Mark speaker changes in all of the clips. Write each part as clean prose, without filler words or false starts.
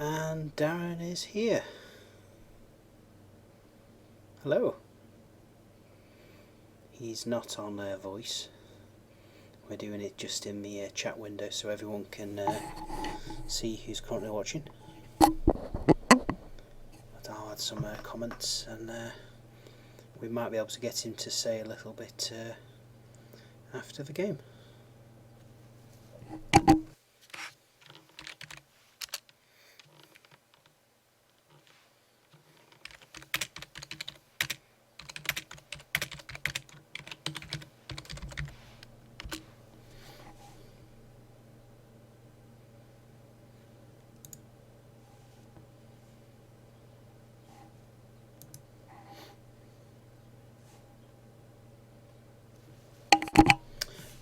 Speaker 1: And Darren is here. Hello. He's not on voice. We're doing it just in the chat window so everyone can see who's currently watching. But I'll add some comments and we might be able to get him to say a little bit after the game.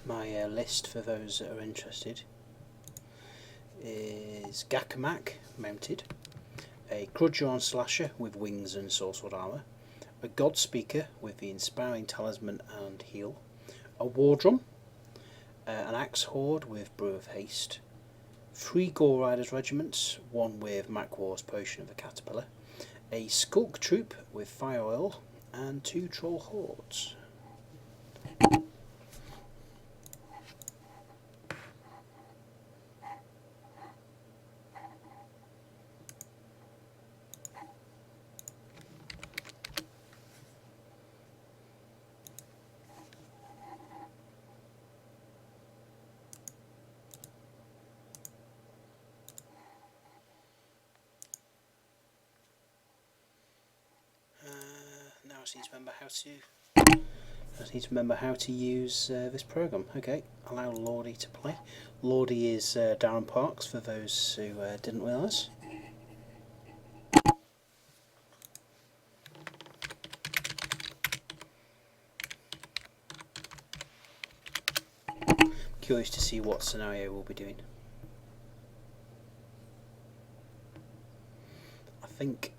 Speaker 1: My list for those that are interested is Gakamak mounted, a Grudgeon Slasher with wings and sword armour, a God Speaker with the Inspiring Talisman and Heal, a War Drum, an Axe Horde with Brew of Haste, 3 Gore Riders regiments, 1 with Mac War's Potion of the Caterpillar, a Skulk Troop with Fire Oil, and 2 Troll Hordes. Now I just need to remember how to use this program. Okay, allow Lordy to play. Lordy is Darren Parks for those who didn't realise. Curious to see what scenario we'll be doing. I think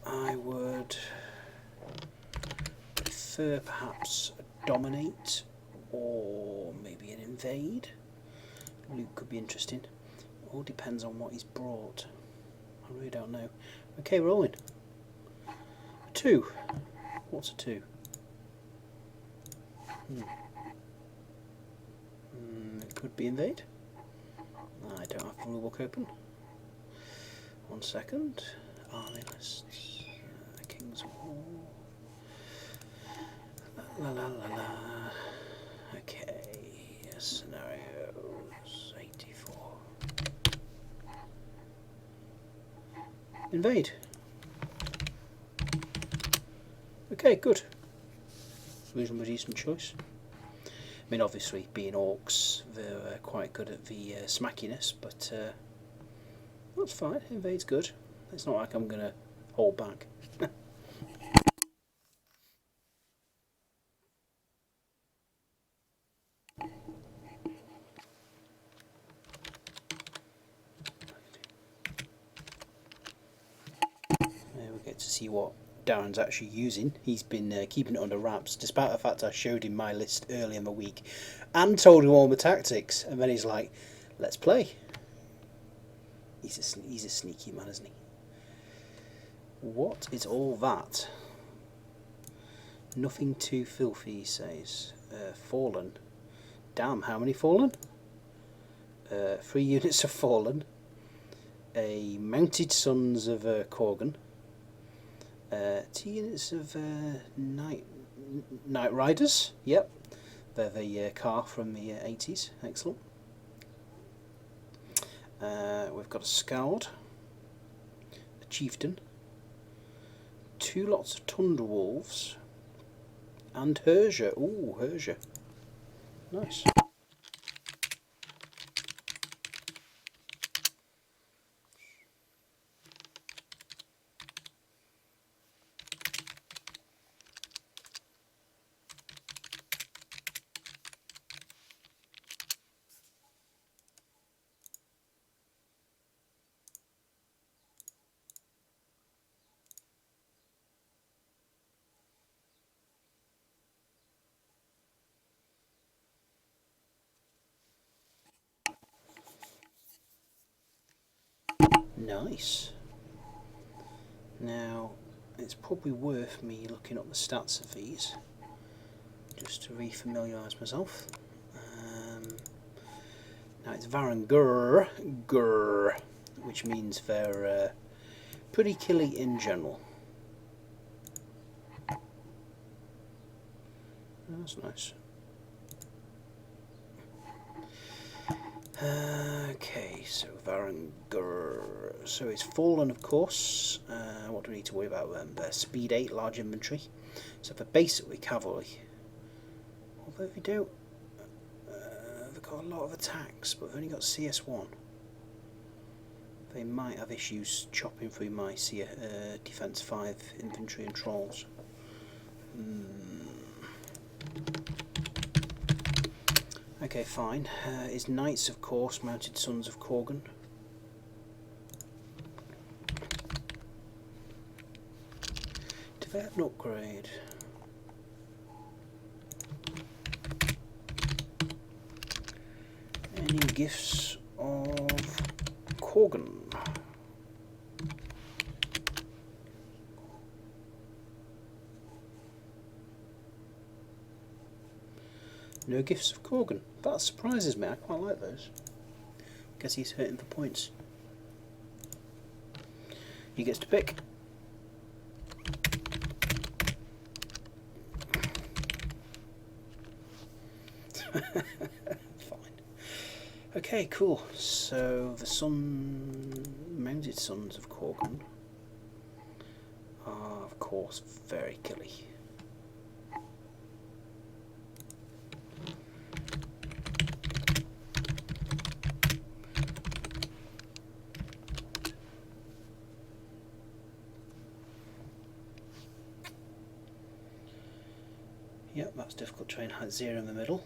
Speaker 1: I would prefer perhaps a dominate or maybe an invade. Luke could be interesting. All depends on what he's brought. I really don't know. Okay, rolling. 2. What's a 2? It could be invade. I don't have the rulebook open. 1 second. Army lists. King's War. La la la la. Okay. Scenarios 84. Invade. Okay, good. Reasonably decent choice. I mean, obviously, being Orcs, they're quite good at the smackiness, but that's fine. Invade's good. It's not like I'm going to hold back. We get to see what Darren's actually using. He's been keeping it under wraps, despite the fact I showed him my list earlier in the week and told him all the tactics, and then he's like, let's play. He's a sneaky man, isn't he? What is all that? Nothing too filthy, he says. Fallen. Damn, how many fallen? 3 units of fallen. A mounted sons of Korgan. 2 units of night riders. Yep, they're the car from the 80s. Excellent. We've got a Scald, a Chieftain, 2 lots of Tundra Wolves, and Herja. Ooh, Herja. Nice. Nice. Now, it's probably worth me looking up the stats of these, just to re-familiarise myself. Now it's Varangrrrrr, which means they're pretty killy in general. That's nice. Okay, so Varangrrrrr. So it's fallen, of course. What do we need to worry about them? They're speed 8, large infantry. So they're basically cavalry. Although they do, they've got a lot of attacks, but they've only got CS1. They might have issues chopping through my Defense 5 infantry and trolls. Okay, fine. His knights, of course, mounted sons of Korgan. Do they have an upgrade? Any gifts of Korgan? No gifts of Korgan. That surprises me. I quite like those. Guess he's hurting for points. He gets to pick. Fine. Okay, cool. So the mounted sons of Korgan are, of course, very killy. Yep, that's difficult terrain, had 0 in the middle.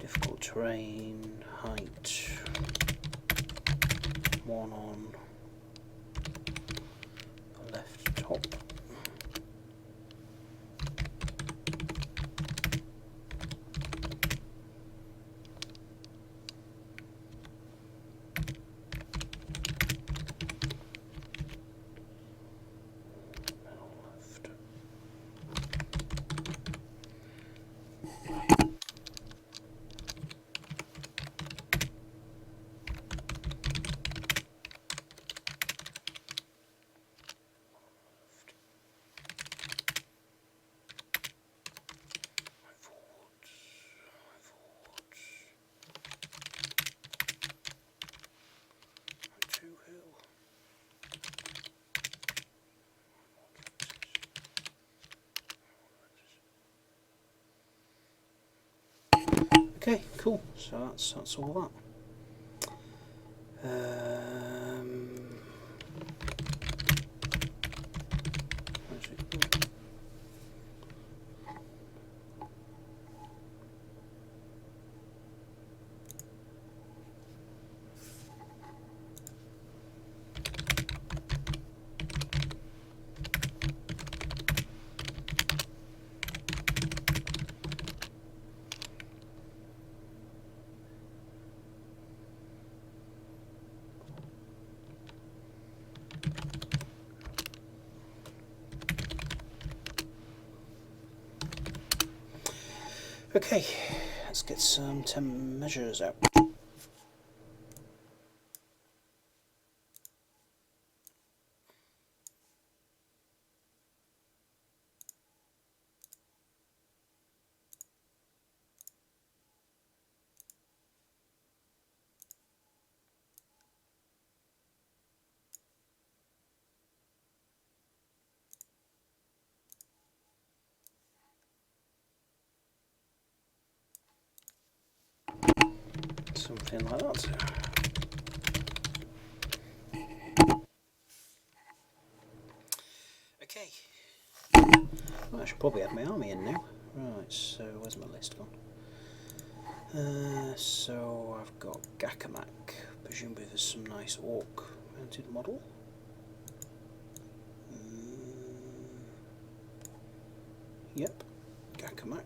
Speaker 1: Difficult terrain, height, 1 on the left top. Okay, cool. So that's all that. Okay, let's get some measures out. Something like that. Okay. Well, I should probably have my army in now. Right, so where's my list gone? So I've got Gakamak. Presumably there's some nice orc mounted model. Yep. Gakamak.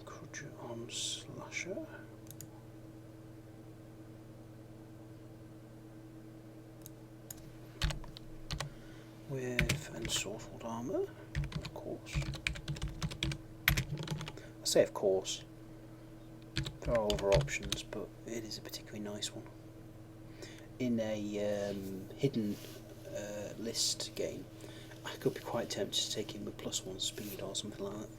Speaker 1: Crudge Arm Slasher. With ensorcelled armour, of course. I say of course. There are other options, but it is a particularly nice one. In a hidden list game, I could be quite tempted to take him with +1 speed or something like that.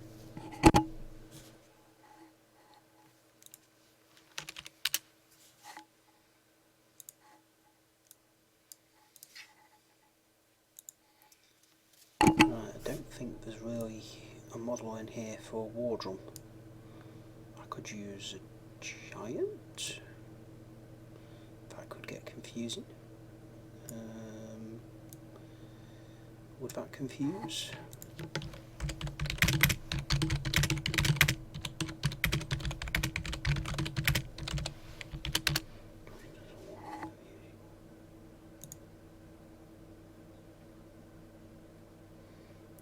Speaker 1: Right, I don't think there's really a model in here for a war drum. I could use a giant. That could get confusing. Would that confuse?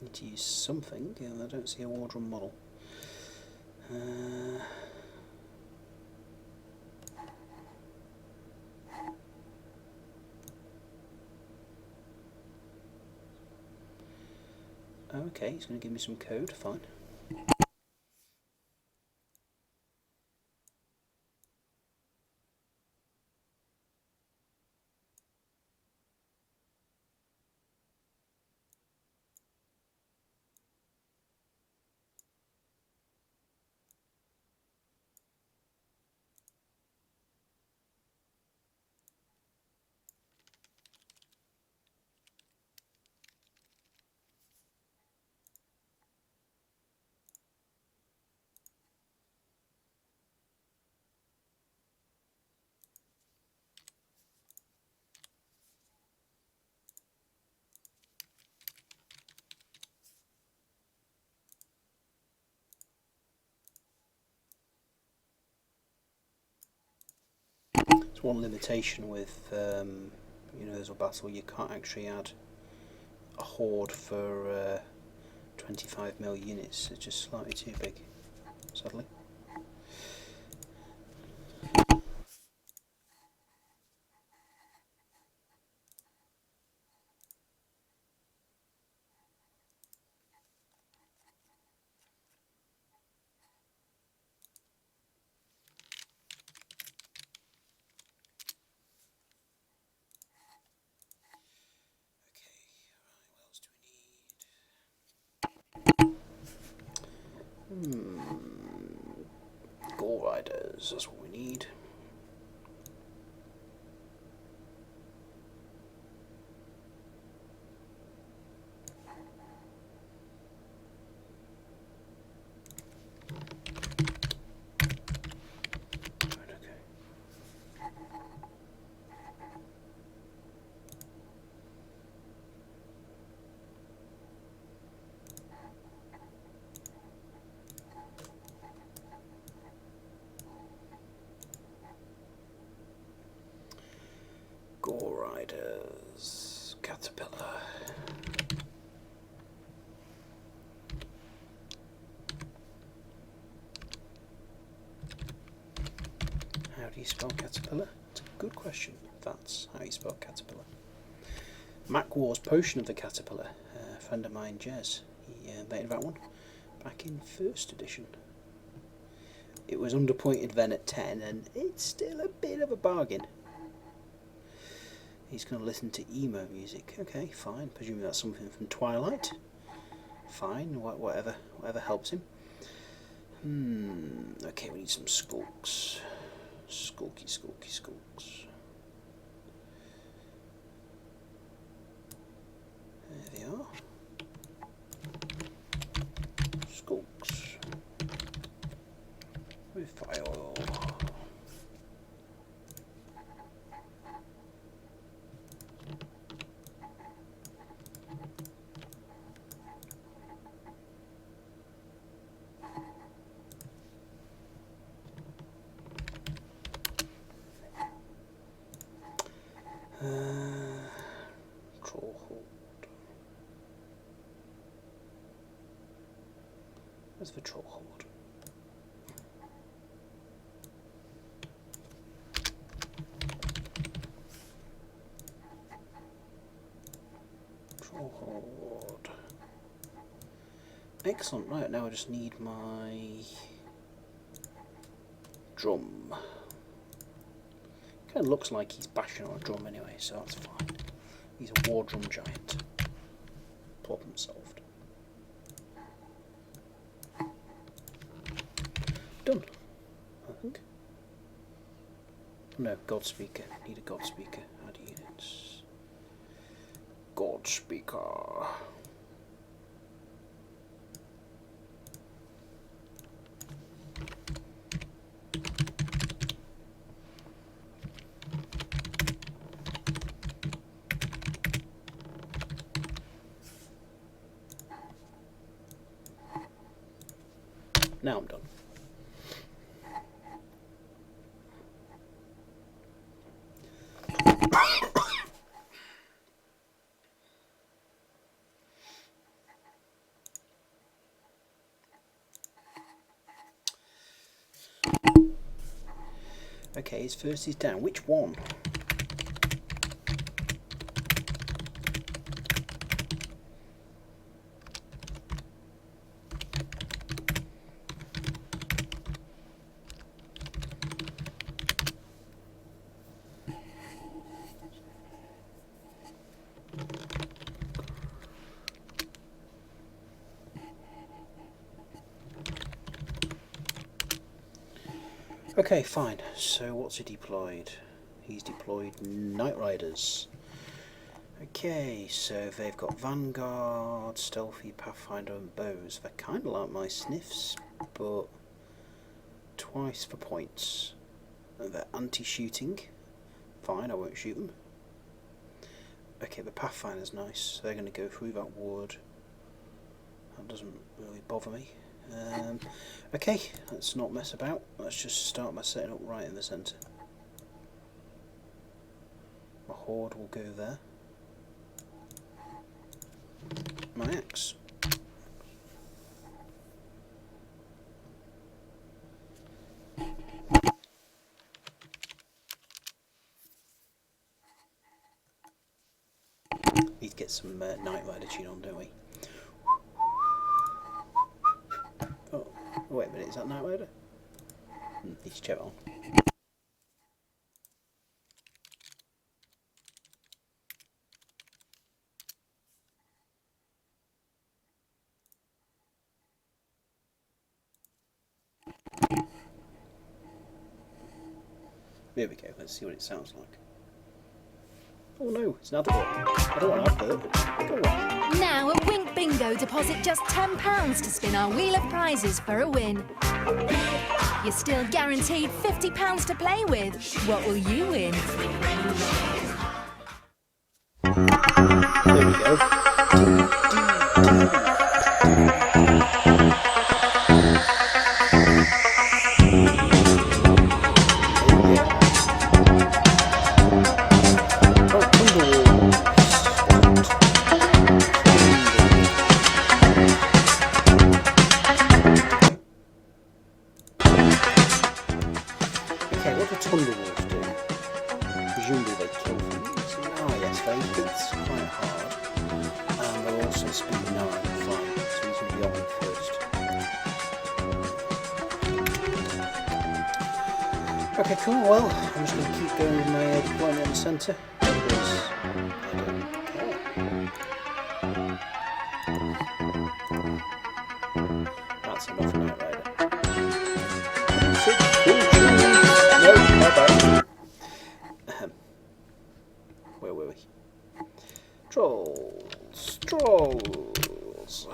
Speaker 1: Need to use something, and I don't see a war drum model. Okay, he's going to give me some code, fine. There's one limitation with Universal Battle, you can't actually add a horde for 25mm units, it's just slightly too big, sadly. Gore Riders, that's what we need. Gore Riders, Caterpillar. How do you spell Caterpillar? It's a good question. That's how you spell Caterpillar. Mac War's Potion of the Caterpillar. A friend of mine, Jez, he invented that one back in 1st edition. It was underpointed then at 10, and it's still a bit of a bargain. He's going to listen to emo music. Okay, fine. Presumably that's something from Twilight. Fine, whatever helps him. Okay, we need some skulks. Skulky. There they are. Skulks. With fire oil. Where's the troll horde? Troll horde. Excellent. Right, now I just need my drum. Kind of looks like he's bashing on a drum anyway, so that's fine. He's a war drum giant. Problem solved. Done, I think. No, God speaker. Need a God speaker. Add units. God speaker. Now I'm done. Okay, his first is down. Which one? Okay, fine. So what's he deployed? He's deployed Night Riders. Okay, so they've got Vanguard, Stealthy, Pathfinder and Bows. They're kind of like my sniffs, but twice for points. They're anti-shooting. Fine, I won't shoot them. Okay, the Pathfinder's nice. They're going to go through that ward. That doesn't really bother me. Okay, let's not mess about. Let's just start by setting up right in the centre. My horde will go there. My axe. Need to get some Night Rider tune on, don't we? Oh, wait a minute, is that Night Rider? Need to check on. There we go, let's see what it sounds like. Oh no, it's another one. I don't want advert. Go on.
Speaker 2: Now at Wink Bingo, deposit just £10 to spin our wheel of prizes for a win. You're still guaranteed £50 to play with. What will you win?
Speaker 1: There we go. Okay, cool. Well, I'm just going to keep going with my deployment in the centre because I don't care. That's enough Night Rider. No, bye-bye. Where were we? Trolls. Trolls.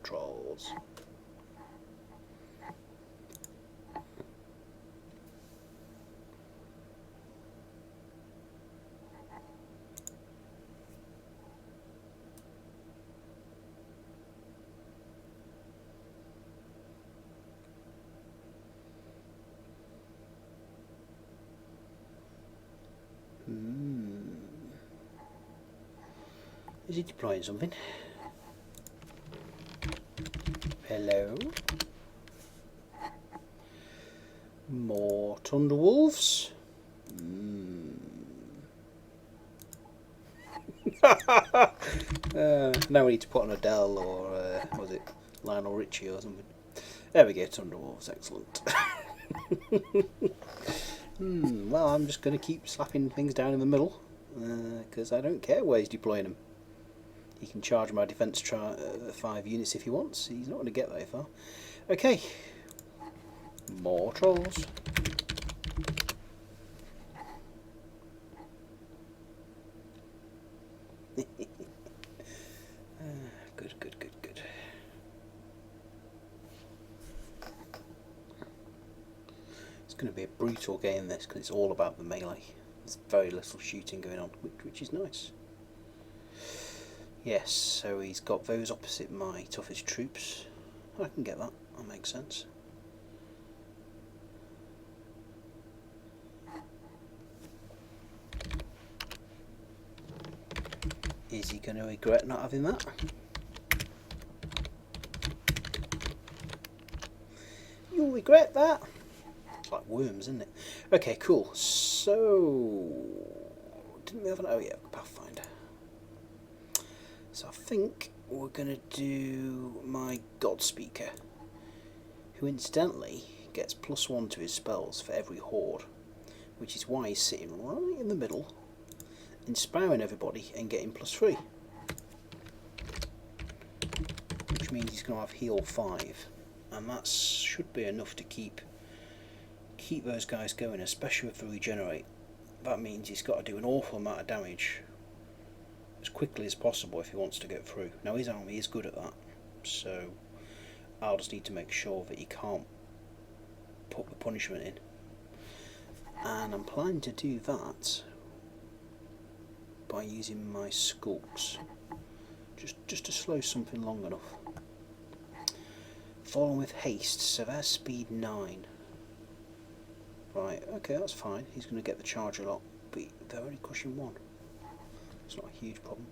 Speaker 1: Trolls. Is he deploying something? Hello. More Thunderwolves. Now we need to put on Adele or was it Lionel Richie or something. There we go, Thunderwolves, excellent. Well, I'm just going to keep slapping things down in the middle because I don't care where he's deploying them. He can charge my defence 5 units if he wants. He's not going to get very far. Okay, more trolls. Good. It's going to be a brutal game, this, because it's all about the melee. There's very little shooting going on, which is nice. Yes, so he's got those opposite my toughest troops. I can get that. That makes sense. Is he going to regret not having that? You'll regret that. It's like worms, isn't it? Okay, cool. So, didn't we have an... Oh yeah, Pathfinder. So I think we're going to do my God Speaker, who incidentally gets +1 to his spells for every horde, which is why he's sitting right in the middle, inspiring everybody and getting +3. Which means he's going to have heal 5, and that should be enough to keep those guys going, especially if they regenerate. That means he's got to do an awful amount of damage as quickly as possible if he wants to get through. Now his army is good at that, so I'll just need to make sure that he can't put the punishment in. And I'm planning to do that by using my skulks, just to slow something long enough. Following with haste, so they're speed 9. Right, okay, that's fine. He's going to get the charge a lot, but they're only crushing 1. It's not a huge problem.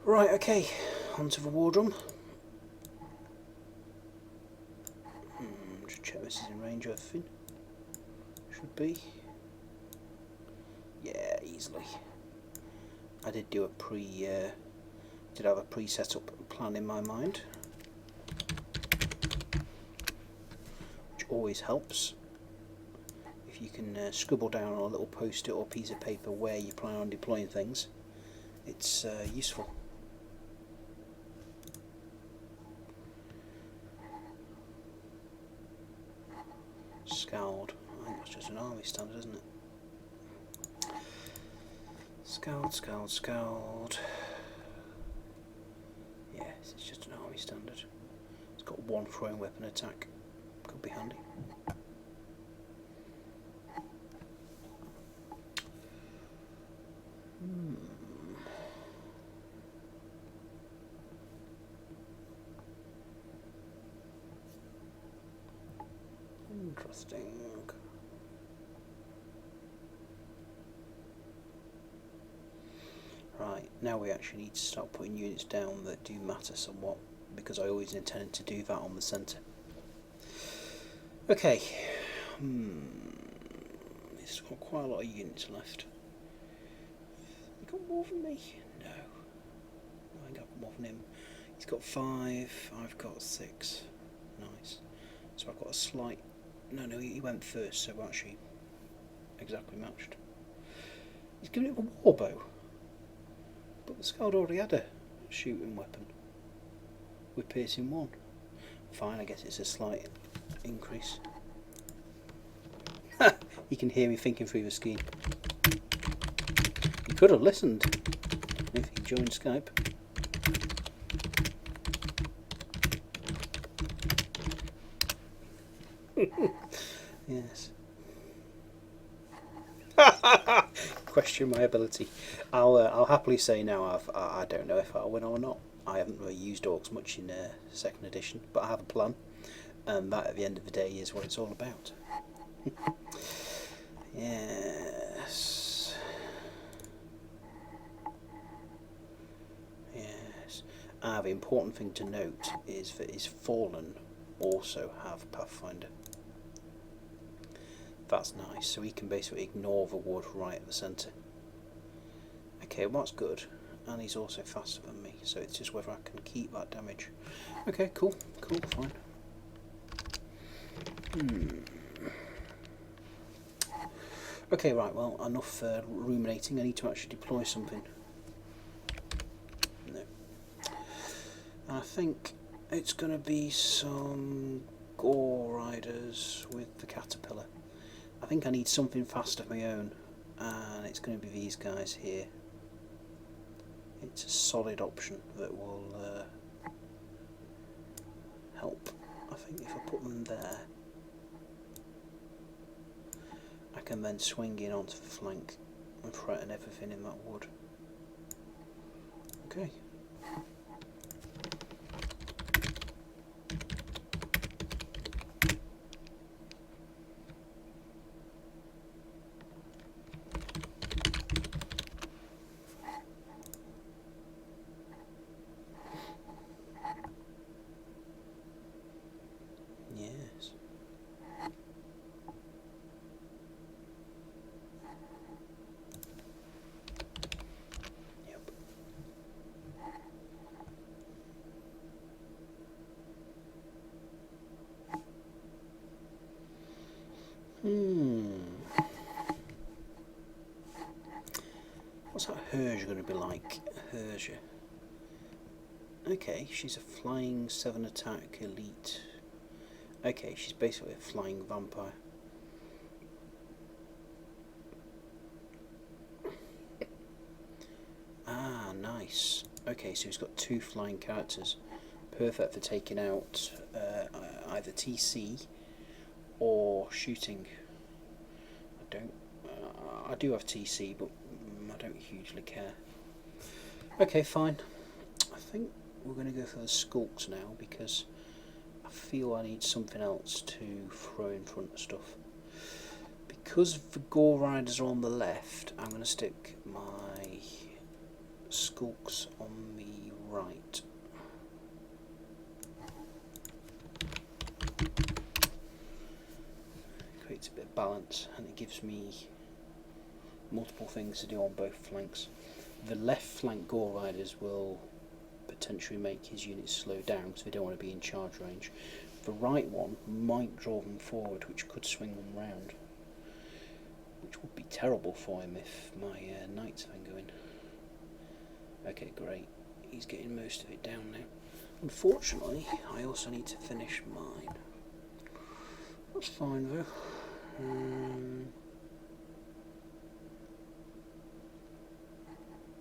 Speaker 1: Right, okay, onto the war drum. Just check this is in range of everything. Should be. Yeah, easily. I did do a did have a pre-set up plan in my mind, which always helps. If you can scribble down on a little post-it or piece of paper where you plan on deploying things, it's useful. Scowled. I think that's just an army standard, isn't it? Scowled. Yes, it's just an army standard. It's got 1 throwing weapon attack. Could be handy. Interesting. Right, now we actually need to start putting units down that do matter somewhat, because I always intended to do that on the centre. Okay. It's got quite a lot of units left. You got more than me? No. I ain't got more than him. He's got 5, I've got 6. Nice. So I've got a slight... No, he went first, so we're actually exactly matched. He's giving it a war bow. But the Scald already had a shooting weapon with piercing 1. Fine, I guess it's a slight increase. You can hear me thinking through the scheme. You could have listened if you joined Skype. Yes. Question my ability. I'll happily say now I don't know if I'll win or not. I haven't really used Orcs much in 2nd edition, but I have a plan, and that at the end of the day is what it's all about. Yes. The important thing to note is that his Fallen also have Pathfinder. That's nice, so he can basically ignore the wood right at the centre. Okay, well that's good, and he's also faster than me, so it's just whether I can keep that damage. Okay, cool, fine. Okay, right, well, enough ruminating. I need to actually deploy something. No. I think it's going to be some Gore Riders with the Caterpillar. I think I need something fast of my own, and it's going to be these guys here. It's a solid option that will help. I think if I put them there, I can then swing in onto the flank and threaten everything in that wood. Okay. Yes. Yep. What's that Hersia going to be like? Hersia. Okay, she's a flying 7 attack elite. Okay, she's basically a flying vampire. Ah, nice. Okay, so he's got 2 flying characters. Perfect for taking out either TC or shooting. I do have TC, but I don't hugely care. Okay, fine. I think we're going to go for the skulks now because I feel I need something else to throw in front of stuff. Because the Gore Riders are on the left, I'm going to stick my skulks on the right. Creates a bit of balance, and it gives me multiple things to do on both flanks. The left flank Gore Riders will potentially make his units slow down because they don't want to be in charge range. The right one might draw them forward, which could swing them round, which would be terrible for him if my knights then go in. Okay, great. He's getting most of it down now. Unfortunately, I also need to finish mine. That's fine though.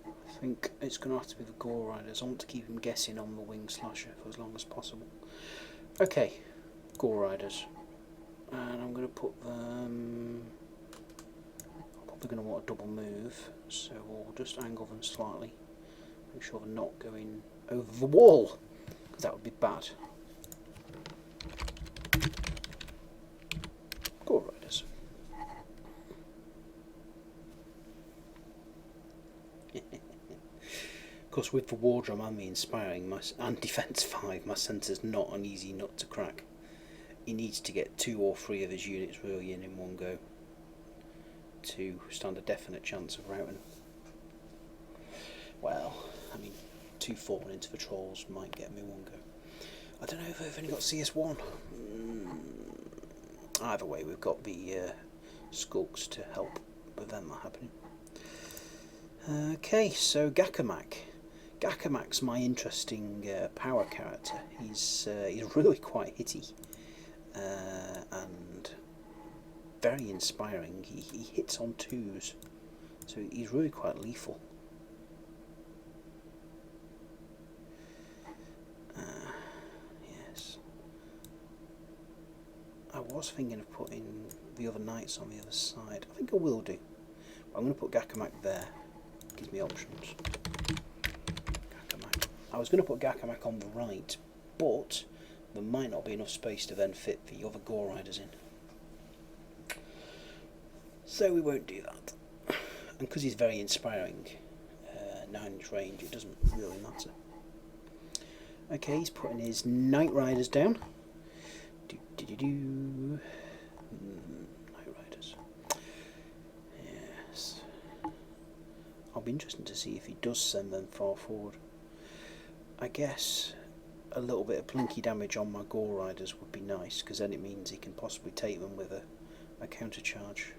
Speaker 1: I think it's going to have to be the Gore Riders. I want to keep him guessing on the Wing Slasher for as long as possible. Okay, Gore Riders. And I'm going to put them... I'm probably going to want a double move, so we'll just angle them slightly. Make sure they're not going over the wall, because that would be bad. Gore Riders. Of course, with the War Drum and the Inspiring and Defense 5, my centre's not an easy nut to crack. He needs to get 2 or 3 of his units really in one go to stand a definite chance of routing. Well, I mean, 2 falling into the Trolls might get me one go. I don't know if I've only got CS1. Either way, we've got the Skulks to help prevent that happening. Okay, so Gakamak. Gakamak's my interesting power character. He's really quite hitty and very inspiring. He hits on 2s, so he's really quite lethal. Yes, I was thinking of putting the other knights on the other side. I think I will do. But I'm going to put Gakamak there. Gives me options. Gakamak. I was going to put Gakamak on the right, but there might not be enough space to then fit the other Gore Riders in. So we won't do that. And because he's very inspiring, 9-inch range, it doesn't really matter. Okay, he's putting his Night Riders down. Night Riders. Yes. I'll be interested to see if he does send them far forward. I guess a little bit of plinky damage on my Gore Riders would be nice, because then it means he can possibly take them with a counter charge.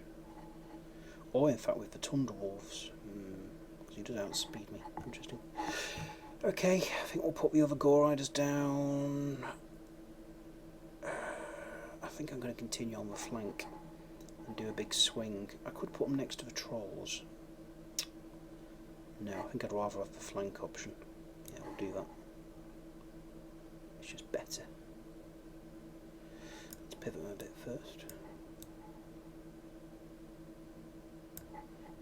Speaker 1: Or in fact with the Tundra Wolves, because he does outspeed me. Interesting. Okay, I think we'll put the other Gore Riders down. I think I'm going to continue on the flank and do a big swing. I could put them next to the Trolls. No, I think I'd rather have the flank option. Yeah, we'll do that. It's just better. Let's pivot them a bit first.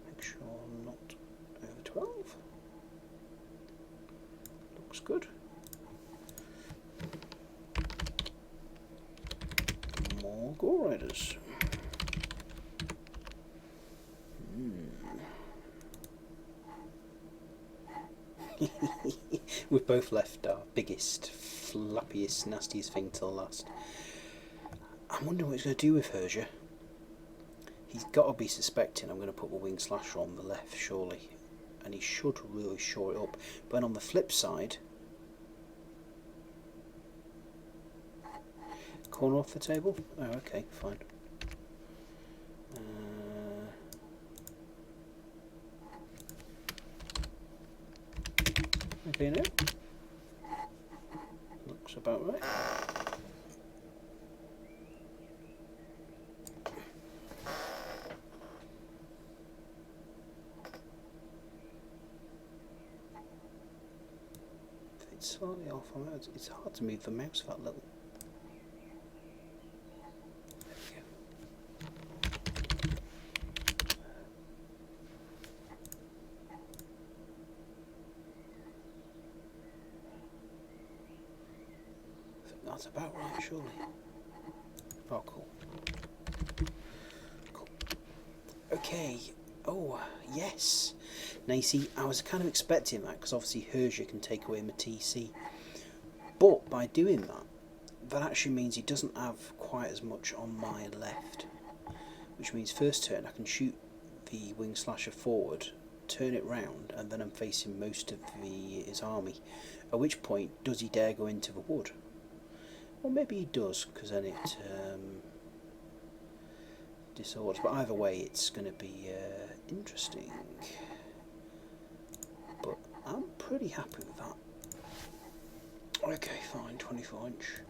Speaker 1: Make sure I'm not over 12. Looks good. More Gore Riders. We've both left our biggest, flappiest, nastiest thing till last. I'm wondering what he's going to do with Hersia. He's got to be suspecting I'm going to put the Wing Slasher on the left, surely. And he should really shore it up. But on the flip side... Corner off the table? Oh, okay, fine. Okay, now. Looks about right. If it's slightly off, it's hard to move the mouse that little. That's about right, surely. Oh, cool. Cool. Okay. Oh, yes. Now, you see, I was kind of expecting that, because obviously Hersia can take away my TC. But by doing that, that actually means he doesn't have quite as much on my left. Which means first turn I can shoot the Wing Slasher forward, turn it round, and then I'm facing most of his army. At which point, does he dare go into the wood? Well, maybe he does, because then it disorders. But either way, it's going to be interesting. But I'm pretty happy with that. Okay, fine, 24-inch.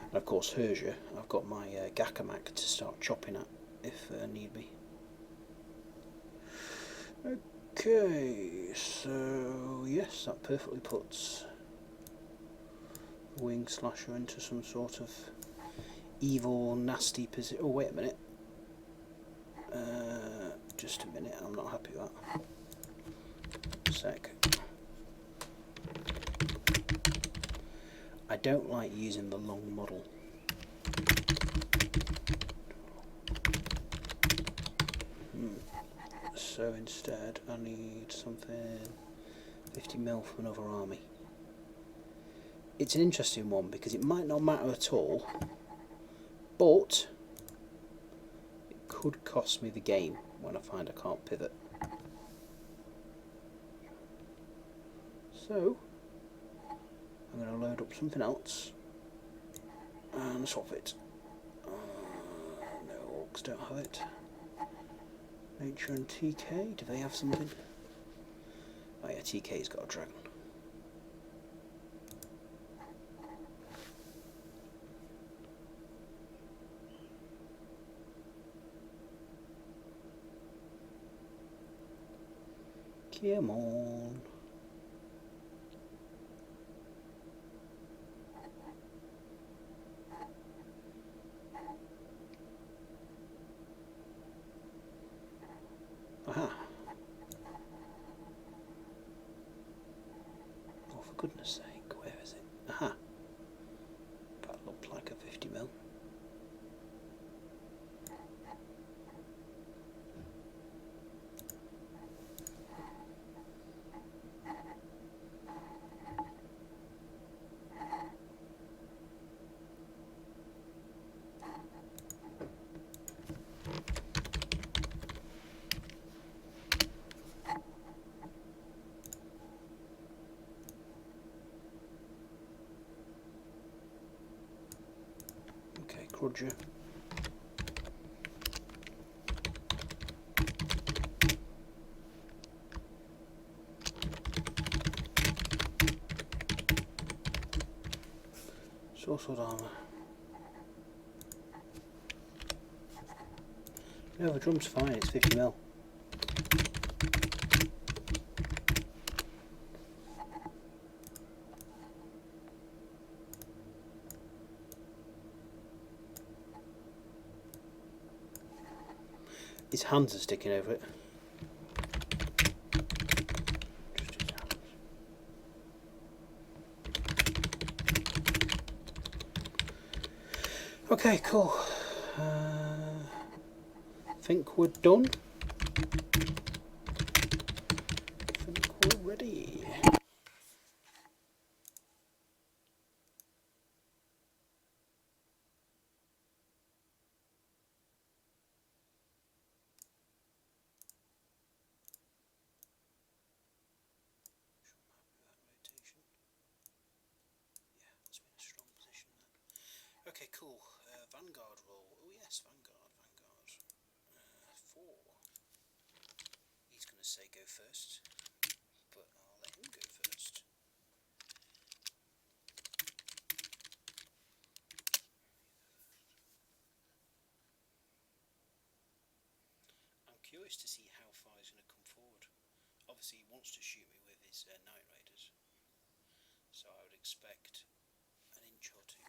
Speaker 1: And of course, Hersia, I've got my Gakamak to start chopping at if need be. Okay, so yes, that perfectly puts Wing Slasher into some sort of evil, nasty position. Oh, wait a minute. Just a minute, I'm not happy with that. Sec. I don't like using the long model. So instead, I need something 50 mil from another army. It's an interesting one because it might not matter at all, but it could cost me the game when I find I can't pivot. So I'm going to load up something else and swap it. No, Orcs don't have it. Nature and TK, do they have something? Oh yeah, TK's got a dragon. Come on. Aha. Oh, for goodness sake, where is it? Aha. That looked like a 50 mil. Crudger. Sword armour. No, the drum's fine, it's 50 mil. His hands are sticking over it. Okay, cool. I think we're done. I think we're ready. Okay, cool. Vanguard roll. Oh yes, Vanguard. 4. He's going to say go first, but I'll let him go first. I'm curious to see how far he's going to come forward. Obviously he wants to shoot me with his Night Raiders, so I would expect an inch or two.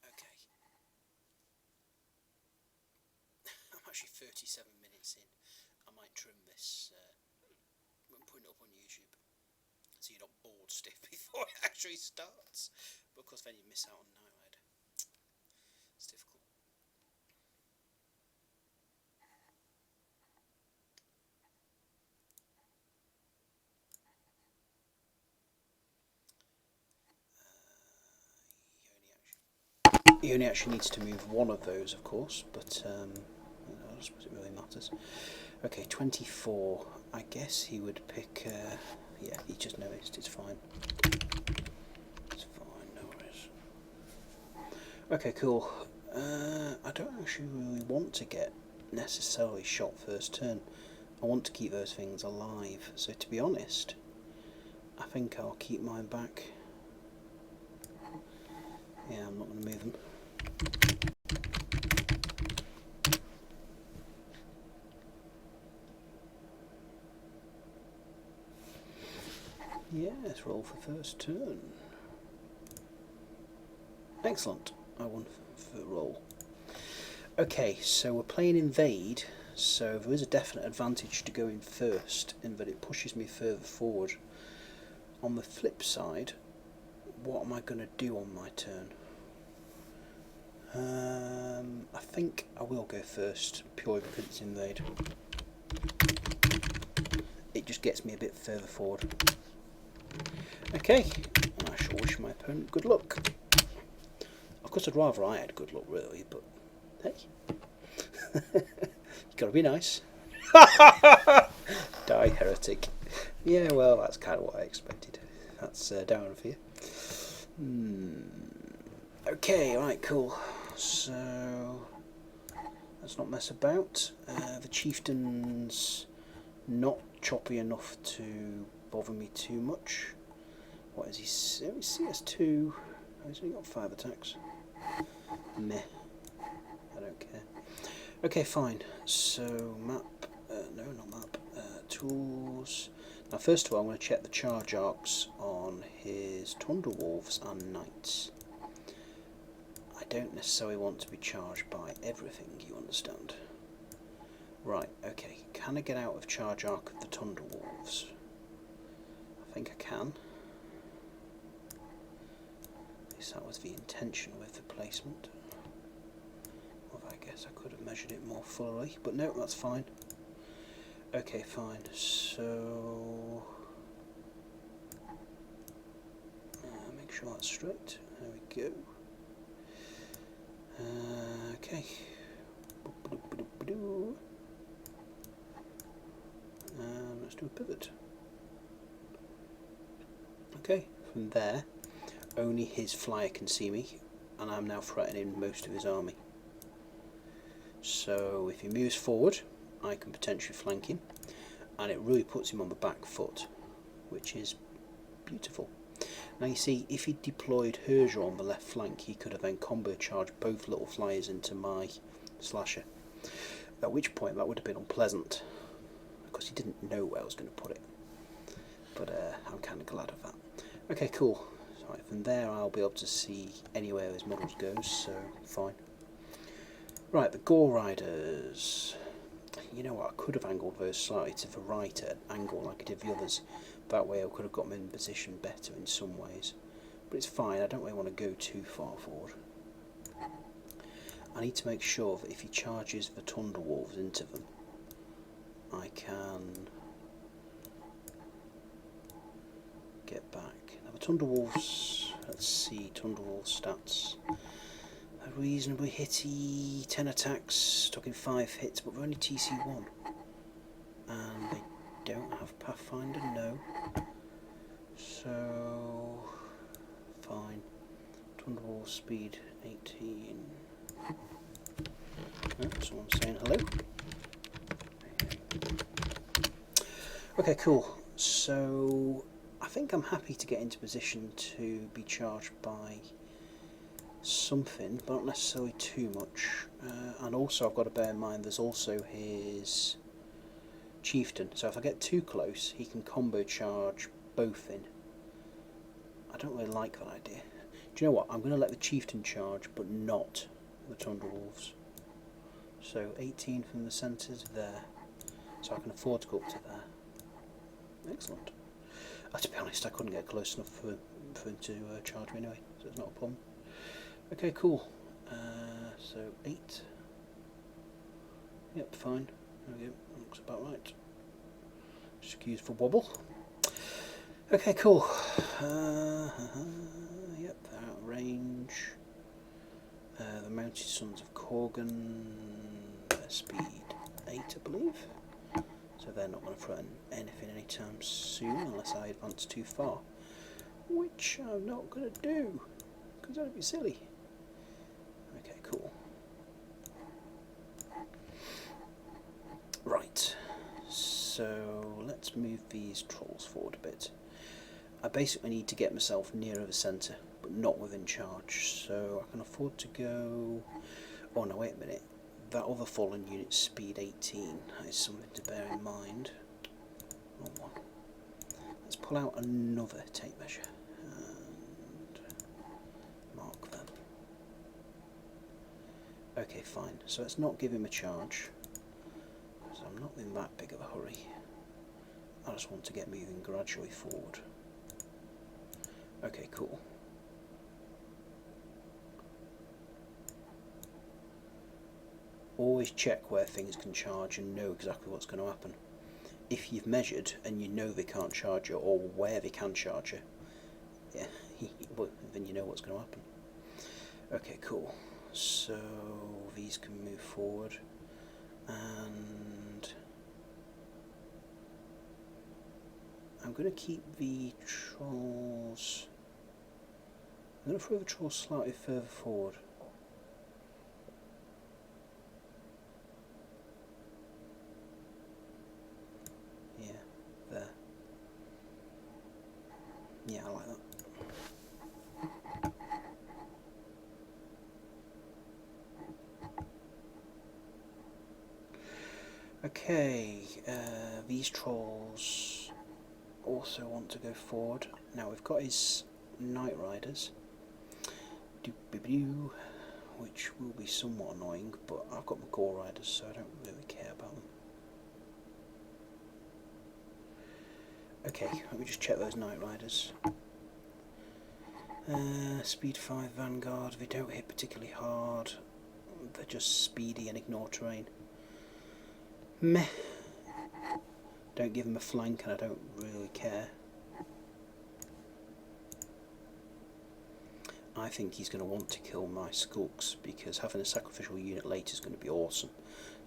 Speaker 1: Okay. I'm actually 37 minutes in. I might trim this when putting it up on YouTube, so you're not bored stiff before it actually starts. But of course then you miss out on Night Rider. It's difficult. He only actually needs to move one of those, of course, but I don't suppose it really matters. Okay, 24. I guess he would pick. Yeah, he just noticed. It's fine. It's fine. No worries. Okay, cool. I don't actually really want to get necessarily shot first turn. I want to keep those things alive. So to be honest, I think I'll keep mine back. Yeah, I'm not going to move them. Yes, roll for first turn. Excellent. I won for roll. Okay, so we're playing invade, so there is a definite advantage to going first in that it pushes me further forward. On the flip side, what am I going to do on my turn? I think I will go first, purely because it's invade. It just gets me a bit further forward. Okay, I shall wish my opponent good luck. Of course I'd rather I had good luck really, but hey. You gotta be nice. Die heretic. Yeah, well that's kind of what I expected. That's Darren for you. Okay, alright, cool. So let's not mess about. The chieftain's not choppy enough to bother me too much. What is he? CS2. Oh, he's only got 5 attacks. Meh. I don't care. Okay, fine. So map. No, not map. Tools. Now, first of all, I'm going to check the charge arcs on his Tundra Wolves and Knights. I don't necessarily want to be charged by everything, you understand. Right, okay. Can I get out of charge arc of the Tundra Wolves? I think I can. At least that was the intention with the placement. Well, I guess I could have measured it more fully, but no, that's fine. Okay, fine. So make sure that's straight. There we go. Okay. Let's do a pivot. Okay, from there, only his flyer can see me, and I'm now threatening most of his army. So if he moves forward, I can potentially flank him, and it really puts him on the back foot, which is beautiful. Now you see, if he deployed Herja on the left flank, he could have then combo charged both little flyers into my slasher, at which point that would have been unpleasant, because he didn't know where I was going to put it. But I'm kind of glad of that. Okay, cool. So from there I'll be able to see anywhere his models goes, so fine. Right, the Gore Riders. You know what, I could have angled those slightly to the right at an angle like I did the others. That way I could have got them in position better in some ways. But it's fine, I don't really want to go too far forward. I need to make sure that if he charges the Thunderwolves into them, I can get back. Now the Thunderwolves, let's see, Thunderwolves stats. A reasonably hitty, 10 attacks, talking 5 hits, but they're only TC1. And they don't have Pathfinder, no. So, fine. Thunderwolves speed 18. Oh, someone's saying hello. Okay, cool. So, I think I'm happy to get into position to be charged by something, but not necessarily too much. And also I've got to bear in mind there's also his Chieftain, so if I get too close he can combo charge both in. I don't really like that idea. Do you know what, I'm going to let the Chieftain charge but not the Thunderwolves. So 18 from the centres there, so I can afford to go up to there. Excellent. To be honest, I couldn't get close enough for him to charge me anyway, so it's not a problem. Okay, cool. So 8. Yep, fine. There we go. Looks about right. Excuse for wobble. Okay, cool. Yep, they're out of range. The Mounted Sons of Korgan, speed 8, I believe. So they're not going to threaten anything anytime soon unless I advance too far. Which I'm not going to do, because that would be silly. Okay, cool. Right, so let's move these trolls forward a bit. I basically need to get myself nearer the centre, but not within charge, so I can afford to go... Oh no, wait a minute. That other fallen unit's speed 18. That is something to bear in mind. Wrong one. Let's pull out another tape measure and mark them. Okay, fine. So let's not give him a charge, because I'm not in that big of a hurry. I just want to get moving gradually forward. Okay, cool. Always check where things can charge and know exactly what's going to happen. If you've measured and you know they can't charge you, or where they can charge you, yeah, well, then you know what's going to happen. Okay, cool. So these can move forward, and I'm going to keep the trolls. I'm going to throw the trolls slightly further forward. Yeah, there. Yeah, I like that. Okay, these trolls also want to go forward. Now we've got his Night Riders, which will be somewhat annoying, but I've got my Gore Riders, so I don't really care about them. Okay, let me just check those Night Riders. Speed 5 Vanguard, they don't hit particularly hard, they're just speedy and ignore terrain. Meh. Don't give him a flank and I don't really care. I think he's going to want to kill my Skulks, because having a sacrificial unit later is going to be awesome.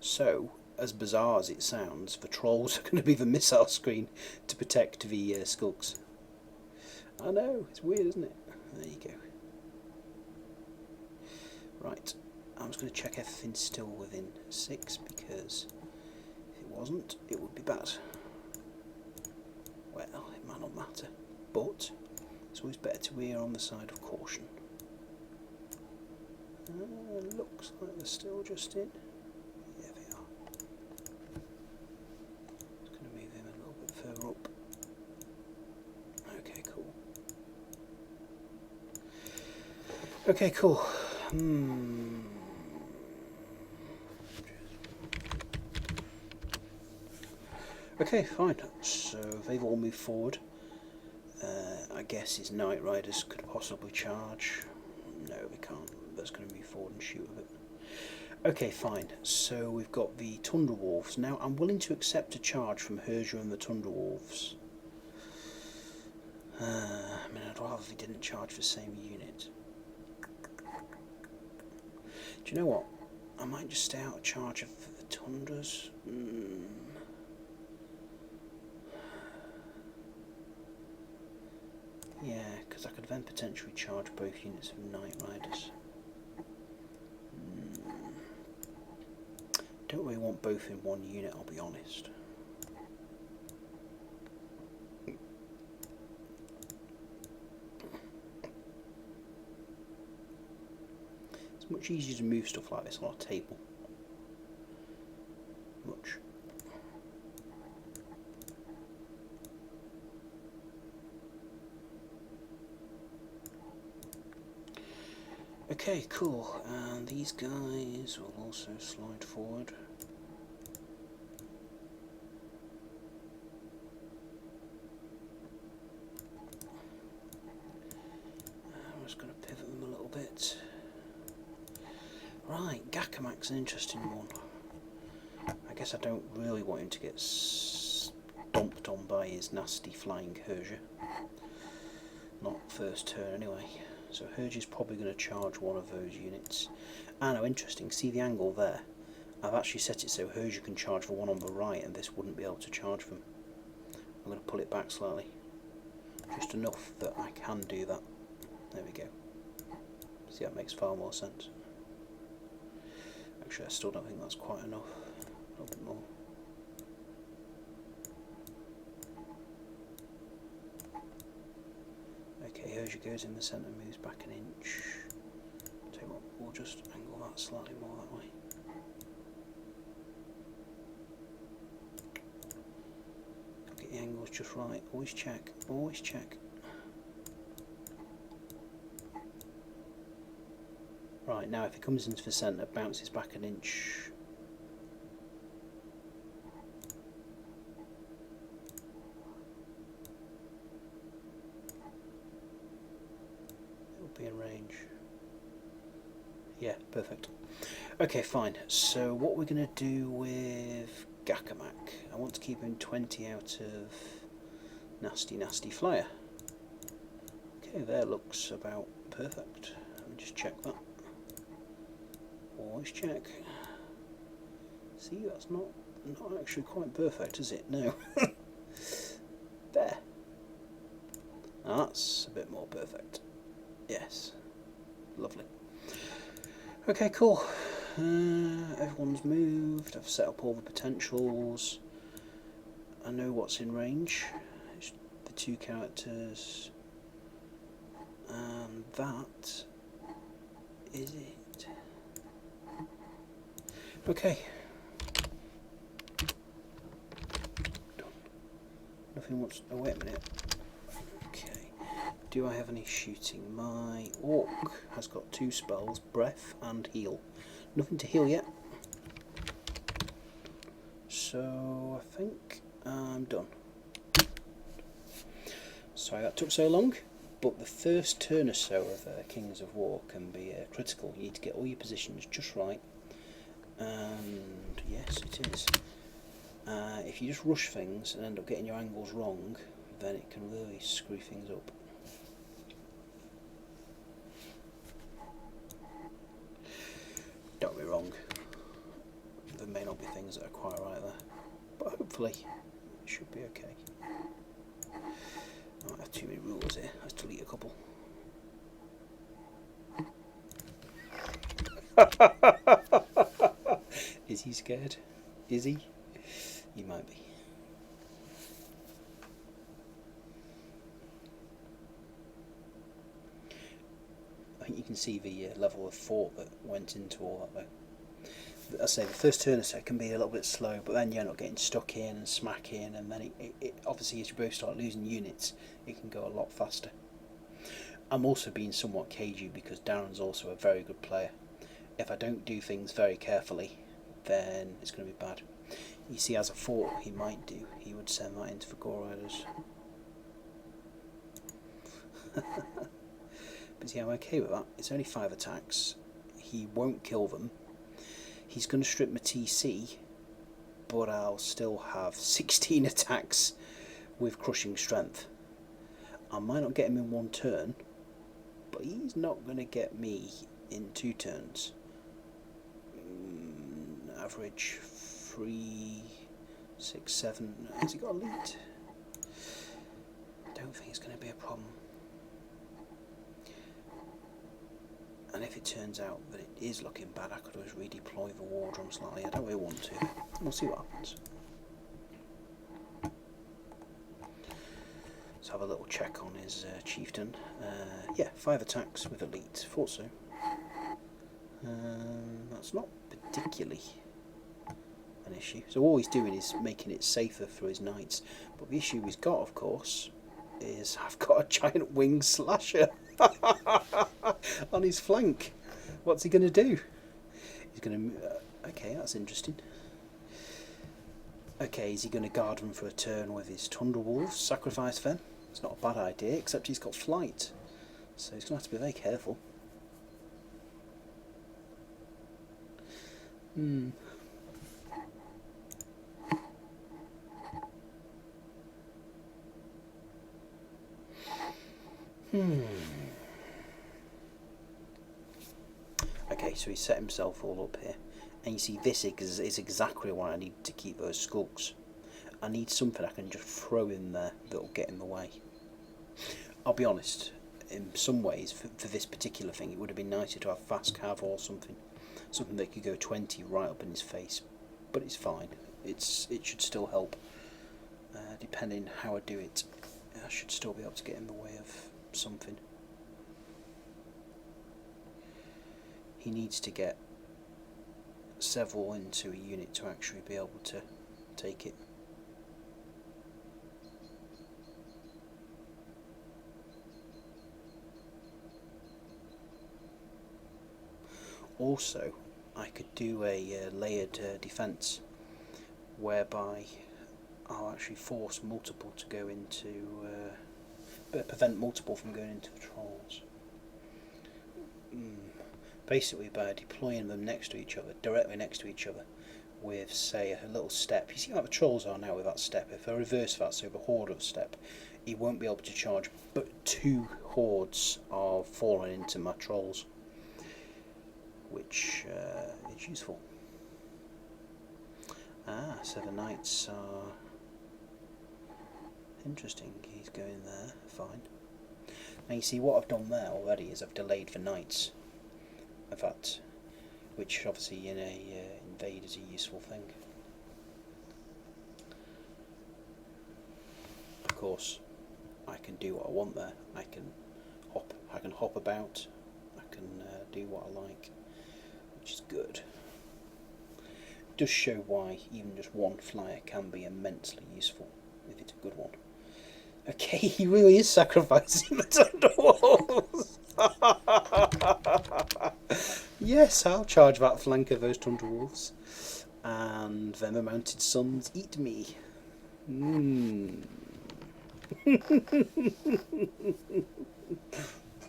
Speaker 1: So, as bizarre as it sounds, the trolls are going to be the missile screen to protect the Skulks. I know, it's weird, isn't it? There you go. Right, I'm just going to check everything's still within 6, because if it wasn't, it would be bad. Well, it might not matter, but it's always better to err on the side of caution. Looks like they're still just in. Yeah, they are. Just going to move him a little bit further up. Okay, cool. Okay, cool. Okay, fine. So they've all moved forward. I guess his Night Riders could possibly charge. No, they can't. That's going to move forward and shoot with it. Okay, fine. So we've got the Tundra Wolves. Now, I'm willing to accept a charge from Herja and the Tundra Wolves. I mean, I'd rather they didn't charge the same unit. Do you know what? I might just stay out of charge of the Tundras. Yeah, because I could then potentially charge both units of Night Riders. Don't really want both in one unit, I'll be honest. It's much easier to move stuff like this on a table. Much. Okay, cool, and these guys will also slide forward. I'm just going to pivot them a little bit. Right, Gakamak's an interesting one. I guess I don't really want him to get stomped on by his nasty flying Herja. Not first turn anyway. So Herja's probably going to charge one of those units. Ah, no, interesting. See the angle there? I've actually set it so Herja can charge the one on the right, and this wouldn't be able to charge them. I'm going to pull it back slightly. Just enough that I can do that. There we go. See, that makes far more sense. Actually, I still don't think that's quite enough. A little bit more. Okay, Herja goes in the centre, moves back an inch. Tell you what, we'll just angle that slightly more that way. Get the angles just right. Always check. Always check. Right, now if he comes into the centre, bounces back an inch. It'll be in range. Yeah, perfect. Okay, fine. So what we're going to do with Gakamak, I want to keep him 20 out of nasty flyer. Okay, there looks about perfect. Let me just check that. Always check. See, that's not actually quite perfect, is it? No. There. Now that's a bit more perfect. Yes. Lovely. Okay, cool. Everyone's moved. I've set up all the potentials. I know what's in range. It's the two characters. And that is it. Okay. Done. Nothing wants. Oh, wait a minute. Okay. Do I have any shooting? My Orc has got 2 spells, Breath and Heal. Nothing to heal yet. So I think I'm done. Sorry that took so long, but the first turn or so of Kings of War can be critical. You need to get all your positions just right. And yes, it is. If you just rush things and end up getting your angles wrong, then it can really screw things up. Don't be wrong, there may not be things that are quite right there, but hopefully it should be okay. I might have too many rules here, let's delete a couple. Is he scared? Is he? He might be. I think you can see the level of thought that went into all that though. I say the first turn or so can be a little bit slow, but then you're not getting stuck in and smacking, and then it obviously as you both start losing units, it can go a lot faster. I'm also being somewhat cagey because Darren's also a very good player. If I don't do things very carefully, then it's going to be bad. You see, as a fort, he would send that into the Gore Riders. But yeah, I'm okay with that. It's only 5 attacks. He won't kill them. He's going to strip my TC, but I'll still have 16 attacks with crushing strength. I might not get him in 1 turn, but he's not going to get me in 2 turns. Average 3, 6, 7. Has he got a lead? I don't think it's going to be a problem. And if it turns out that it is looking bad, I could always redeploy the war drum slightly. I don't really want to. We'll see what happens. Let's have a little check on his chieftain. Yeah, 5 attacks with elite. Thought so. That's not particularly an issue. So all he's doing is making it safer for his knights. But the issue he's got, of course, is I've got a giant winged slasher on his flank. What's he going to do? He's going to... okay, that's interesting. Okay, is he going to guard them for a turn with his Tundra Wolves? Sacrifice them? It's not a bad idea, except he's got flight. So he's going to have to be very careful. Okay, so he set himself all up here. And you see, this is exactly why I need to keep those skulks. I need something I can just throw in there that'll get in the way. I'll be honest, in some ways, for this particular thing, it would have been nicer to have fast cav or something. Something that could go 20 right up in his face. But it's fine. It should still help. Depending how I do it, I should still be able to get in the way of something. He needs to get several into a unit to actually be able to take it. Also, I could do a layered defence whereby I'll actually force multiple to go into, prevent multiple from going into the trolls. Basically by deploying them next to each other, directly next to each other, with say a little step. You see how the trolls are now with that step. If I reverse that, so the horde of step, he won't be able to charge, but 2 hordes are falling into my trolls, which is useful. So the knights are interesting. He's going there, fine. Now you see what I've done there already is I've delayed the knights. In fact, which obviously in a invade is a useful thing. Of course, I can do what I want there. I can hop about. I can do what I like, which is good. It does show why even just one flyer can be immensely useful if it's a good one. Okay, he really is sacrificing the Thunder Wolves. Yes, I'll charge that flank of those Thunder Wolves. And then the Mounted Sons eat me.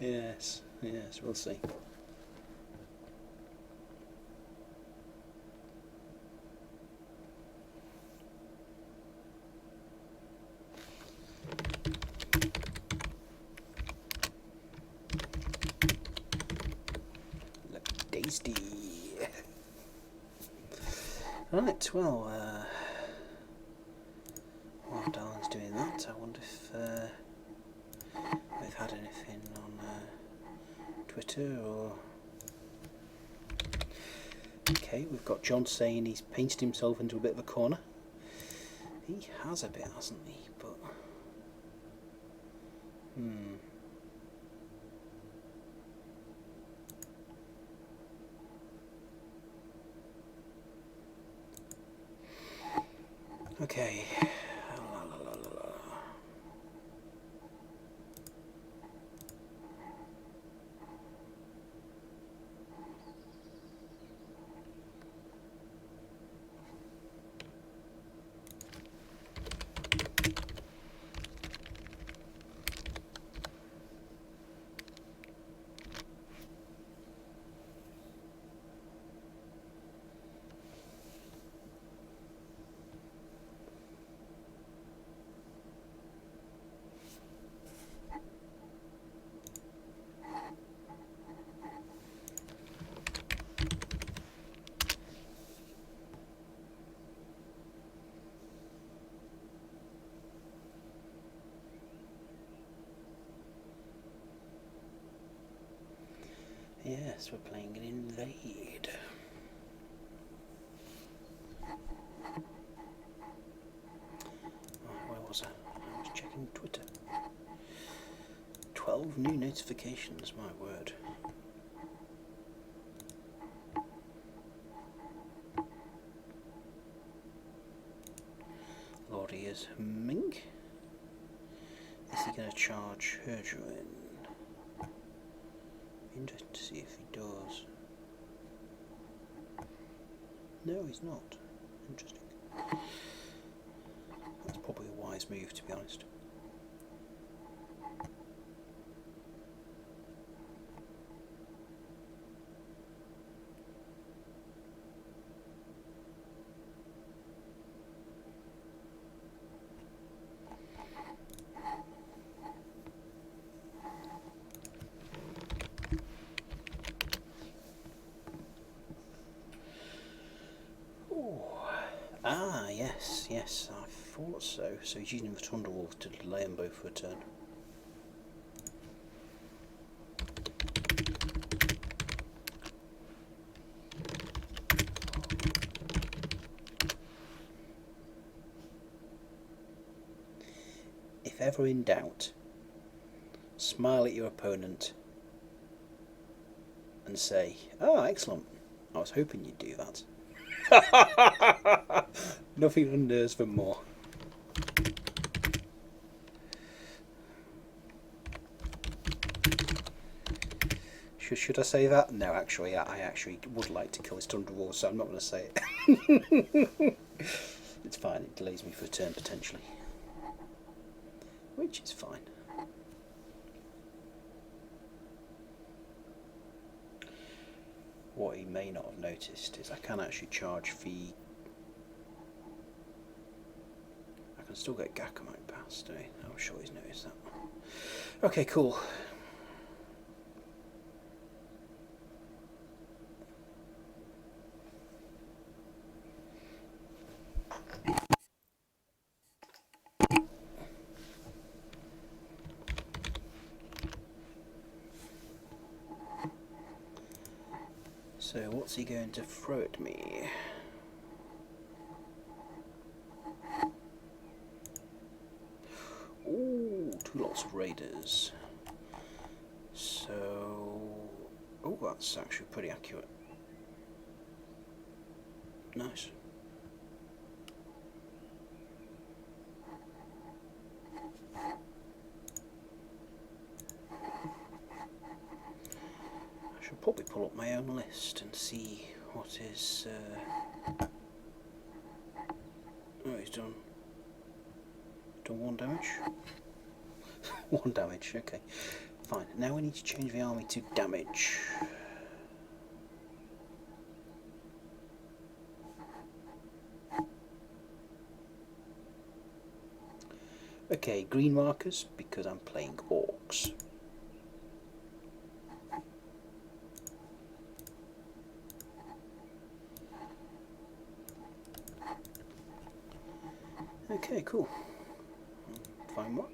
Speaker 1: Yes, we'll see. Tasty. Right, well, while Darren's doing that, I wonder if we've had anything on Twitter or Okay, we've got John saying he's painted himself into a bit of a corner. He has a bit, hasn't he? But okay. La, la, la, la, la. Yes, we're playing an invade. Oh, where was I? I was checking Twitter. 12 new notifications, my word. Lordy is humming. Is he going to charge her druid? Interesting to see if he does. No, he's not. Interesting. That's probably a wise move, to be honest. Ah, yes, I thought so. So he's using the Thunderwolf to delay them both for a turn. If ever in doubt, smile at your opponent and say, "Oh, excellent. I was hoping you'd do that." Nothing unnerves them more. Should I say that? No, actually, I actually would like to kill this Thunderwolf, so I'm not going to say it. It's fine, it delays me for a turn potentially. Which is fine. What he may not have noticed is I can actually charge the... I can still get Gakamite past, eh? I'm sure he's noticed that. Okay, cool. So what's he going to throw at me? Ooh, 2 lots of raiders. So... oh, that's actually pretty accurate. Nice. I should probably pull up my own list and see what is... oh, he's done 1 damage. 1 damage, okay. Fine, now we need to change the army to damage. Okay, green markers, because I'm playing Orcs. Okay, cool. Fine what?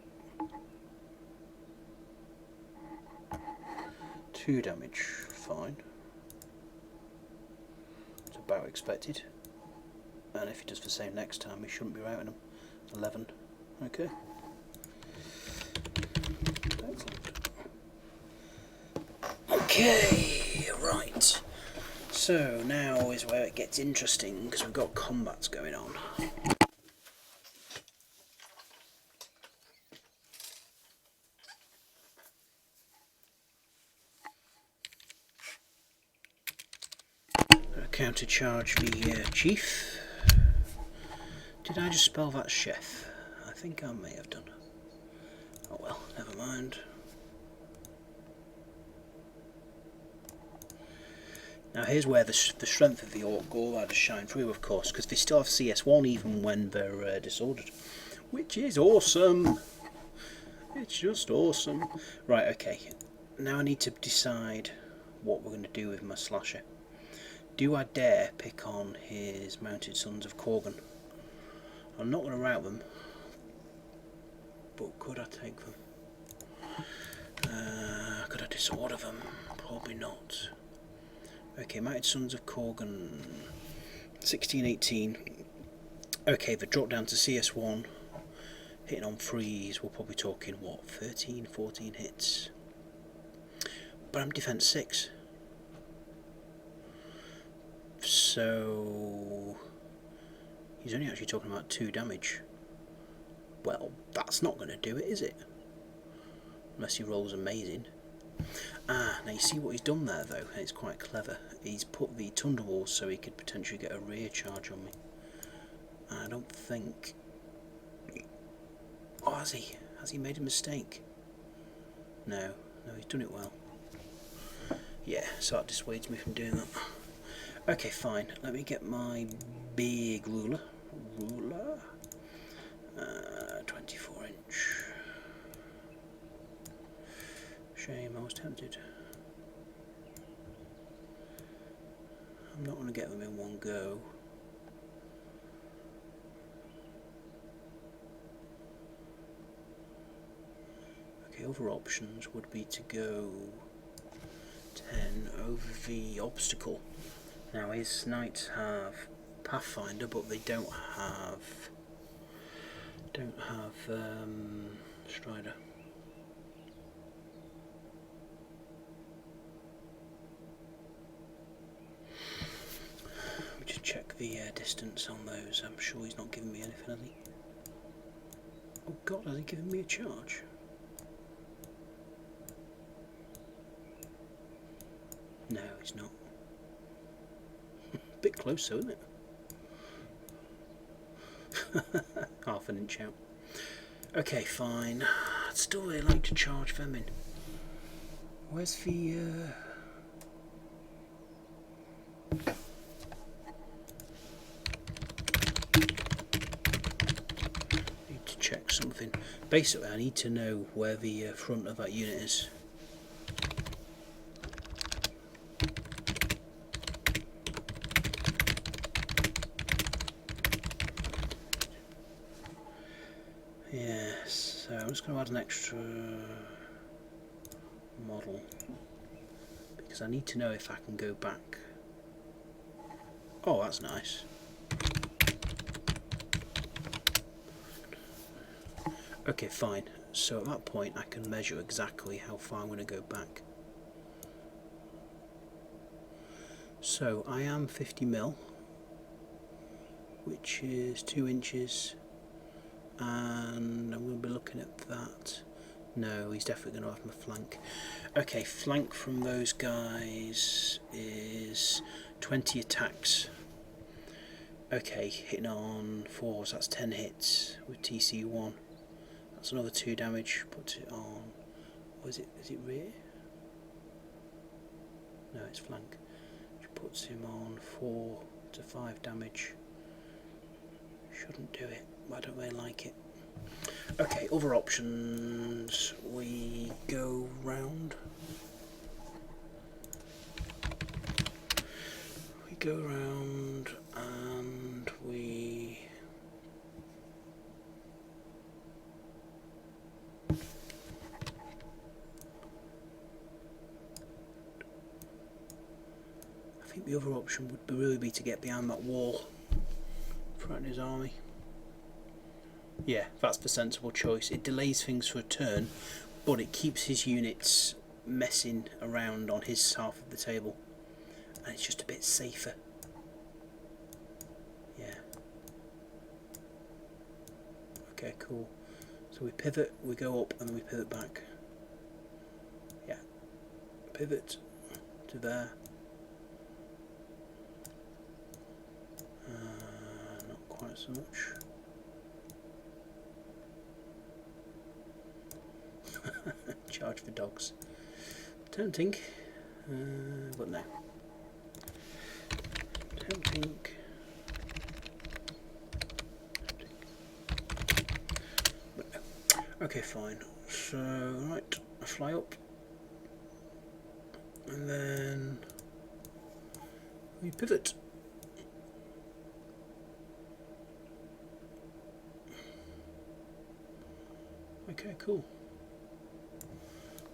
Speaker 1: 2 damage, fine. about expected. And if he does the same next time, he shouldn't be routing them. 11. Okay. Excellent. Okay, right. So now is where it gets interesting, because we've got combats going on. Countercharge the chief. Did I just spell that chef? I think I may have done. Oh well, never mind. Now here's where the strength of the Orc Riders shine through, of course, because they still have CS1 even when they're disordered, which is awesome. It's just awesome. Right, okay. Now I need to decide what we're going to do with my slasher. Do I dare pick on his mounted sons of Korgan? I'm not going to rout them, but could I take them? Could I disorder them? Probably not. Okay, mounted sons of Korgan, 16, 18. Okay, they drop down to CS1. Hitting on threes, we're probably talking, what, 13, 14 hits? But I'm defense 6. So he's only actually talking about 2 damage. Well, that's not going to do it, is it? Unless he rolls amazing. Ah, now you see what he's done there though, and it's quite clever. He's put the Thunder Walls so he could potentially get a rear charge on me. I don't think... Oh, has he? Has he made a mistake? No, he's done it well. Yeah, so that dissuades me from doing that. Okay, fine. Let me get my big ruler. 24 inch. Shame, I was tempted. I'm not going to get them in one go. Okay, other options would be to go 10 over the obstacle. Now his knights have Pathfinder, but they don't have Strider. Let me just check the distance on those. I'm sure he's not giving me anything, has he? Oh God, has he given me a charge? No, he's not. Bit close though, isn't it? Half an inch out. Okay, fine. I'd still really like to charge them in. Where's the... Need to check something. Basically, I need to know where the front of that unit is. Yes, so I'm just going to add an extra model because I need to know if I can go back. Oh, that's nice. Okay, fine. So at that point I can measure exactly how far I'm going to go back. So I am 50 mil, which is 2 inches. And I'm going to be looking at that. No, he's definitely going to have my flank. Okay, flank from those guys is 20 attacks. Okay, hitting on 4s, that's 10 hits with TC1. That's another 2 damage. Puts it on... Is it rear? No, it's flank. Which puts him on 4 to 5 damage. Shouldn't do it, but I don't really like it. Okay, other options. We go round. We go round and we... I think the other option would really be to get behind that wall, threaten his army. Yeah, that's the sensible choice. It delays things for a turn, but it keeps his units messing around on his half of the table, and it's just a bit safer. Yeah. Okay, cool. So we pivot, we go up, and then we pivot back. Yeah. Pivot to there. Not quite so much. Charge for dogs. Tempting, but no. Tempting. But no. Okay, fine. So, right, I fly up. And then we pivot. Okay, cool.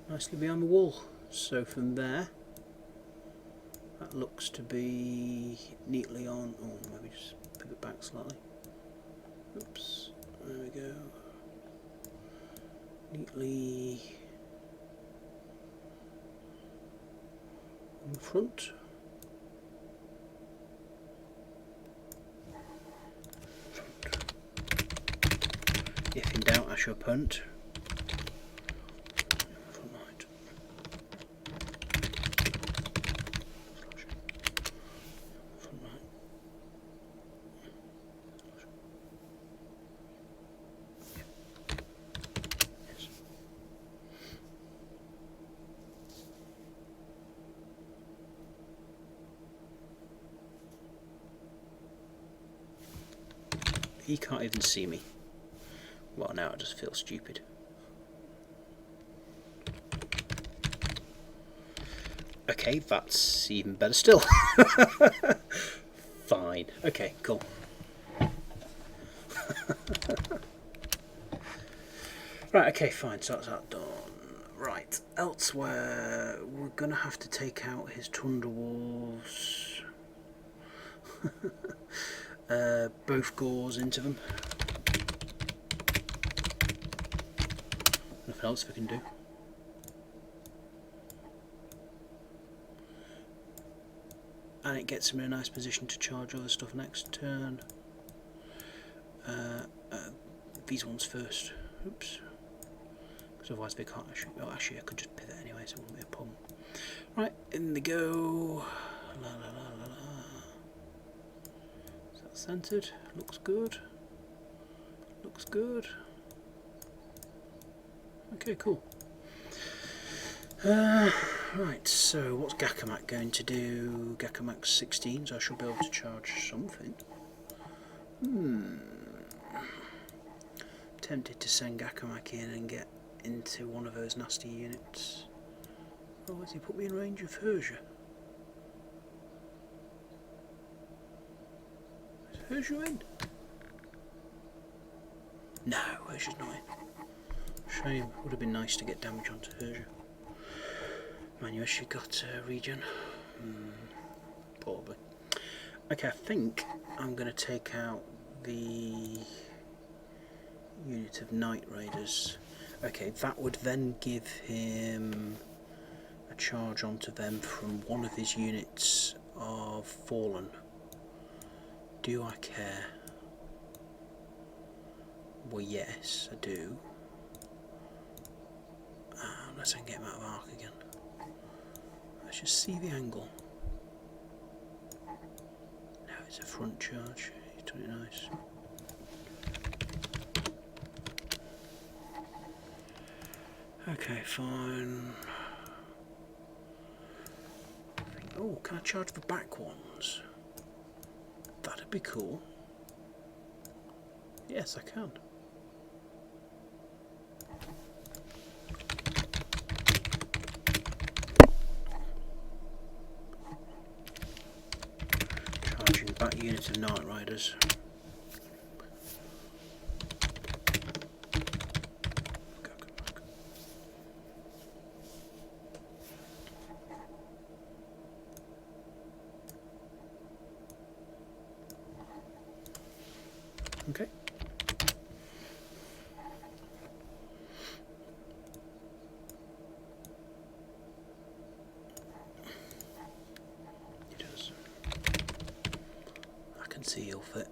Speaker 1: Nicely behind the wall. So from there, that looks to be neatly on. Oh, maybe just pivot back slightly. Oops. There we go. Neatly in front. If in doubt, ask your opponent. Front right. Front right. Yeah. Yes. He can't even see me. Well, now I just feel stupid. Okay, that's even better still. Fine. Okay, cool. Right, okay, fine. So that's that done. Right, elsewhere, we're going to have to take out his Thunder Walls. Both gores into them. Nothing else we can do. And it gets him in a nice position to charge other stuff next turn. These ones first. Oops. Because otherwise they can't actually. Oh, actually, I could just pivot anyway, so it wouldn't be a problem. Right, in they go. La la la la la. Is that centered? Looks good. Looks good. Okay, cool. Right, so what's Gakamak going to do? Gakamak's 16, so I should be able to charge something. Tempted to send Gakamak in and get into one of those nasty units. Oh, has he put me in range of Hersia? Is Hersia in? No, Hersia's not in. Shame, would have been nice to get damage onto Hersia. Man, you actually got regen. Probably. Okay, I think I'm going to take out the unit of Night Raiders. Okay, that would then give him a charge onto them from one of his units of Fallen. Do I care? Well, yes, I do. Unless I can get him out of arc again. Let's just see the angle. No, it's a front charge. He's done it nice. Okay, fine. Oh, can I charge the back ones? That'd be cool. Yes, I can. Charging back units of Night Riders. Okay. He does. I can see he'll fit.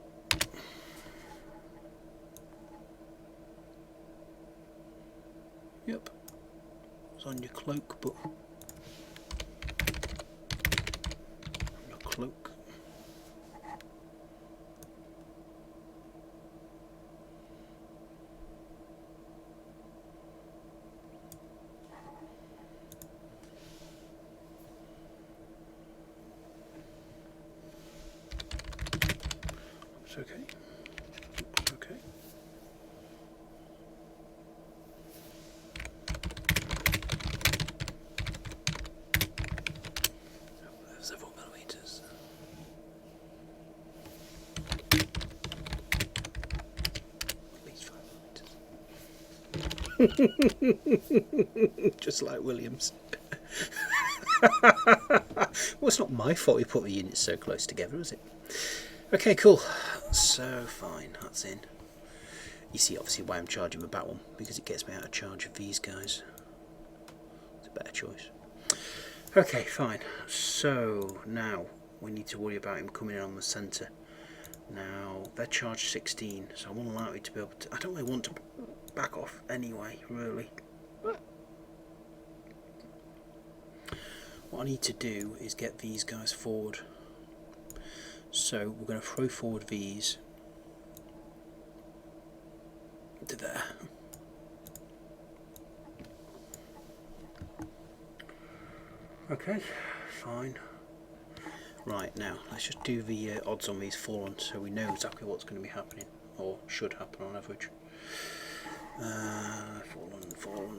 Speaker 1: Yep. It's on your cloak, but your cloak. It's okay. It's okay. Several millimeters. At least 5 millimeters. Just like Williams. Well, it's not my fault you put the units so close together, is it? Okay, cool. So fine, that's in. You see obviously why I'm charging the back one, because it gets me out of charge of these guys. It's a better choice. Okay, fine. So now we need to worry about him coming in on the centre. Now they're charged 16, so I'm unlikely to be able to. I don't really want to back off anyway, really. What I need to do is get these guys forward. So we're going to throw forward these to there. Okay, fine. Right, now let's just do the odds on these fallen so we know exactly what's going to be happening, or should happen on average. Fallen.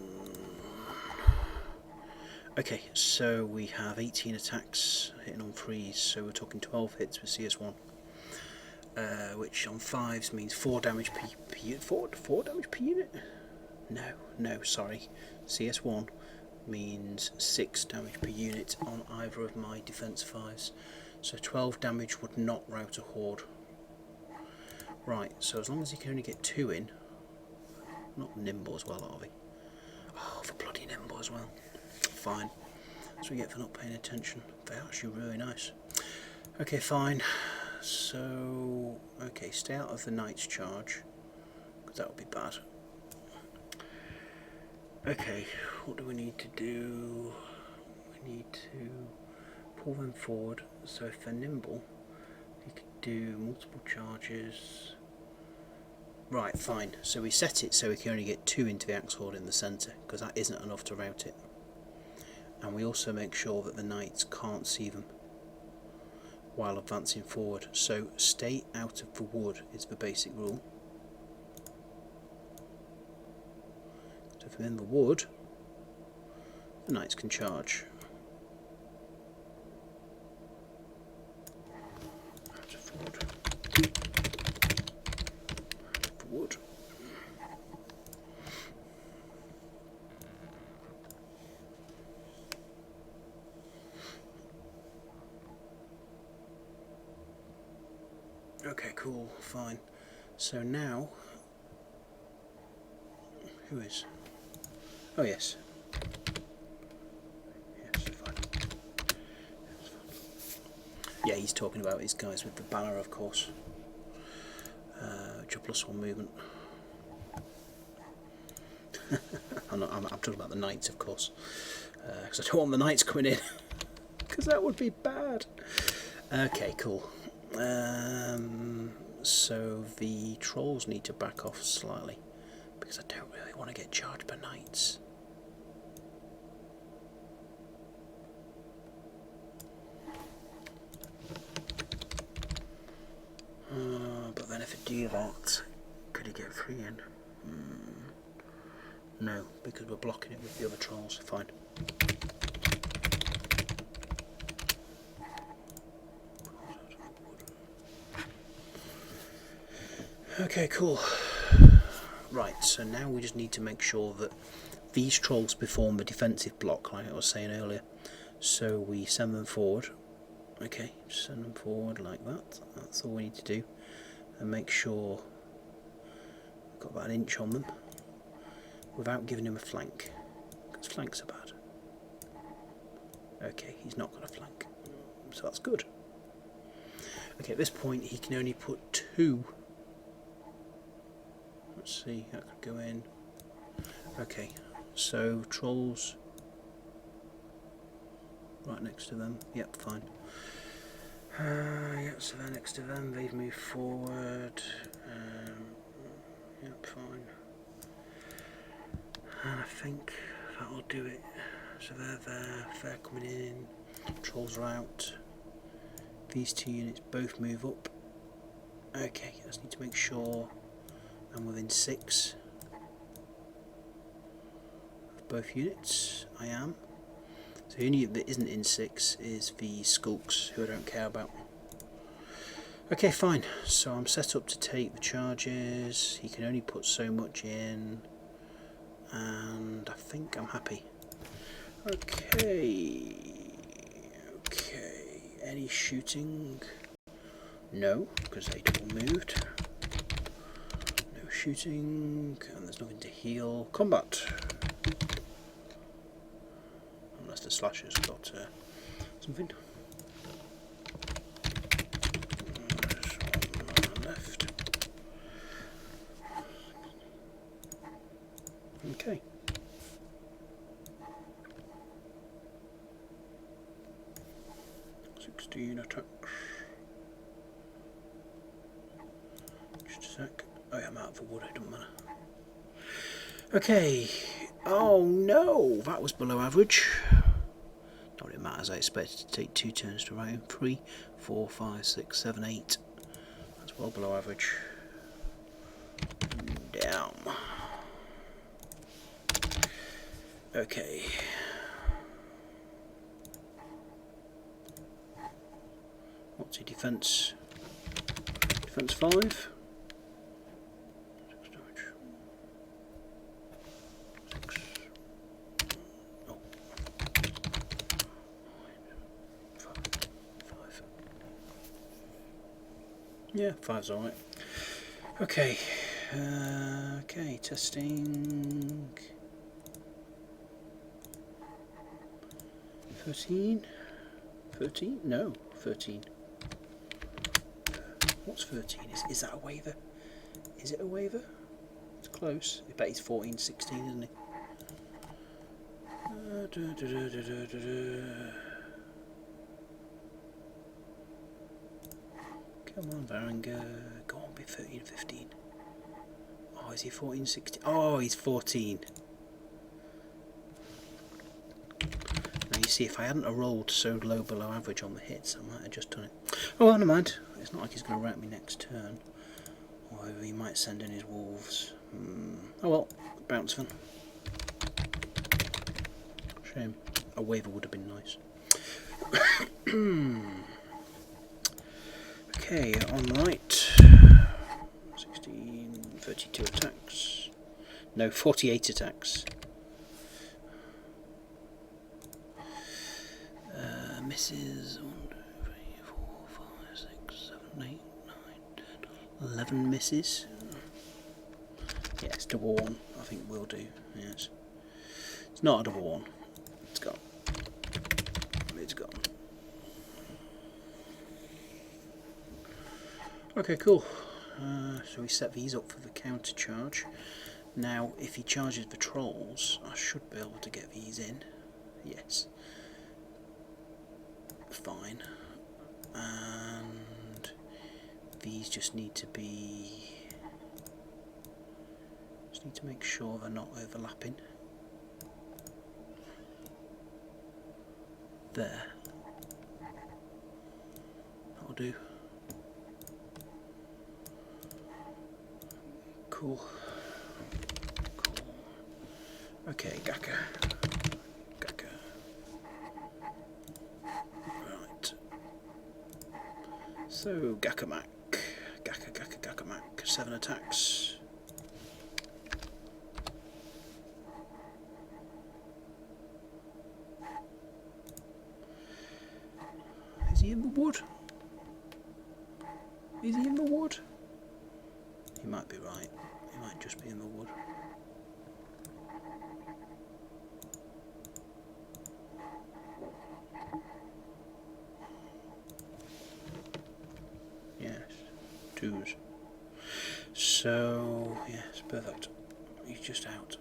Speaker 1: Okay, so we have 18 attacks hitting on 3s, so we're talking 12 hits with CS1. Which on 5s means 4 damage per unit. 4 damage per unit? No, sorry. CS1 means 6 damage per unit on either of my defense 5s. So 12 damage would not rout a horde. Right, so as long as you can only get 2 in. Not nimble as well, are we? Oh, for bloody nimble as well. Fine. That's what we get for not paying attention. They're actually really nice. Okay, fine. So, okay, stay out of the knight's charge, because that would be bad. Okay, what do we need to do? We need to pull them forward, so if they're nimble, we could do multiple charges. Right, fine, so we set it so we can only get 2 into the axe horde in the centre, because that isn't enough to rout it. And we also make sure that the knights can't see them while advancing forward. So stay out of the wood is the basic rule. So if I'm in the wood, the knights can charge. Out of the wood. Out of the wood. Okay, cool, fine. So now, who is? Oh yes. Yes, fine. Yes, fine. Yeah, he's talking about these guys with the banner, of course. Which are +1 movement. I'm talking about the knights, of course, because I don't want the knights coming in, because that would be bad. Okay, cool. So the trolls need to back off slightly, because I don't really want to get charged by knights. But then if I do that, could he get 3 in? No, because we're blocking it with the other trolls. Fine. Okay, cool. Right, so now we just need to make sure that these trolls perform a defensive block, like I was saying earlier. So we send them forward. Okay, send them forward like that. That's all we need to do. And make sure got about an inch on them without giving him a flank, because flanks are bad. Okay, he's not got a flank, so that's good. Okay, at this point he can only put 2. Let's see, that could go in. Okay, so trolls right next to them. Yep, fine. Yep, so they're next to them. They've moved forward. Yep, fine. And I think that'll do it. So they're there. They're coming in. Trolls are out. These 2 units both move up. Okay, I just need to make sure I'm within 6 of both units. I am. So the only unit that isn't in 6 is the skulks, who I don't care about. Okay, fine. So I'm set up to take the charges. He can only put so much in, and I think I'm happy. Okay. Okay. Any shooting? No, because they double moved. No shooting, and there's nothing to heal. Combat. Unless the slasher's got something. There's one left. Okay. Attacks. Just a sec. Oh yeah, I'm out of the wood, it doesn't matter. Okay. Oh no, that was below average. Not really matters, I expected to take 2 turns to round. 3, 4, 5, 6, 7, 8. That's well below average. Down. Okay. What's your defence? Defence 5. 6 damage. 6. Oh. 5. Yeah, 5's alright. Okay. Okay, testing. 13? 13? No, 13. What's 13? Is that a waiver? Is it a waiver? It's close. I bet he's 14, 16, isn't he? Come on, Varangrrrrr. Go on, be 13, 15. Oh, is he 14, 16? Oh, he's 14. Now you see, if I hadn't have rolled so low below average on the hits, I might have just done it. Oh, well, never mind. It's not like he's going to wreck me next turn. Or he might send in his wolves. Oh well, bounce then. Shame. A waiver would have been nice. Okay, on right. 16, 32 attacks. No, 48 attacks. Misses. 1, 2, 3, 4, 5, 6, 7, 8, 9, 10, 11 misses. Yeah, it's double 1. I think we'll do. Yes. It's not a double 1. It's gone. It's gone. Okay, cool. So we set these up for the counter charge. Now, if he charges the trolls, I should be able to get these in. Yes. Fine. And these just need to be... Just need to make sure they're not overlapping. There. That'll do. Cool. Cool. Okay, Gaka. Gaka. Right. So, Gakamak. Gakamak. 7 attacks. Is he in the wood? Is he in the wood? He might be right. He might might just be in the wood. Yes, 2s. So, yes, perfect. He's just out.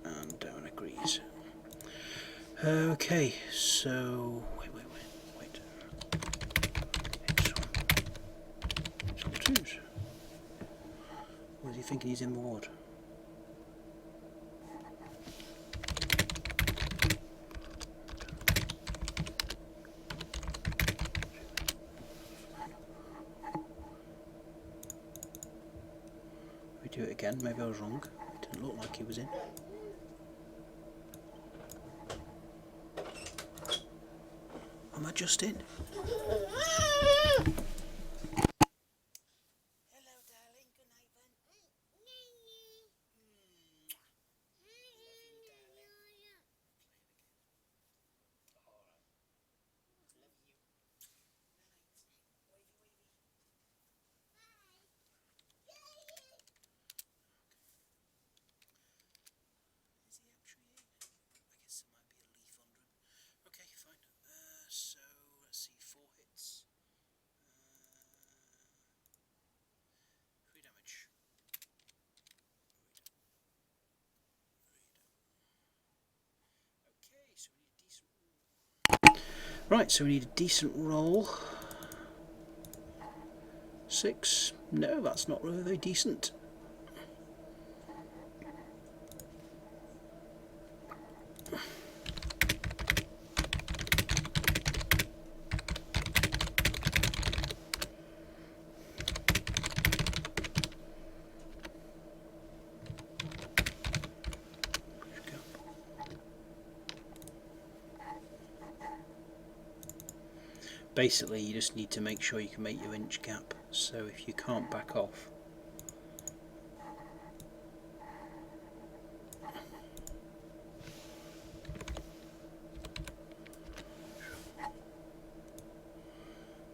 Speaker 1: And Darren agrees. Okay, so... Wait. It's all 2s. Or is he thinking he's in the wood? We do it again, maybe I was wrong. It didn't look like he was in. Am I just in? Okay, fine. So let's see, 4 hits. 3 damage. Okay, so we need a decent roll. Right, so we need a decent roll. 6. No, that's not really very decent. Basically, you just need to make sure you can make your inch gap. So if you can't back off,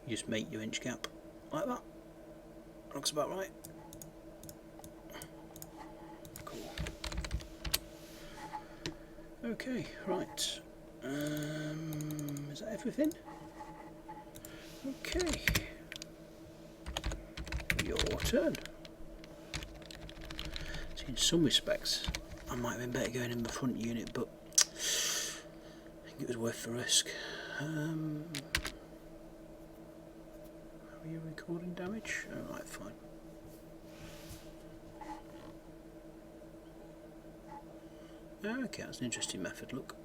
Speaker 1: you just make your inch gap like that. Looks about right. Cool. Okay, right. Is that everything? Okay. Your turn. So in some respects, I might have been better going in the front unit, but I think it was worth the risk. How are you recording damage? Alright, fine. Okay, that's an interesting method, look.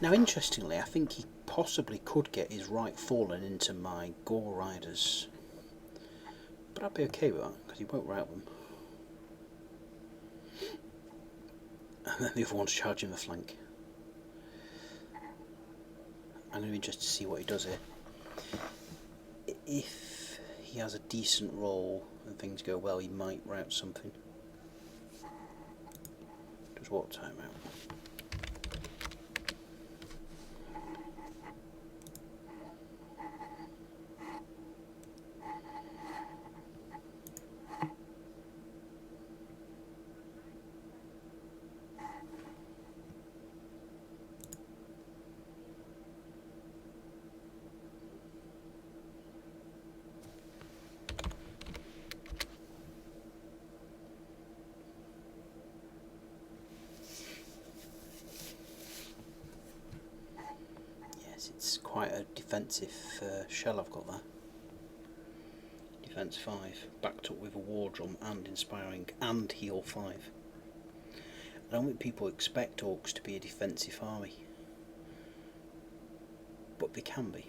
Speaker 1: Now, interestingly, I think he possibly could get his right fallen into my Gore Riders. But I'd be okay with that, because he won't rout them. And then the other one's charging the flank. I'm going to be interested to see what he does here. If he has a decent roll and things go well, he might rout something. Does what time out? It's quite a defensive shell I've got there. Defense 5, backed up with a war drum and inspiring and heal 5. I don't think people expect Orcs to be a defensive army, but they can be.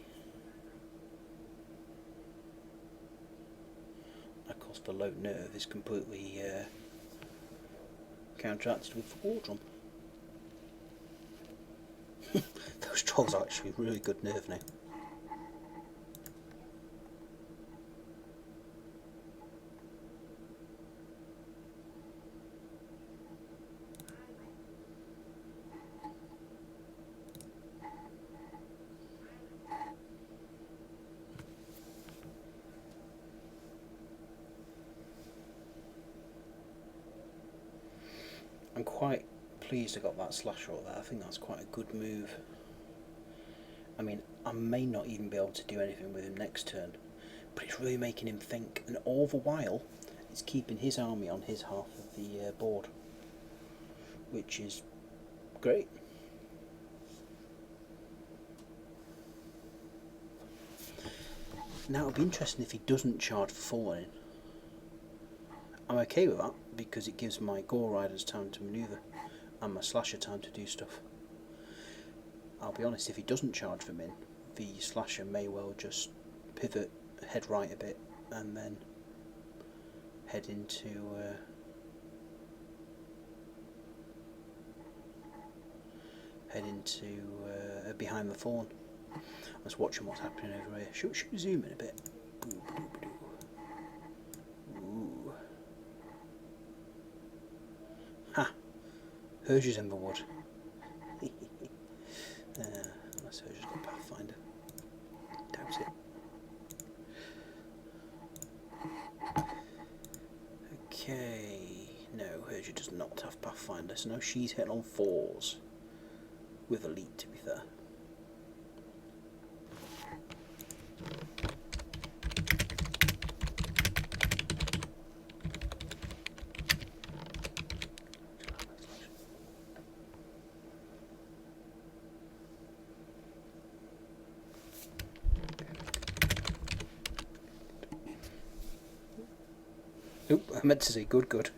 Speaker 1: Of course, the low nerve is completely counteracted with the War Drum. Those trolls are actually really good nerve now. I'm quite pleased I got that slasher out there. I think that's quite a good move. I mean, I may not even be able to do anything with him next turn, but it's really making him think, and all the while it's keeping his army on his half of the board, which is great. Now it'll be interesting if he doesn't charge for falling. I'm okay with that because it gives my Gore Riders time to manoeuvre and my Slasher time to do stuff. I'll be honest, if he doesn't charge them in, the Slasher may well just pivot, head right a bit, and then head into behind the thorn. I was watching what's happening over here. Should we zoom in a bit? Ooh. Ha! Hergé's in the wood. Unless Hergé's got Pathfinder. Doubt it. Okay. No, Hergé does not have Pathfinder, so now she's hitting on 4s. With Elite, to be fair. Oop, I meant to say good.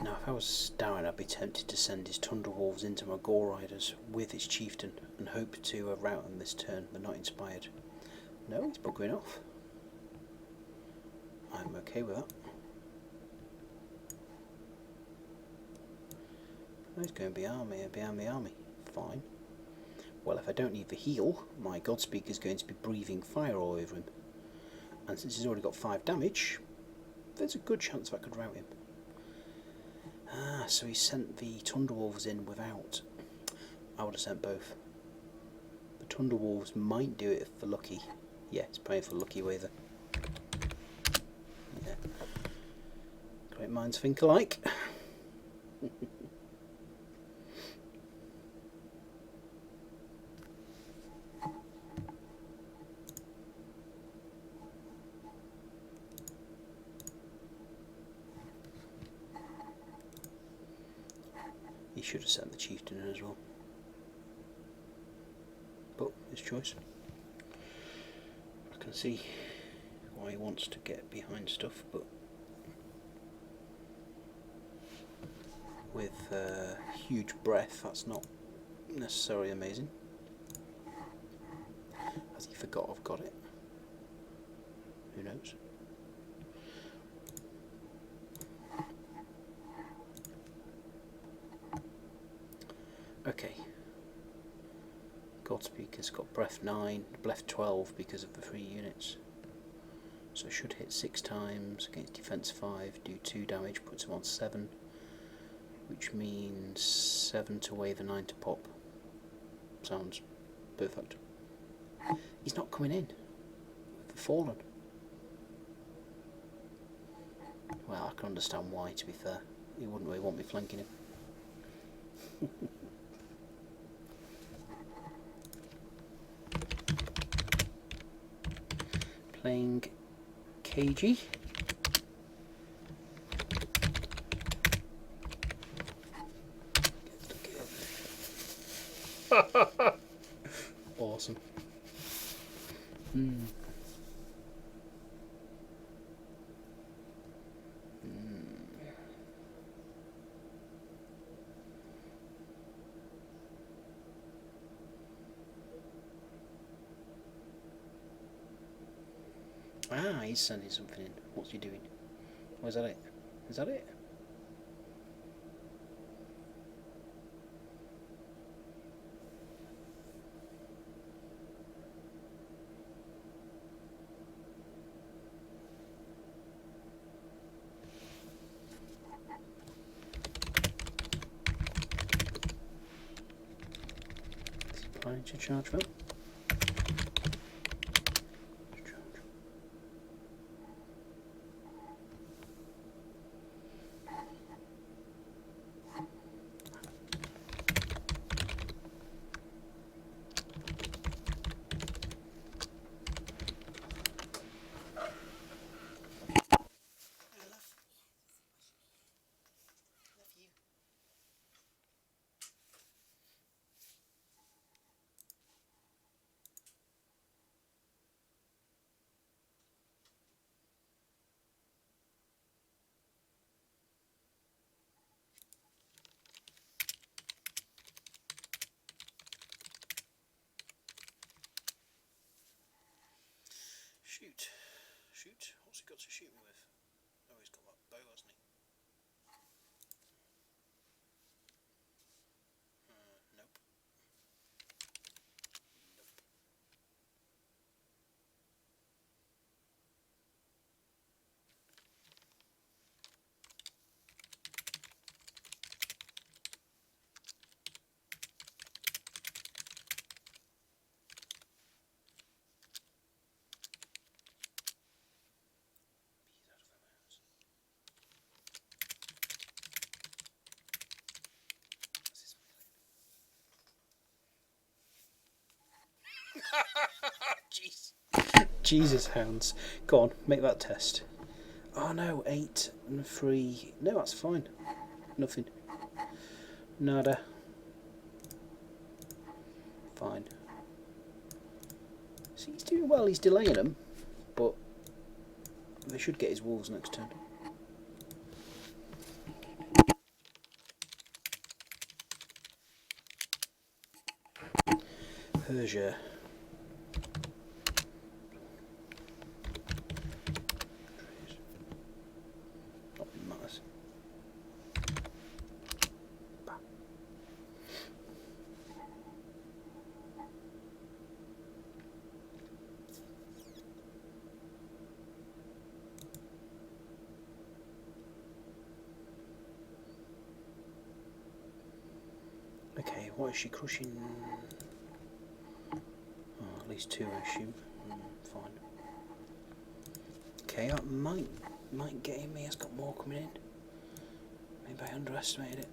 Speaker 1: Now, if I was Darren, I'd be tempted to send his Tundra Wolves into my Gore Riders with his Chieftain and hope to rout them this turn, but not inspired. No, he's buggering off. I'm okay with that. He's going behind the army. Fine. Well, if I don't need the heal, my Godspeaker is going to be breathing fire all over him. And since he's already got 5 damage, there's a good chance I could rout him. Ah, so he sent the Tundra Wolves in without. I would have sent both. The Tundra Wolves might do it for lucky. Yeah, it's playing for lucky waver. Yeah. Great minds think alike. He should have sent the Chieftain in as well. But his choice. I can see why he wants to get behind stuff, but with huge breath, that's not necessarily amazing. Has he forgot I've got it? Who knows? Okay. Godspeaker's got breath 9, breath 12 because of the 3 units. So should hit 6 times against defense 5, do 2 damage, puts him on 7, which means 7 to waver, 9 to pop. Sounds perfect. He's not coming in with the Fallen. Well, I can understand why, to be fair. He wouldn't really want me flanking him. Playing KG. Awesome. Ah, he's sending something in. What's he doing? Oh, is that it? Is that it? Planning to charge them. Shoot. Shoot. What's he got to shoot me with? Oh, he's got that bow, hasn't he? Nope. Nope. He's out of the house. That's his Jeez. Jesus, hounds. Go on, make that test. Oh no, 8 and 3. No, that's fine. Nothing. Nada. Fine. See, he's doing well, he's delaying them, but they should get his wolves next turn. Persia. Not matters. Okay, what is she crushing? Oh, at least 2, I assume. Fine. Okay, that might get him. He has got more coming in. Maybe I underestimated it.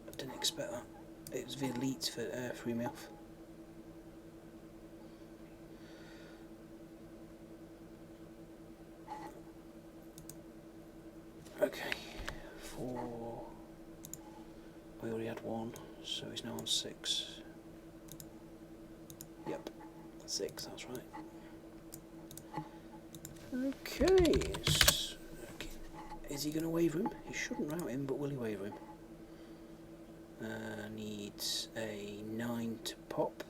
Speaker 1: I didn't expect that. It was the elites for threw me off. Okay, 4. We already had 1, so he's now on 6. Yep, 6, that's right. Okay, is he going to waver him? He shouldn't rout him, but will he waver him? Needs a 9 to pop.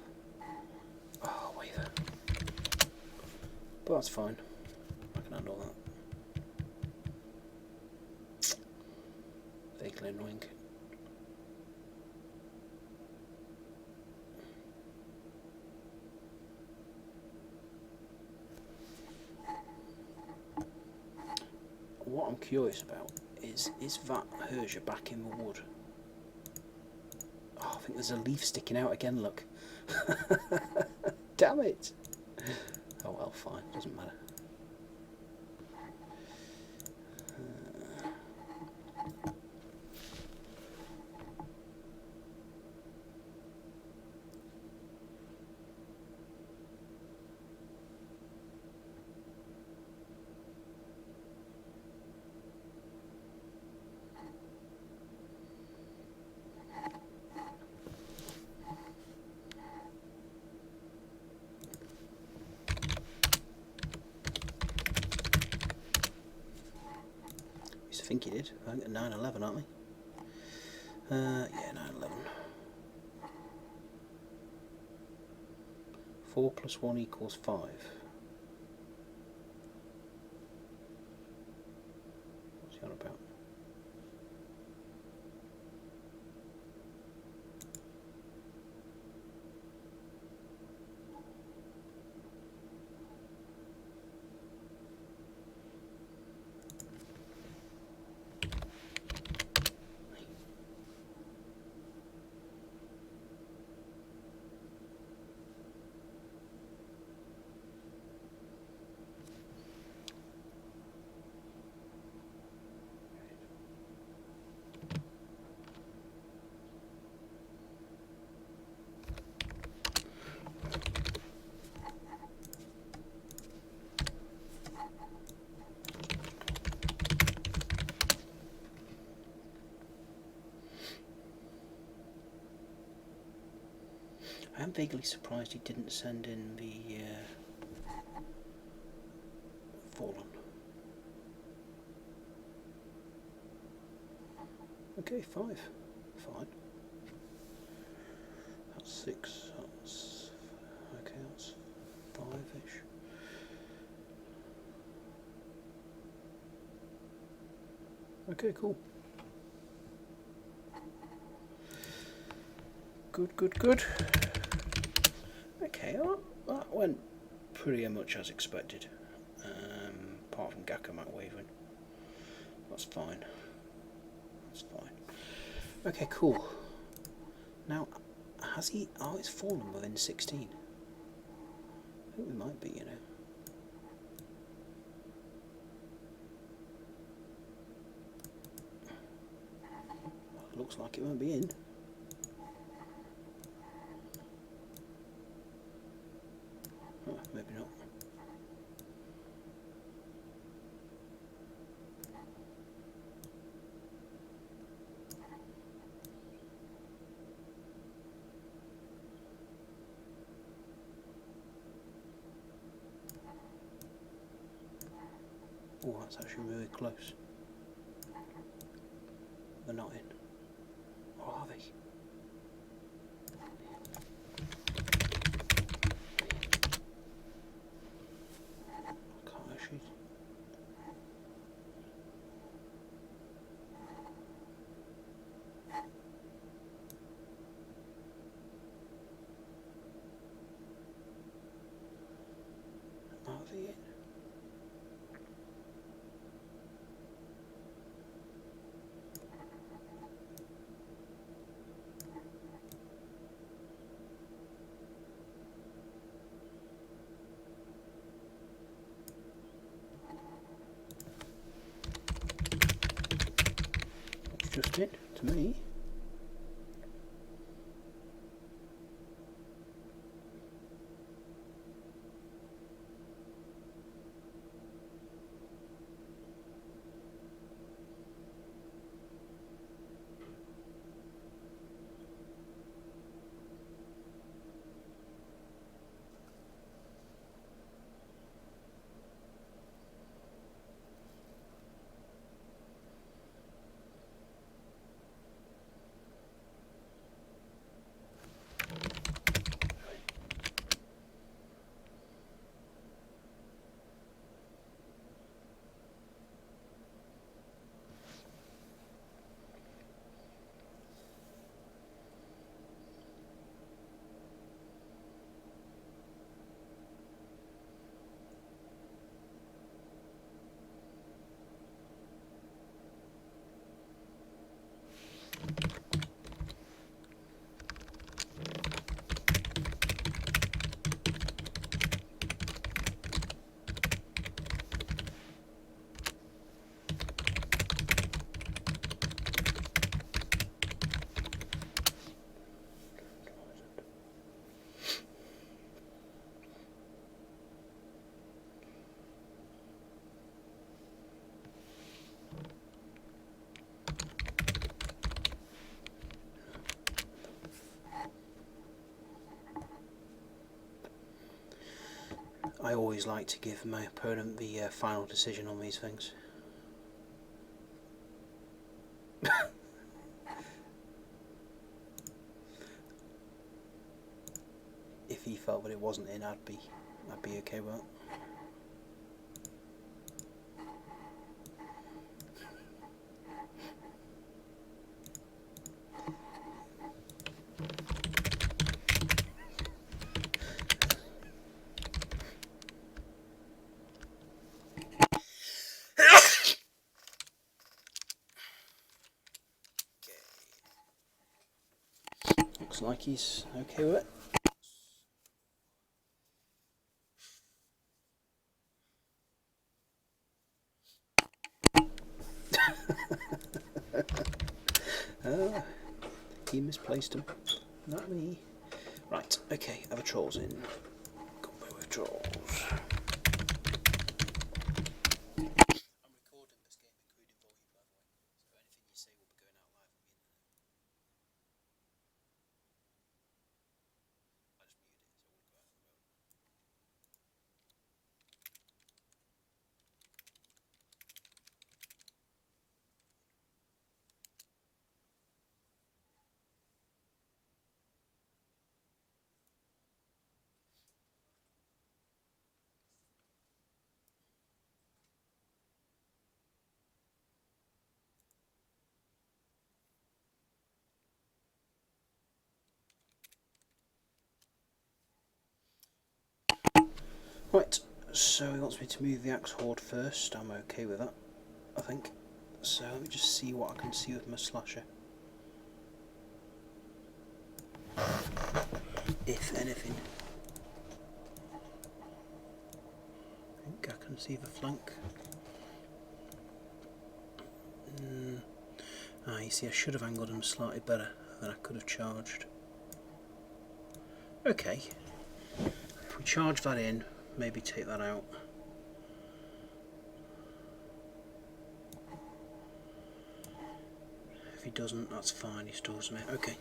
Speaker 1: Oh, waver. But that's fine. I can handle that. Vaguely annoying. What I'm curious about is that Persia back in the wood? Oh, I think there's a leaf sticking out again, look. Damn it! Oh well, fine, doesn't matter. I think he did. I think at 9/11, aren't we? Yeah, 9/11. 4 + 1 = 5. on about? I am vaguely surprised he didn't send in the Fallen. Okay, 5. Fine. That's 6. That's okay. That's 5-ish. Okay, cool. Good. Okay, well, that went pretty much as expected. Apart from Gakamak wavering. That's fine. That's fine. Okay, cool. Now, has he... Oh, it's fallen within 16. I think we might be, you know. Well, looks like it won't be in. Oh, maybe not. Oh, that's actually really close. They're not in. Or are they? I can't actually... Are they in? Just it, to me. I always like to give my opponent the final decision on these things. If he felt that it wasn't in, I'd be okay with it. Looks like he's okay with it. He misplaced him, not me. Right, okay, other trolls in. Combo with trolls. I'm recording this game, including volume, by the way, so anything you say will be going out live on the internet. I just muted it, so it wouldn't go out on the road. Right, so he wants me to move the axe horde first. I'm okay with that, I think. So let me just see what I can see with my slasher. If anything. I think I can see the flank. You see, I should have angled him slightly better than I could have charged. Okay, if we charge that in, maybe take that out. If he doesn't, that's fine, he stores me. Okay.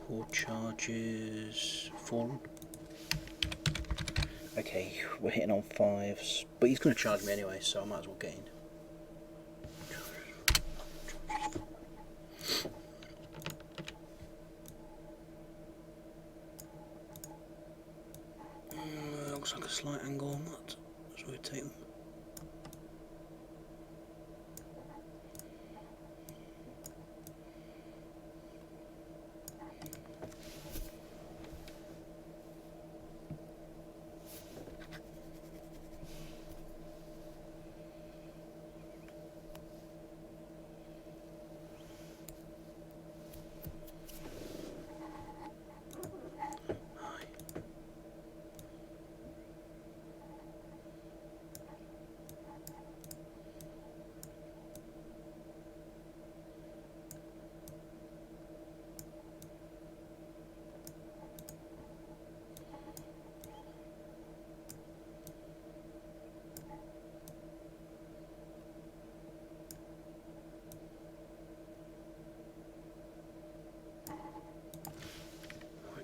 Speaker 1: Horde charges fallen. Okay, we're hitting on 5s, but he's going to charge me anyway, so I might as well get in. Looks like a slight angle on that. Let's rotate them.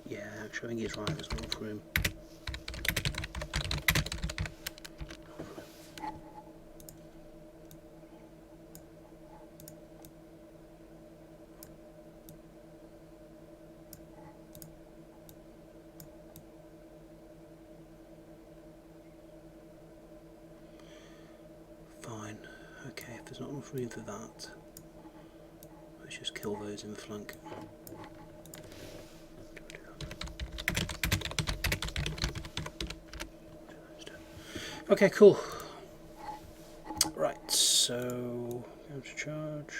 Speaker 1: Yeah, actually I think he's right, there's not enough room. Fine, okay, if there's not enough room for that, let's just kill those in the flank. Okay, cool. Right, so go to charge.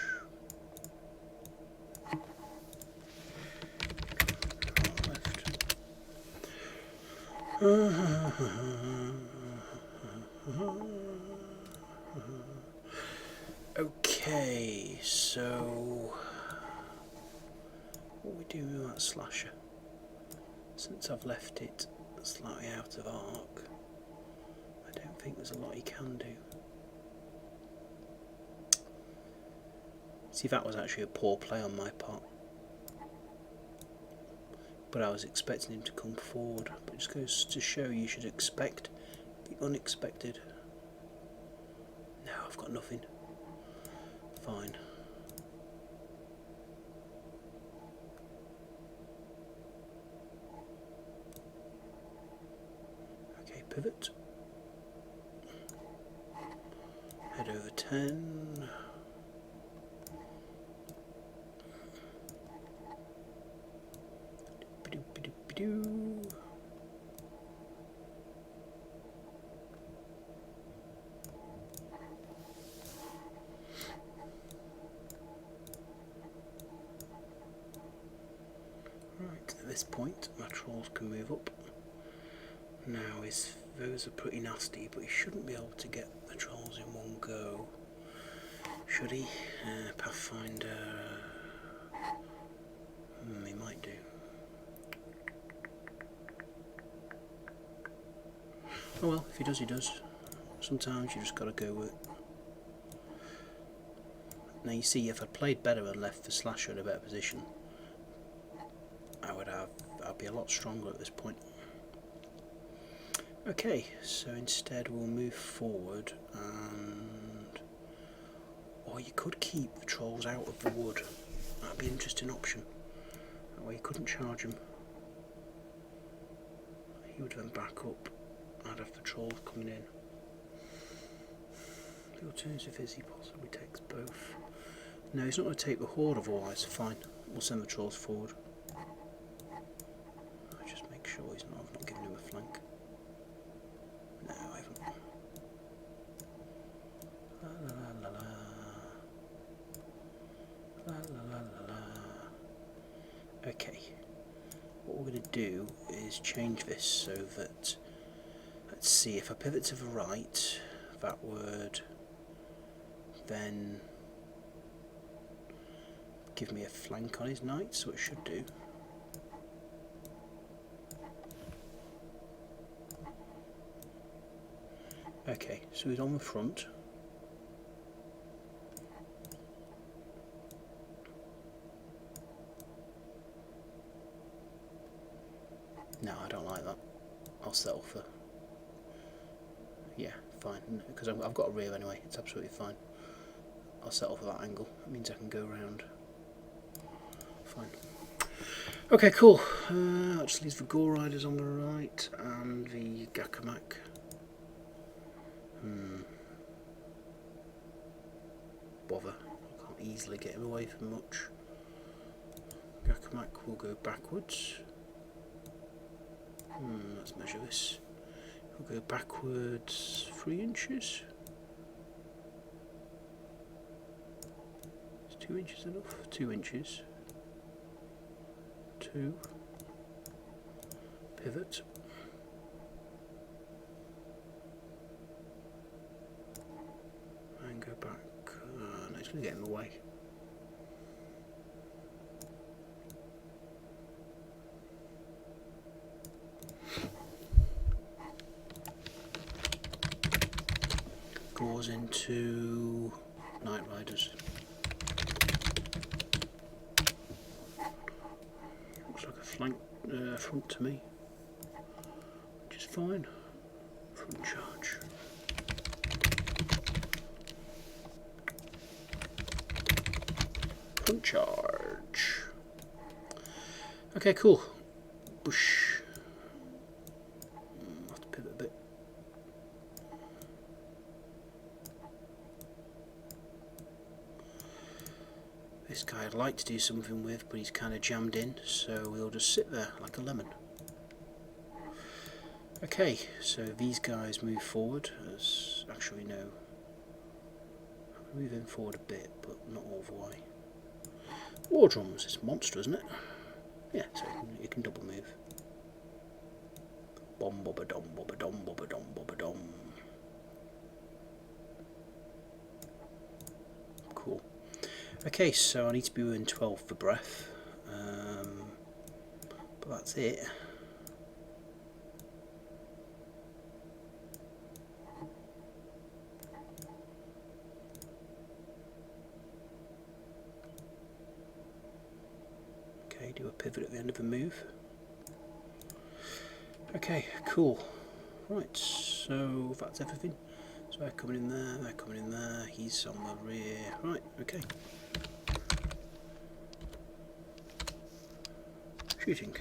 Speaker 1: Left. Okay, so what we do with that slasher? Since I've left it slightly out of arc, I don't think there's a lot he can do. See, that was actually a poor play on my part. But I was expecting him to come forward. But it just goes to show you should expect the unexpected. No, I've got nothing. Fine. Okay, pivot. Head over 10. point, my trolls can move up. Now his foes are pretty nasty, but he shouldn't be able to get the trolls in one go. Should he? Pathfinder... he might do. Oh well, if he does, he does. Sometimes you just gotta go with it. Now you see, if I'd played better and left the slasher in a better position, I'd be a lot stronger at this point. Okay, so instead we'll move forward and... or you could keep the trolls out of the wood. That'd be an interesting option. That way you couldn't charge him. He would then back up. I'd have the trolls coming in. The alternative is he possibly takes both. No, he's not going to take the horde otherwise. Fine, we'll send the trolls forward. I'll just make sure I've not given him a flank. No, I haven't. La la la la la. La la la la la. Okay. What we're going to do is change this so that, let's see, if I pivot to the right, that would then give me a flank on his knight, so it should do. Okay, so he's on the front. No, I don't like that. I'll settle for... yeah, fine, because I've got a rear anyway, it's absolutely fine. I'll settle for that angle, it means I can go round. Fine. Okay, cool. That just leaves the Gore Riders on the right and the Gakamak. Bother. I can't easily get him away from much. Gakamak will go backwards. Let's measure this. We'll go backwards 3 inches. Is 2 inches enough? 2 inches. 2. Pivot. And go back. No, it's going to get in the way. Goes into Night Riders. Looks like a flank front to me, which is fine. Front charge. Front charge. Okay, cool. Bush. I'll have to pivot a bit. This guy I'd like to do something with, but he's kind of jammed in, so we'll just sit there like a lemon. Okay, so these guys move forward, as actually no. I'm moving forward a bit, but not all the way. War drums, it's a monster, isn't it? Yeah, so you can double move. Bom bobba dom bobba dom bobba dom bobba dom. Cool. Okay, so I need to be within 12 for breath, but that's it. Okay, do a pivot at the end of a move. Okay, cool. Right, so that's everything. So they're coming in there, they're coming in there, he's on the rear. Right, okay. Shooting.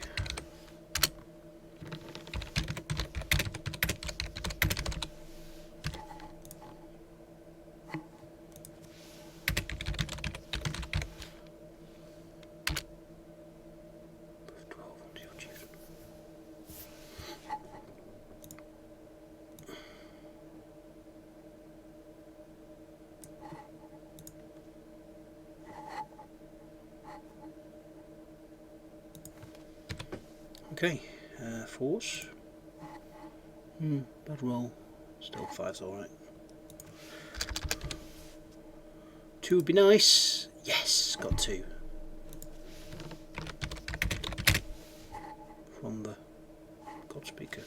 Speaker 1: Okay, 4s. Bad roll. Still 5's alright. 2 would be nice. Yes, got 2. From the God Speaker.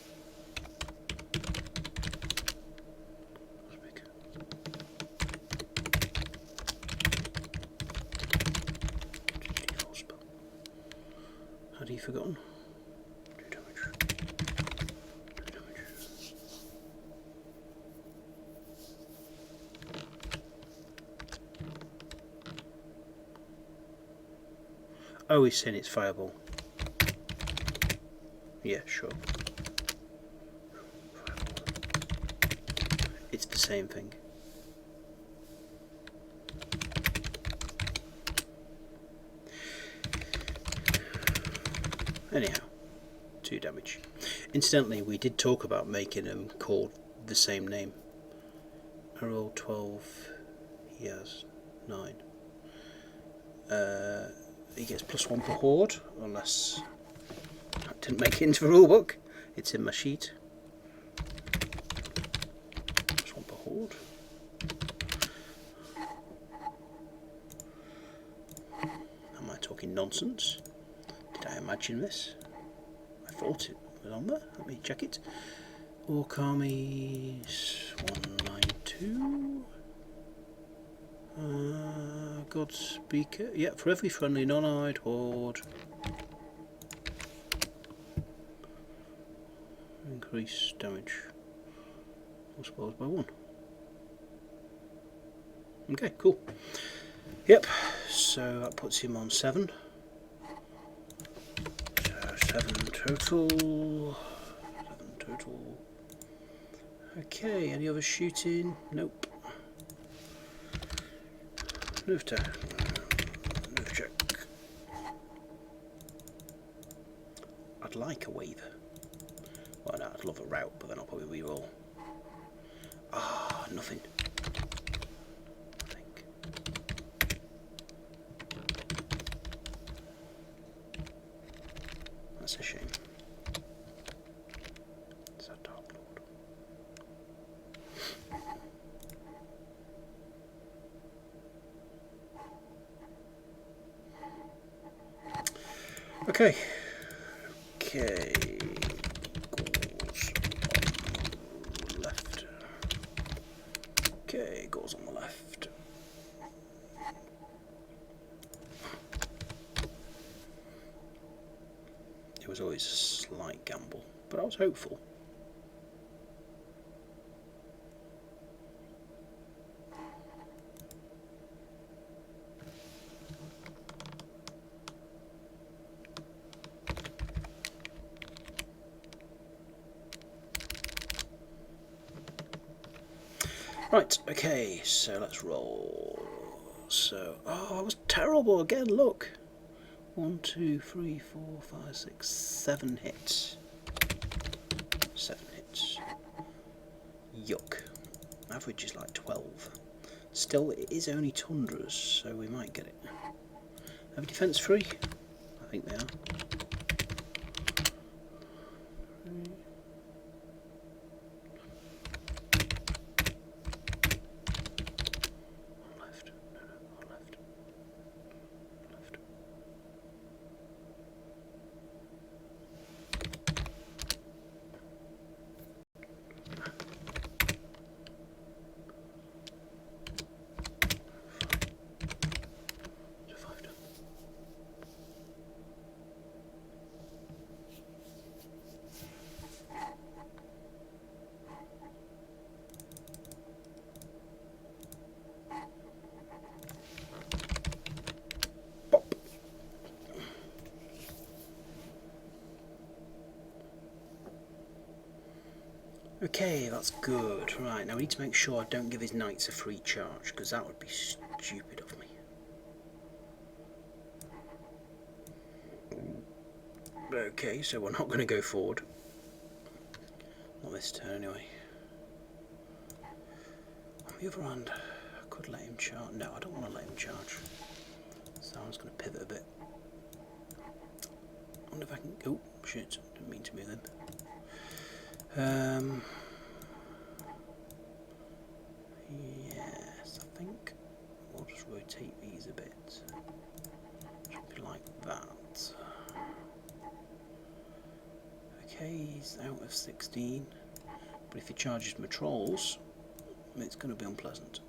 Speaker 1: Had he forgotten? 2 damage. 2 damage. Oh, he's saying it's fireball. Yeah, sure. Fireball. It's the same thing. Anyhow, 2 damage. Incidentally, we did talk about making them called the same name. I rolled 12, he has 9. He gets +1 per horde, unless I didn't make it into the rulebook. It's in my sheet. +1 per horde. Am I talking nonsense? Did I imagine this? I thought it was on there. Let me check it. Orc armies 192. God Speaker. Yeah, for every friendly non-allied horde. Increase damage. I suppose by 1. Okay, cool. Yep. So that puts him on 7. 7 total. 7 total. Okay, any other shooting? Nope. Move check. I'd like a waiver. Well, no, I'd love a route, but then I'll probably reroll. Ah, nothing. I think. That's a shame. It's a Darklord. Okay. Okay. Goals on the left. Okay, goals on the left. It was always a slight gamble, but I was hopeful. Right, okay, so let's roll. So, oh, I was terrible again, look. 1, 2, 3, 4, 5, 6, 7 hits. 7 hits. Yuck. Average is like 12. Still, it is only tundras, so we might get it. Have a defense 3? I think they are. Okay, that's good. Right, now we need to make sure I don't give his knights a free charge, because that would be stupid of me. Okay, so we're not going to go forward. Not this turn, anyway. On the other hand, I could let him charge. No, I don't want to let him charge. So I'm just going to pivot a bit. I wonder if I can... Oh, shit, didn't mean to move them. Yes, I think we'll just rotate these a bit. Something like that. Okay, he's out of 16. But if he charges my trolls, it's going to be unpleasant.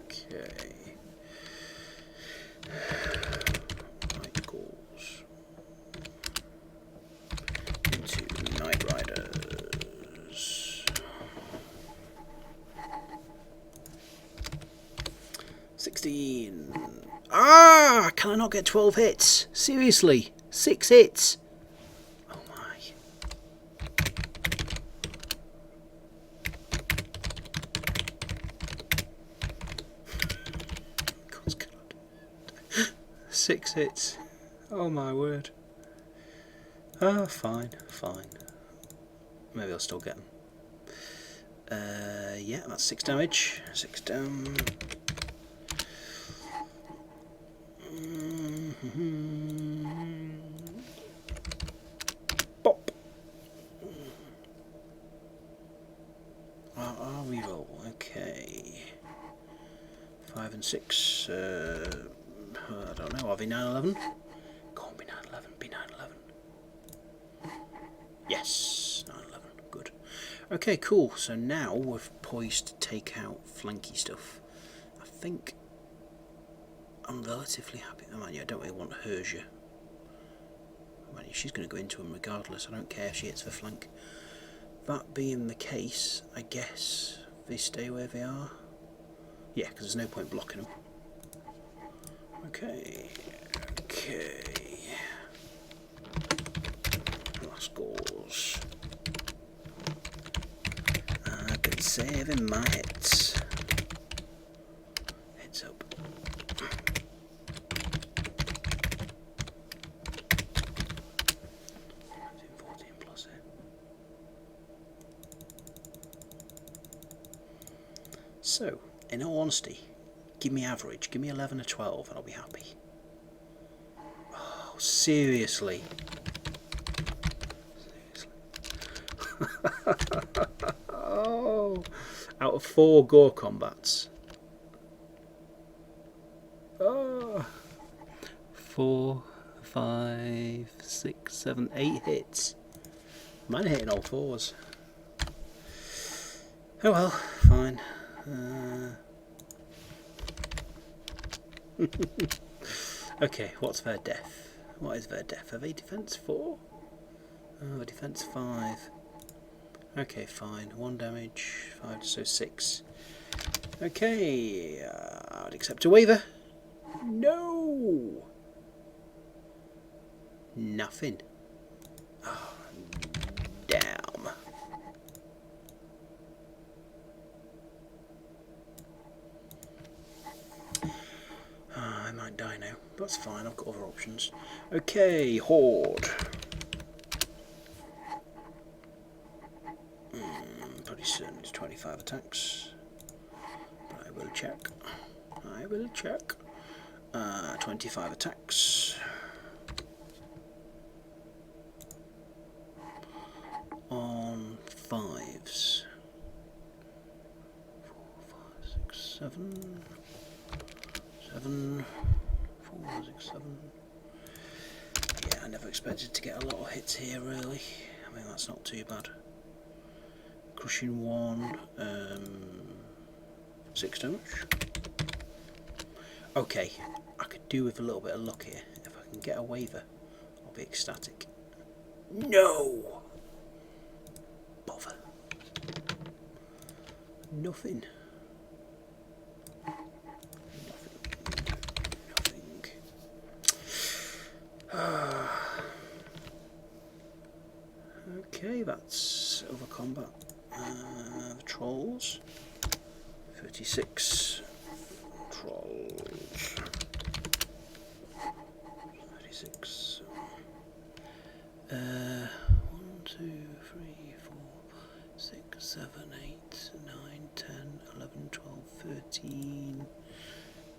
Speaker 1: Okay. Night Ghouls. Into Night Riders. 16. Ah! Can I not get 12 hits? Seriously? 6 hits? Oh my. God. 6 hits. Oh my word. Ah, fine. Maybe I'll still get them. Yeah, that's 6 damage. 6 down. Bop. Reroll. Okay. 5 and 6. I don't know. Are they 9/11? Go on, be 9/11. Be 9/11. Yes, 9/11. Good. Okay, cool. So now we're poised to take out flanky stuff. I think I'm relatively happy. Oh man, yeah, I don't really want Hersia. Man, she's going to go into him regardless. I don't care if she hits the flank. That being the case, I guess they stay where they are. Yeah, because there's no point blocking them. Okay. Last scores. I've been saving my hits. Heads up. 14 plus it. So, in all honesty, give me average. Give me 11 or 12 and I'll be happy. Oh, seriously. Oh, out of 4 gore combats. Oh. 4, 5, 6, 7, 8 hits. Mine are hitting all 4s. Oh well, fine. Okay, what's their def? What is their def? Are they defense 4? Oh, defense 5. Okay, fine. 1 damage, 5, so 6. Okay, I'd accept a waiver. No! Nothing. Oh, damn. I might die now. That's fine, I've got other options. Okay, Horde. Pretty certain it's 25 attacks. But I will check. 25 attacks. On 5s. 4, 5, 6, 7. 7. 4, 6, 7. Yeah, I never expected to get a lot of hits here, really. I mean, that's not too bad. Crushing 1. 6 damage. Okay, I could do with a little bit of luck here. If I can get a waiver, I'll be ecstatic. No! Bother. Nothing. Okay, that's over combat. The trolls. 36 trolls. 36. 1, 2, 3, 4, 6, 7, 8, 9, 10, 11, 12, 13,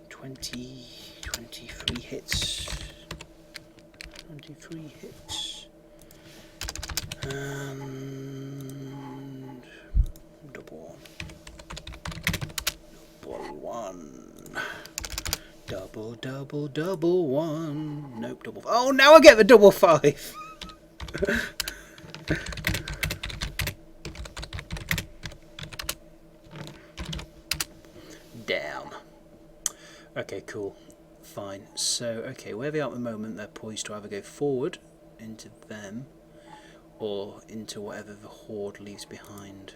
Speaker 1: 20, 23 hits. 33 hits. And double one. Double one. Nope, double. Oh, now I get the double 5. Down. Okay, cool. Fine. So, okay, where they are at the moment, they're poised to either go forward into them or into whatever the horde leaves behind.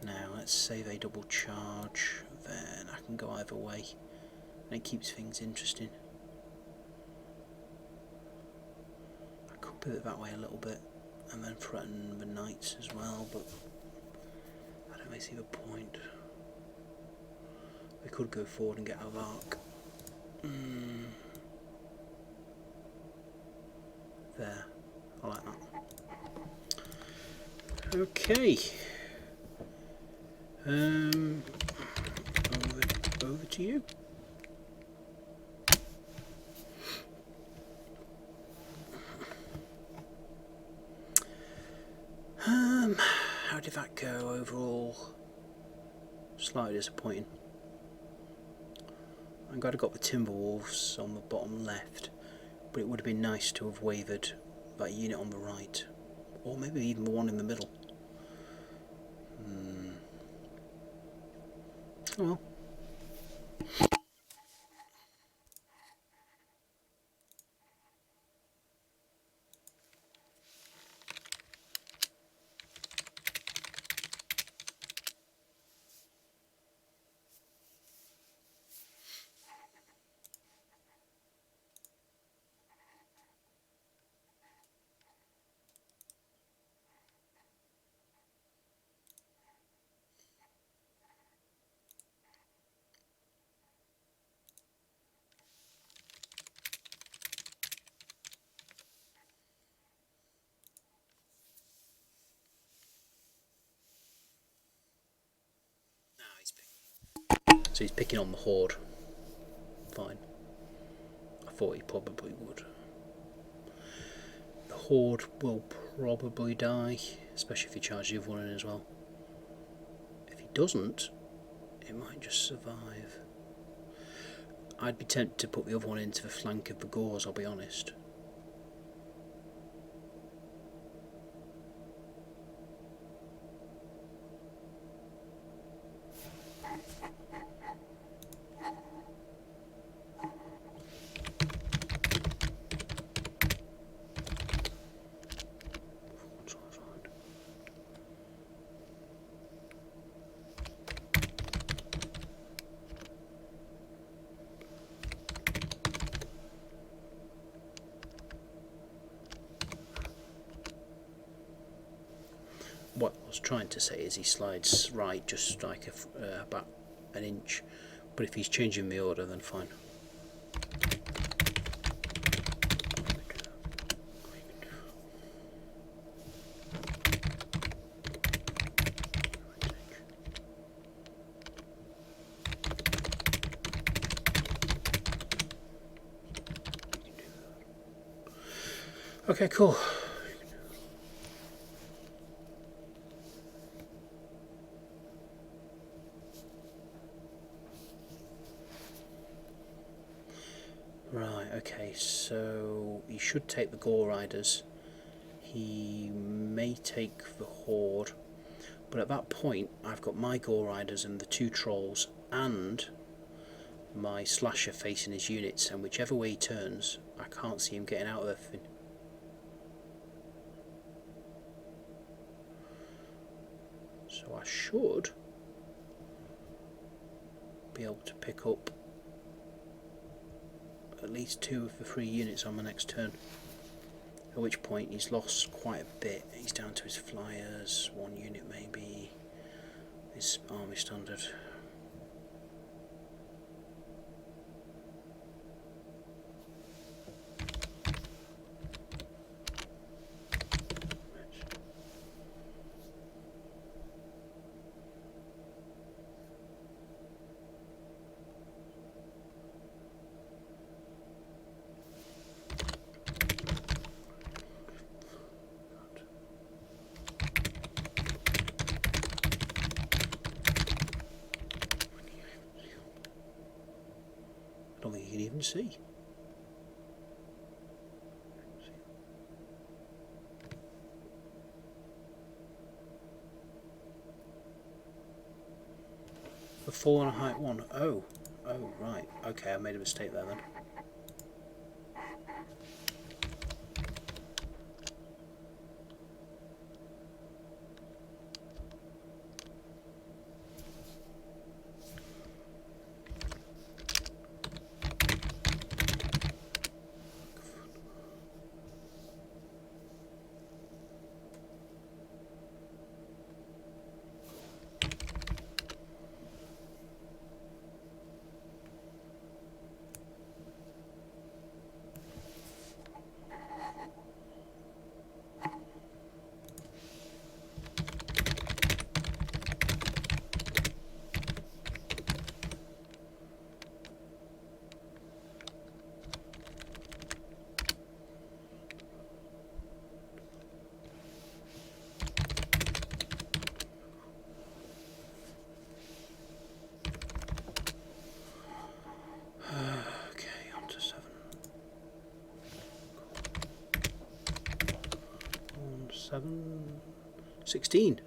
Speaker 1: Now, let's say they double charge, then I can go either way. And it keeps things interesting. I could pivot that way a little bit and then threaten the knights as well, but I don't really see the point. We could go forward and get our arc. There. I like that. Okay. Over to you. How did that go overall? Slightly disappointing. I'm glad I got the Timberwolves on the bottom left, but it would have been nice to have wavered that unit on the right, or maybe even the one in the middle. Oh well. So he's picking on the horde. Fine. I thought he probably would. The horde will probably die, especially if he charges the other one in as well. If he doesn't, it might just survive. I'd be tempted to put the other one into the flank of the Gores, I'll be honest. What I was trying to say is he slides right just like about an inch, but if he's changing the order then fine. Okay, cool. Right, okay, so he should take the Gore Riders. He may take the Horde, but at that point I've got my Gore Riders and the 2 Trolls and my Slasher facing his units, and whichever way he turns, I can't see him getting out of everything. So I should be able to pick up at least 2 of the 3 units on my next turn. At which point he's lost quite a bit. He's down to his flyers, 1 unit maybe, his army standard. see. The 4 and a height 1. Oh, right. Okay, I made a mistake there then. Okay, on to 7. 1, 7, 16.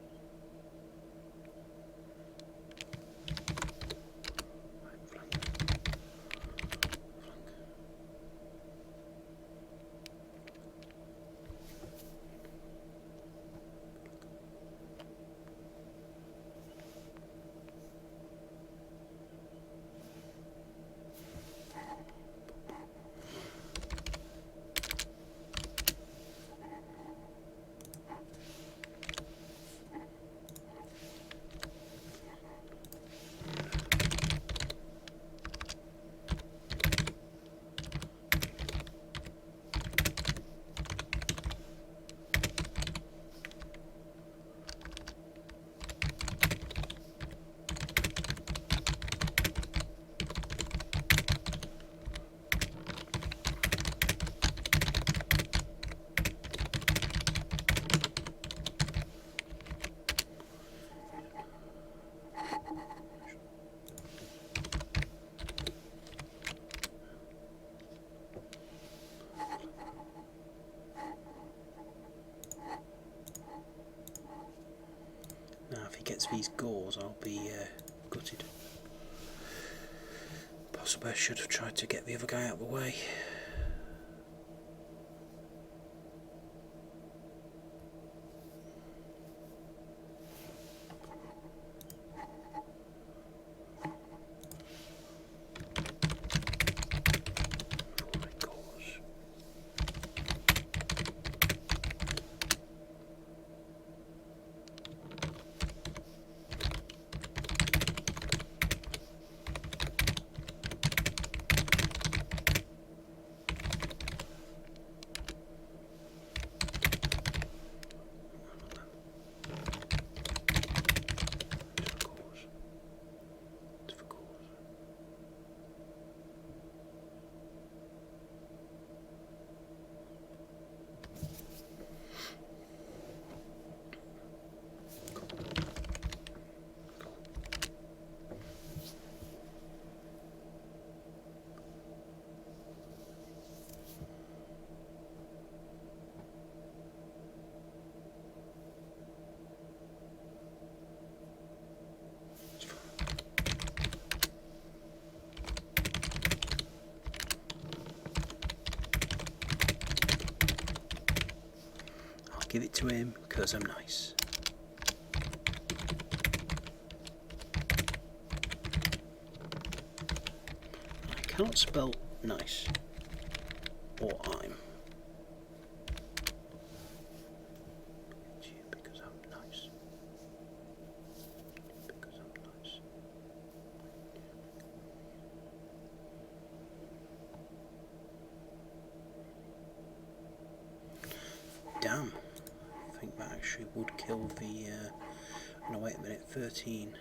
Speaker 1: Now if he gets these gauze I'll be gutted. Possibly I should have tried to get the other guy out of the way. Give it to him because I'm nice. I cannot spell nice or I'm. Because I'm nice. Because I'm nice. Damn. I think that actually would kill the no, wait a minute, 13.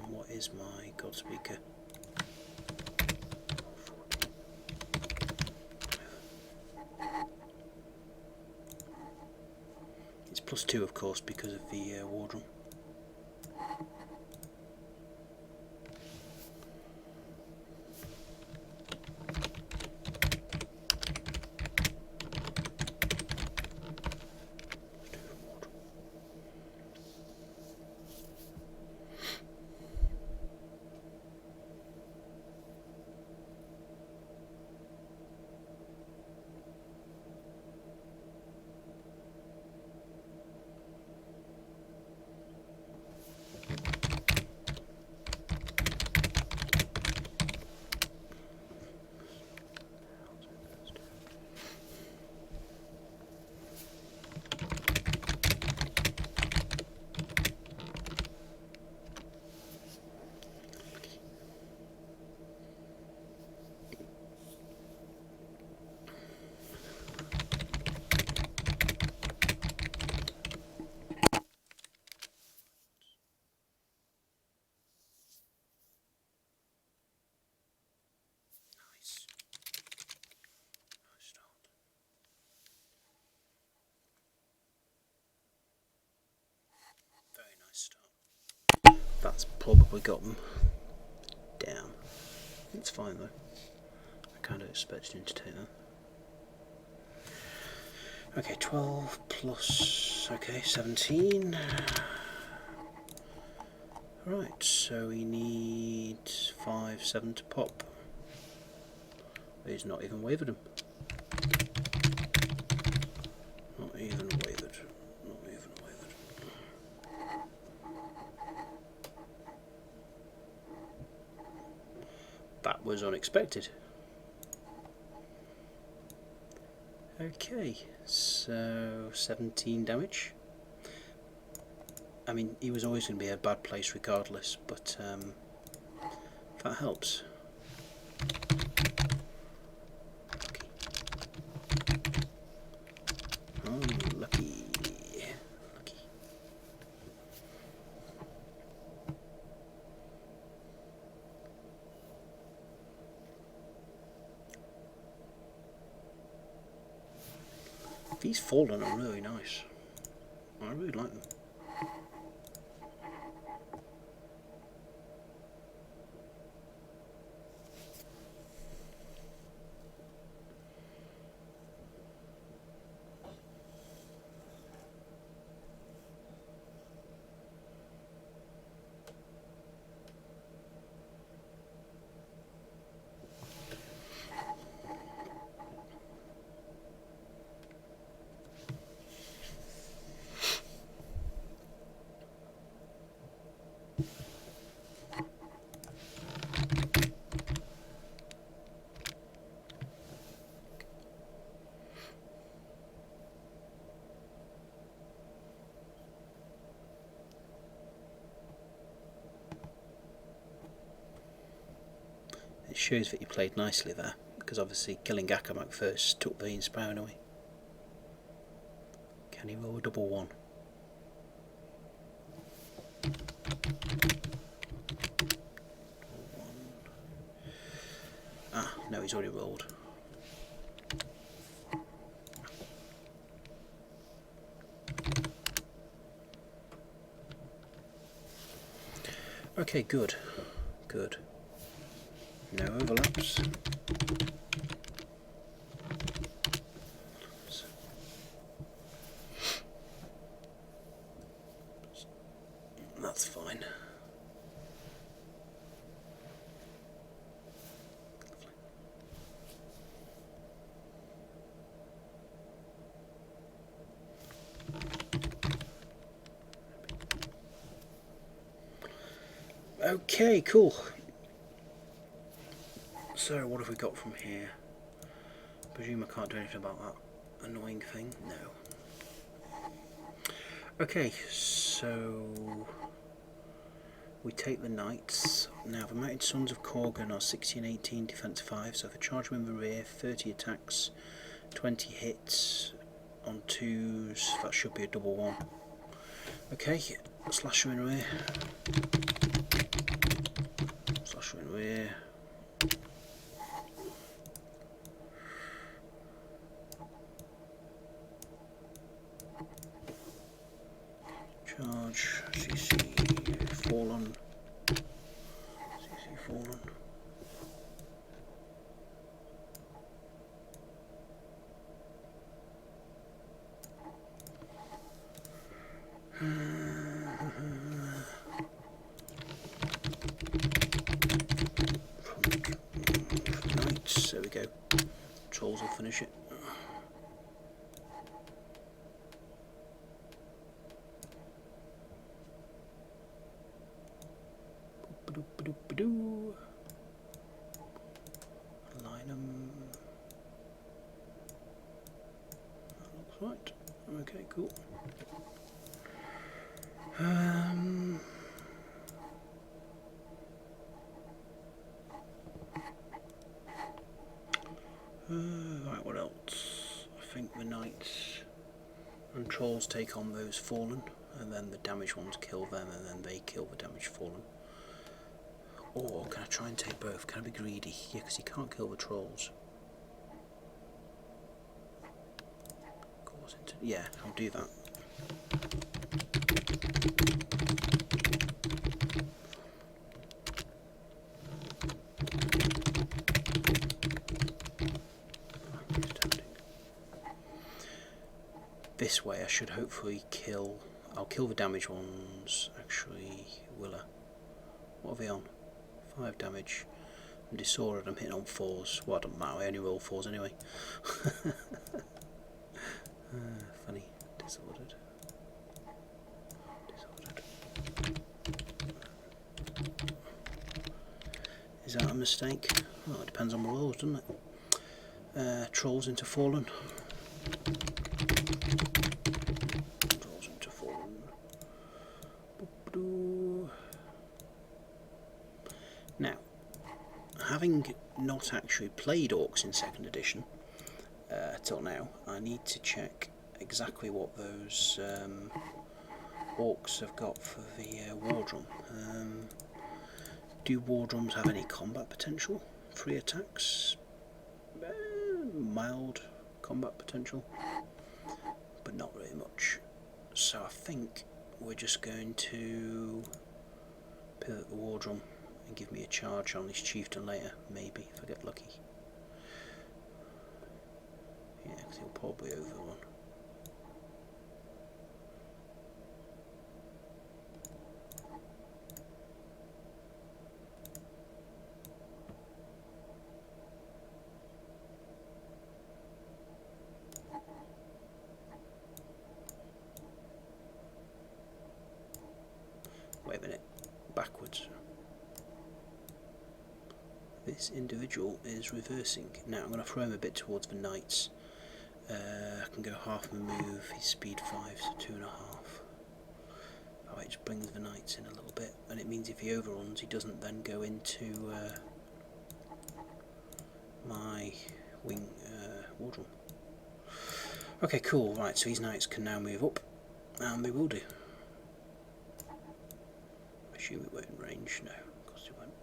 Speaker 1: What is my God speaker? It's +2 of course because of the wardroom. probably got them. Damn. It's fine though. I kind of expected him to take that. Okay, 12 plus, okay, 17. Right, so he needs 5, 7 to pop. He's not even wavered him. Not even wavered. Not even wavered. That was unexpected. Okay, so 17 damage. I mean, he was always going to be a bad place regardless, but that helps. Oh, lucky. Lucky. These fallen are really nice. I really like them. It shows that you played nicely there, because obviously killing Akamak first took the inspiring away. Can he roll a double one? Ah, no, he's already rolled. Okay, good. Good. No overlaps. That's fine. Okay, cool. So what have we got from here? Presume I can't do anything about that annoying thing. No. Okay, so we take the knights. Now the Mounted Sons of Korgan are 16, 18, defense 5. So if I charge them in the rear, 30 attacks, 20 hits on 2s. That should be a double one. Okay, slash them in rear. Slash them in rear. Charge, CC fallen, CC fallen. Knights, there we go. Trolls will finish it. Align them. That looks right. Okay, cool. Right, what else? I think the knights and trolls take on those fallen, and then the damaged ones kill them, and then they kill the damaged fallen. Or can I try and take both? Can I be greedy? Yeah, because you can't kill the trolls. Yeah, I'll do that. this way I should hopefully kill... I'll kill the damage ones. Actually, will I? What are they on? 5 damage. And disordered, I'm hitting on 4s. Well, it doesn't matter, I only roll 4s anyway. Funny. Disordered. Is that a mistake? Well, it depends on the rolls, doesn't it? Trolls into Fallen. Trolls into Fallen. Now, having not actually played Orcs in 2nd edition till now, I need to check exactly what those Orcs have got for the War Drum. Do War Drums have any combat potential? 3 attacks? Mild combat potential, but not really much. So I think we're just going to pivot the War Drum and give me a charge on this chieftain later, maybe, if I get lucky. Yeah, because he'll probably overrun. Wait a minute, backwards. This individual is reversing. Now I'm going to throw him a bit towards the knights. I can go half the move, his speed 5, so 2.5. Oh, it just brings the knights in a little bit, and it means if he overruns, he doesn't then go into my wing wardroom. Okay, cool, right, so these knights can now move up, and they will do. I assume it won't in range, no, of course it won't.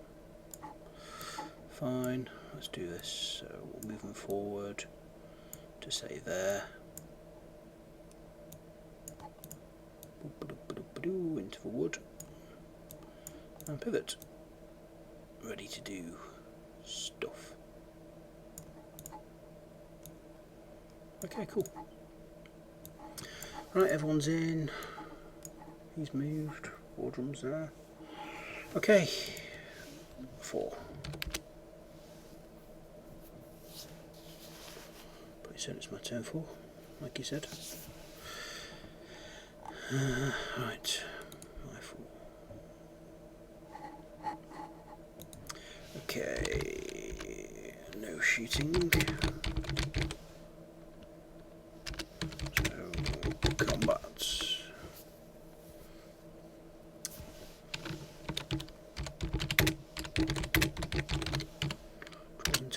Speaker 1: Fine, let's do this. So we'll move them forward to say there. Into the wood. And pivot. Ready to do stuff. Okay, cool. Right, everyone's in. He's moved. Wardrum's there. Okay. 4. Pretty soon it's my turn 4, like you said. Right. My 4. Okay. No shooting. So, combat.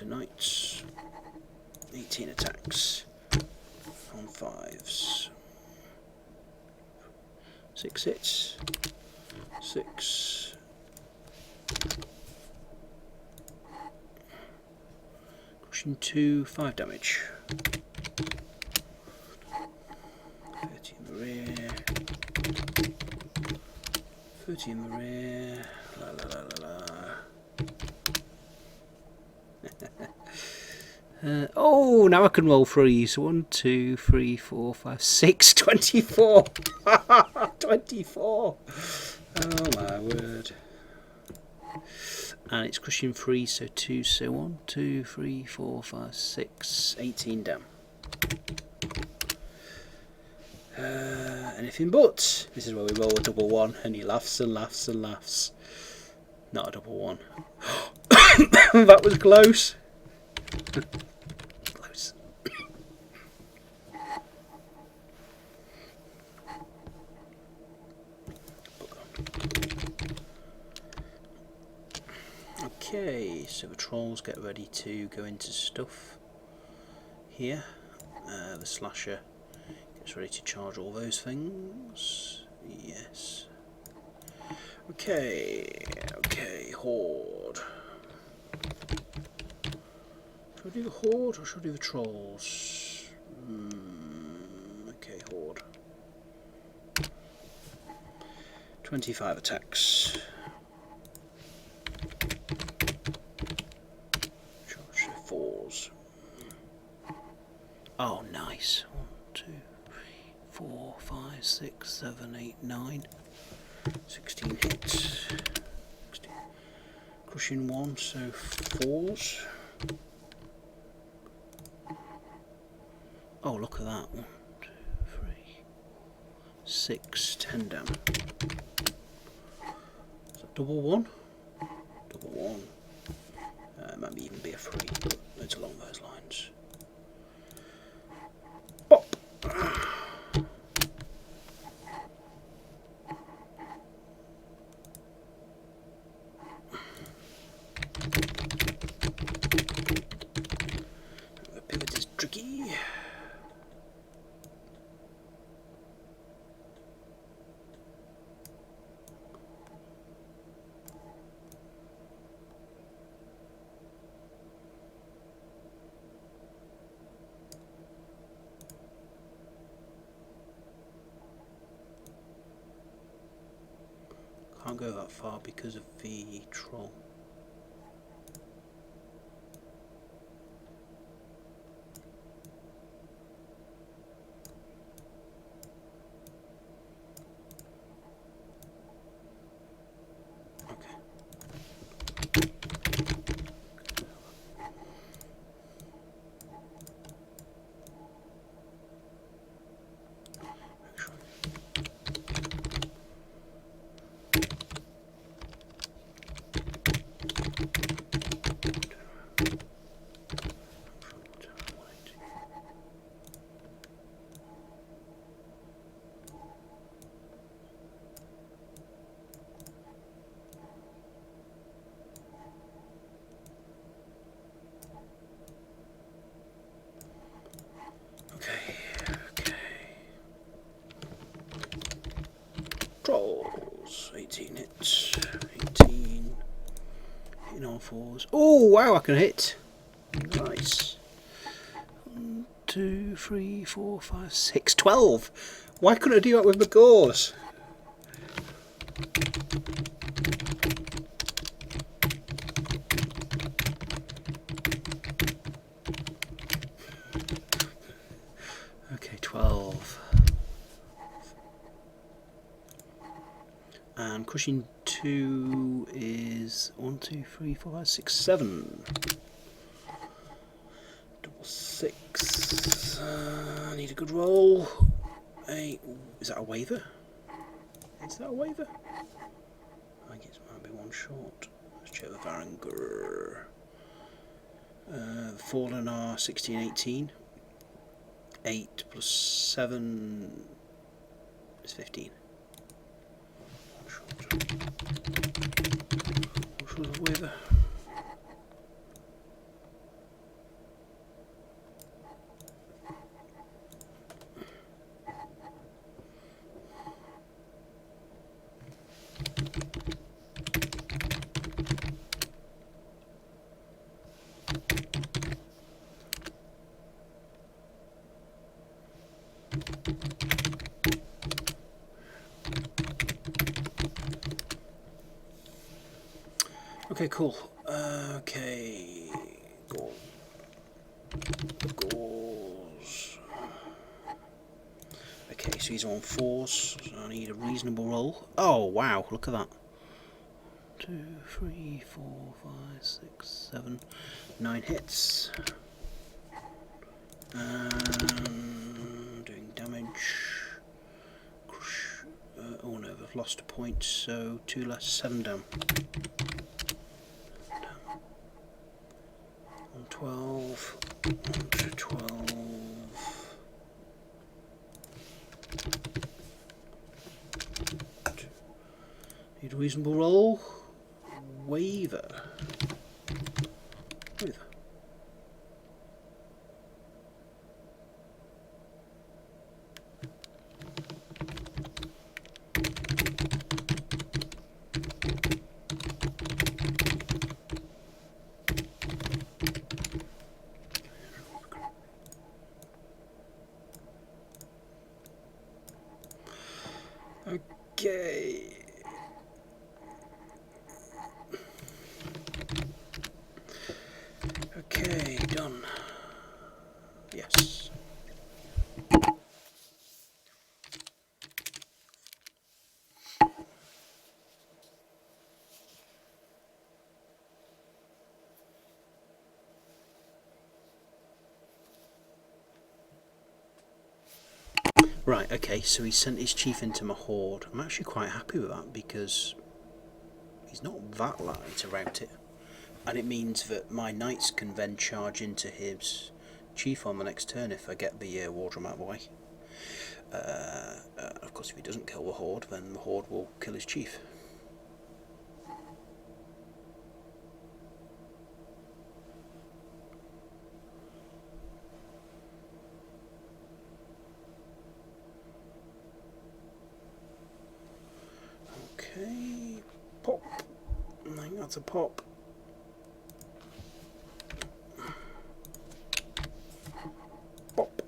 Speaker 1: Knights, 18 attacks on 5s, 6 hits, 6, crushing 2, 5 damage, 30 in the rear, 30 in the rear, la la la la la. Oh, now I can roll 3s. 1, 2, 3, 4, 5, 6, 24. 24. Oh my word. And it's crushing 3, so 2, so 1, 2, 3, 4, 5, 6, 18 down. Anything but. This is where we roll a double 1 and he laughs and laughs and laughs. Not a double 1. That was close. Close. Okay, so the trolls get ready to go into stuff here. The slasher gets ready to charge all those things. Yes. Okay, horde. Should I do the horde or should I do the trolls? Okay, horde. 25 attacks. Charge the 4s. Oh, nice. 1, 2, 3, 4, 5, 6, 7, 8, 9. 16 hits. 16. Crushing 1, so 4s. Oh, look at that. 1, 2, 3, 6, 10 down. Is that double 1? Double 1. It might even be a 3, but it's along those lines. Pop! The pivot is tricky. Can't go that far because of the troll. Trolls, 18 hits, 18, hitting all 4s. Oh wow, I can hit. Nice. 1, 2, 3, 4, 5, 6, 12. Why couldn't I do that with my gauze? Okay, 12. And crushing 2 is 1, 2, 3, 4, 5, 6, 7. Double 6. I need a good roll. 8. Is that a waiver? Is that a waiver? I think it might be one short. Let's check the Varangrrrrr. Fallen are 16, 18. 8 plus 7 is 15. Which was a waiver. Okay, cool. Okay, gauze. Okay, so these are on 4s, so I need a reasonable roll. Oh wow, look at that. 2, 3, 4, 5, 6, 7, 9 hits. Doing damage. Crush. Oh no, I've lost a point, so 2 less, 7 down. 12, 1 to 12. Need a reasonable roll. Waiver. Waiver. Okay. Okay, done. Yes. Right, okay, so he sent his chief into my horde. I'm actually quite happy with that because he's not that likely to rout it. And it means that my knights can then charge into his chief on the next turn if I get the wardroom out of the way. Of course, if he doesn't kill the horde, then the horde will kill his chief. Okay, pop. I think that's a pop. Pop.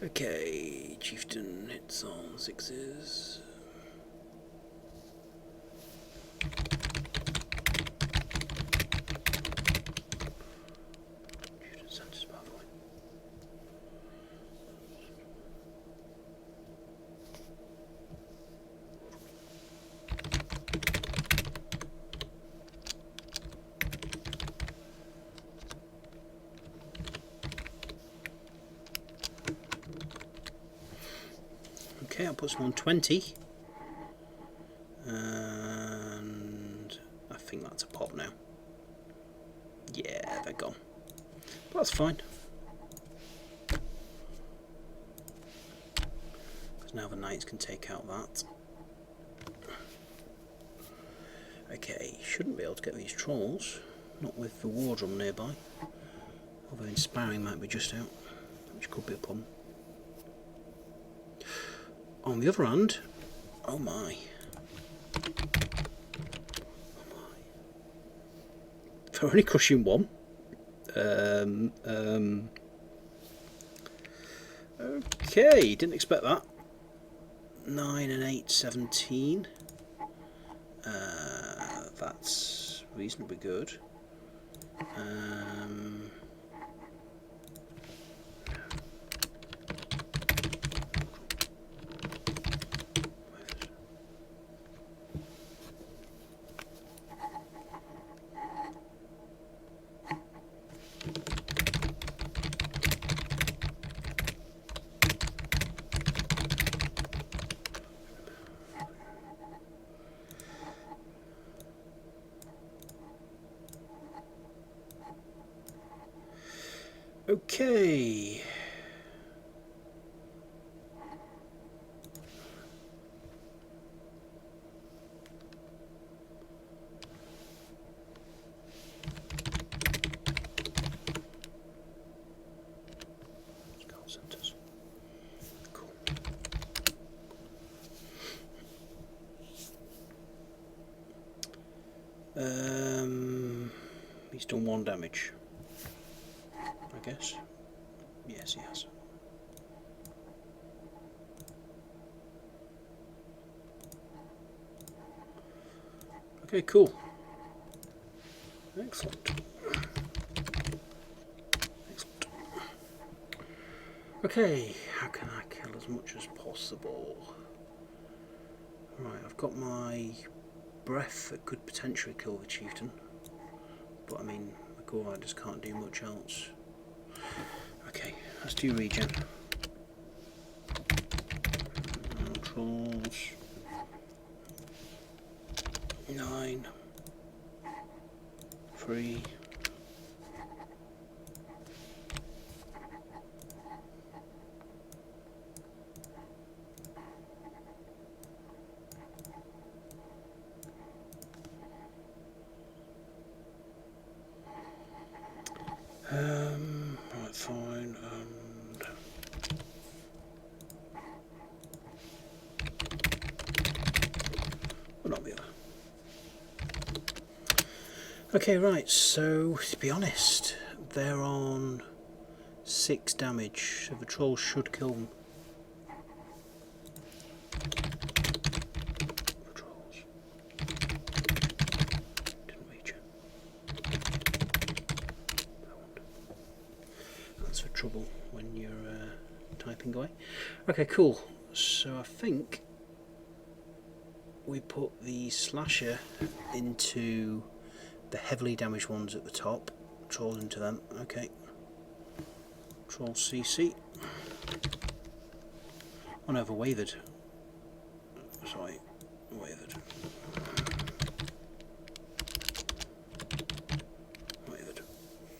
Speaker 1: Okay, chieftain hits on 6s. Chieftain centers, by the way. Okay, I'll put some on 20. And I think that's a pop now. Yeah, they're gone. But that's fine. Because now the knights can take out that. Okay, shouldn't be able to get these trolls. Not with the wardroom nearby. Although inspiring might be just out, which could be a problem. On the other hand, oh my. They're only crushing one. Okay, didn't expect that. 9 and 8, 17. That's reasonably good. Okay. Scout centers. Cool. He's done 1 damage. I guess. Yes, he has. Okay, cool. Excellent. Excellent. Okay, how can I kill as much as possible? Right, I've got my breath that could potentially kill the chieftain. But I mean, the Gore Riders can't do much else. Okay, let's do regen. Trolls. 9. 3. Right, fine, and well, not the other. Okay, right, so to be honest, they're on 6 damage, so the trolls should kill them. The trolls. Didn't reach it. That's for trouble when you're typing away. Okay, cool. So I think we put the slasher into the heavily damaged ones at the top. Trolls into them. Okay. Control CC. Oh no, wavered. Sorry, wavered. Wavered.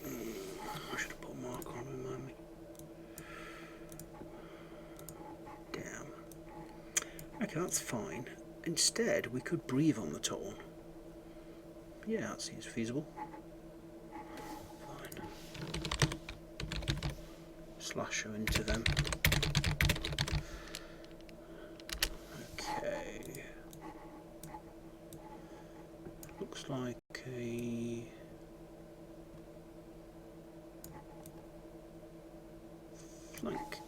Speaker 1: I should have put a mark on, remind me. Damn. Okay, that's fine. Instead, we could breathe on the Torn. Yeah, that seems feasible. Fine. Slasher into them. Okay. Looks like a flank.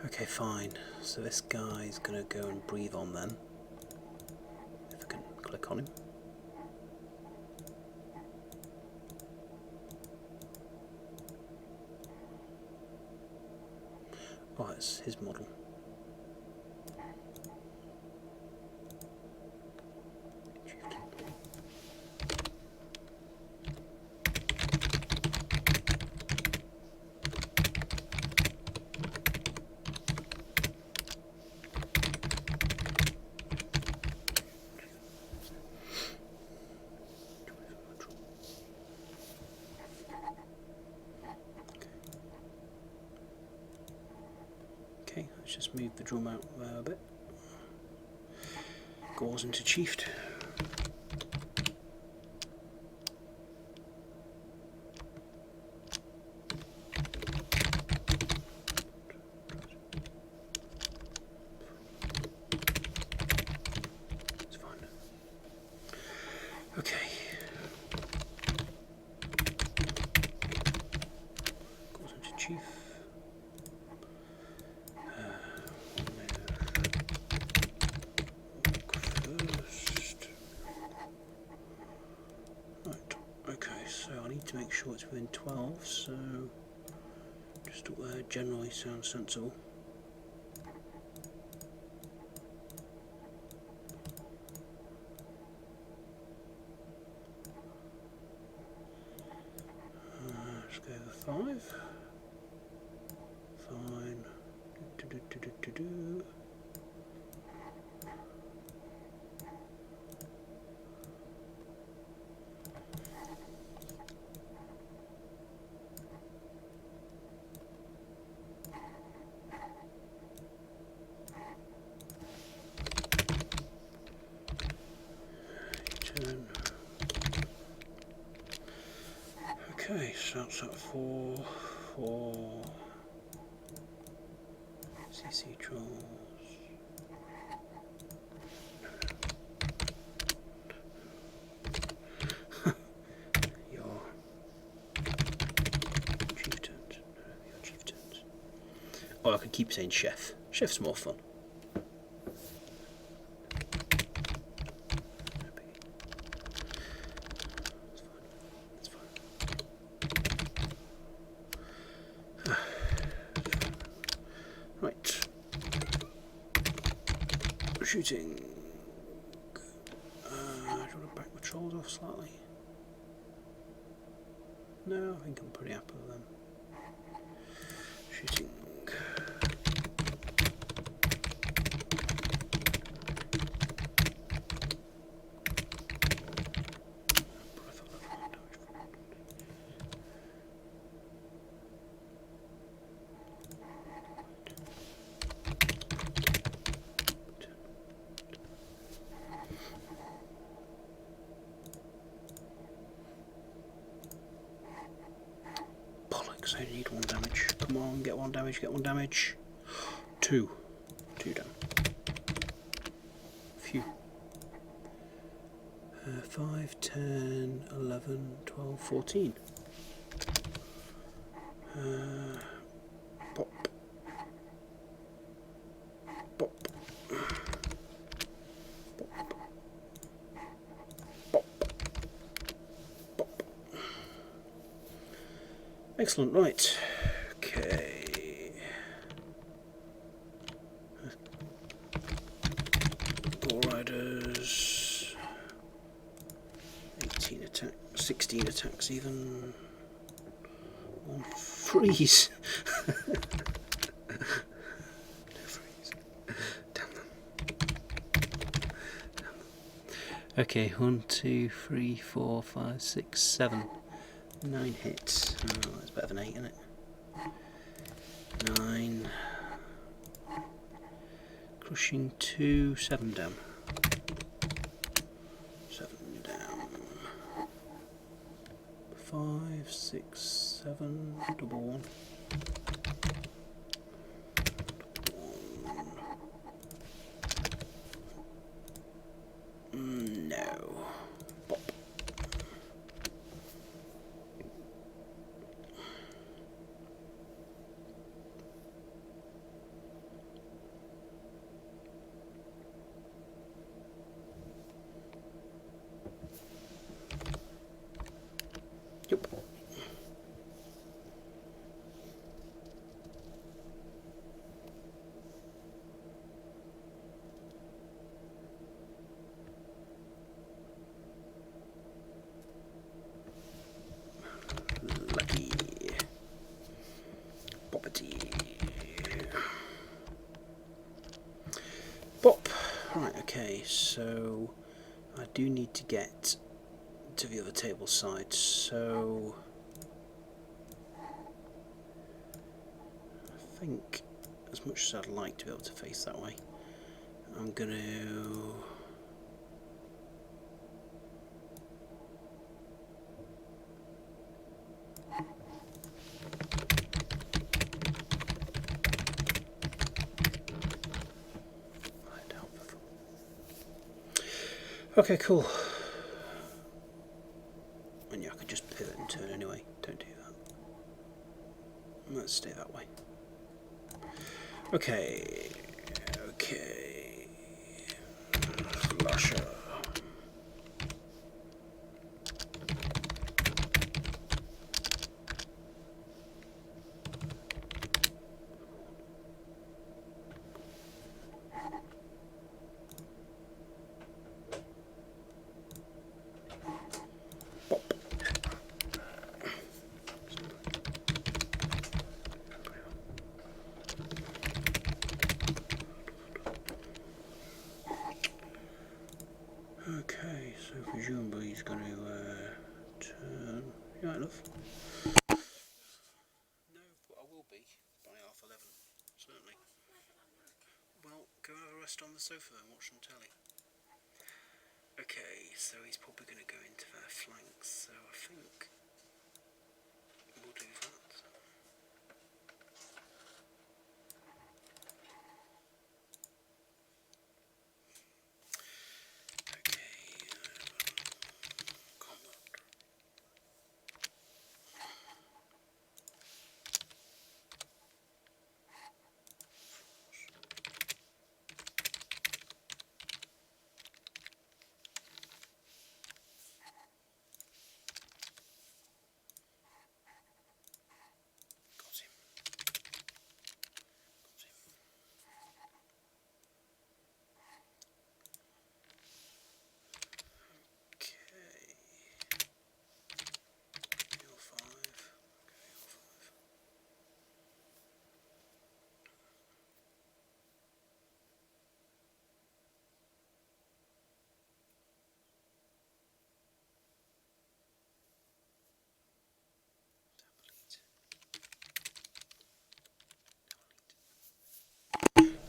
Speaker 1: Okay, fine. So this guy's gonna go and breathe on then. If I can click on him. Oh, it's his model. Okay, let's just move the drum out there a bit. Goes into Chiefed. It's fine. Okay. Goes into Chief. To make sure it's within 12, so just up there generally sounds sensible. Let's go with 5. Fine. Okay, so that's at 4 CC trolls. Your chieftains. Your chieftains. Oh, I could keep saying chef. Chef's more fun. Shooting. Do you want to back the trolls off slightly? No, I think I'm pretty happy with them. Shooting. I need 1 damage. Come on, get 1 damage, get 1 damage. 2. 2 down. Phew. 5, 10, 11, 12, 14. Pop. Pop. Pop. Pop. Pop. Excellent, right. Okay. 16 attacks even. One freeze. No freeze. Damn them. Damn them. Okay, 1, 2, 3, 4, 5, 6, 7. 9 hits. Oh, that's better than 8, isn't it? 9. Crushing 2, 7 down. 7 down. 5, 6, 7, double 1. No. Pop. Yep. Lucky. Poppity. Pop. Right, okay, so I do need to get to the other table side, so I think as much as I'd like to be able to face that way, I'm going to okay, cool. And yeah, I could just pivot and turn anyway. Don't do that. Let's stay that way. Okay. Okay. Slasher. Okay, so presumably he's going to turn. Yeah, enough. No, but I will be by 11:30, certainly. Well, go have a rest on the sofa and watch some telly. Okay, so he's probably going to go into their flanks, so I think we'll do that.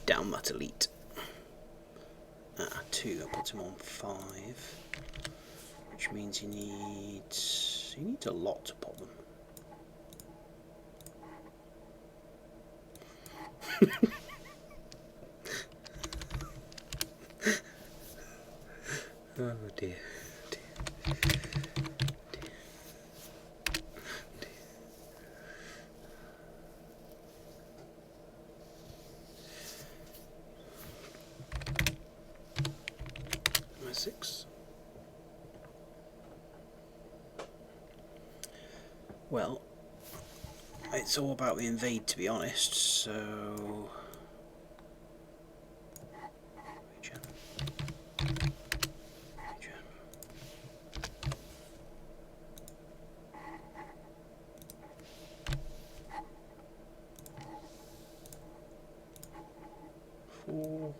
Speaker 1: Down that elite. 2, I put him on 5, which means he needs a lot to pop them. Oh dear. My 6. Well, it's all about the invade, to be honest, so 4.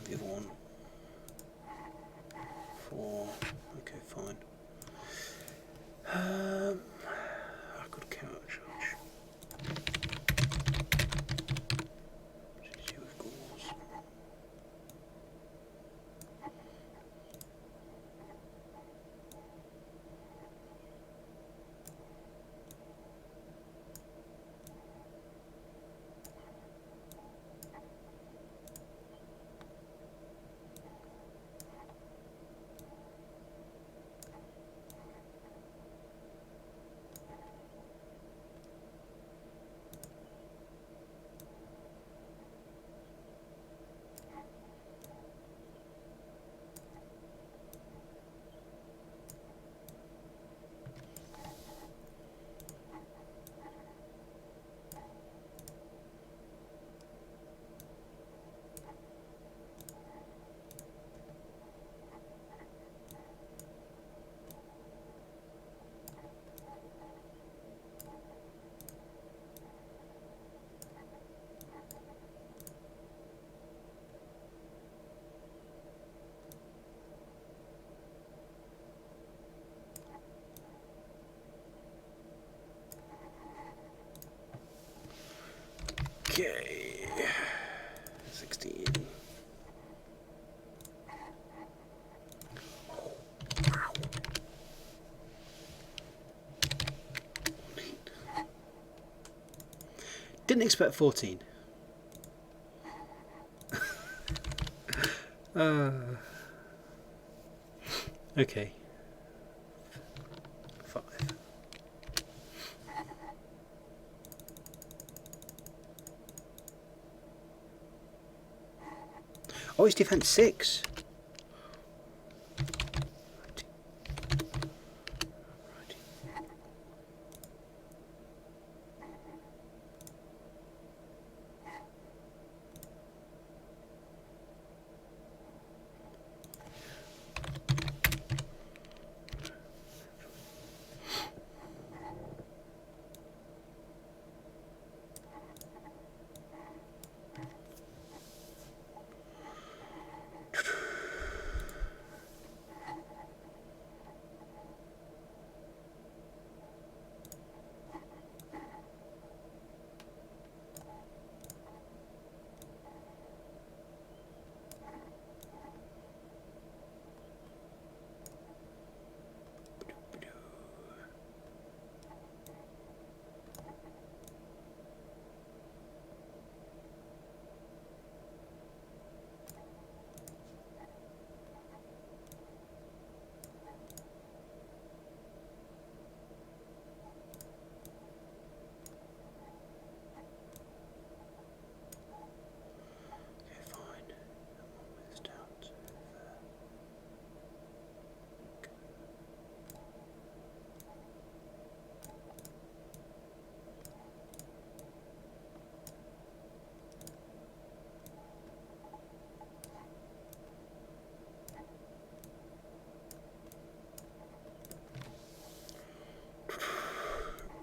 Speaker 1: The other one. 4. Okay, fine. I could counter charge. 62 with gauze. Okay, 16. Oh, wow. Didn't expect 14. Okay. 5. Oh, it's defense 6.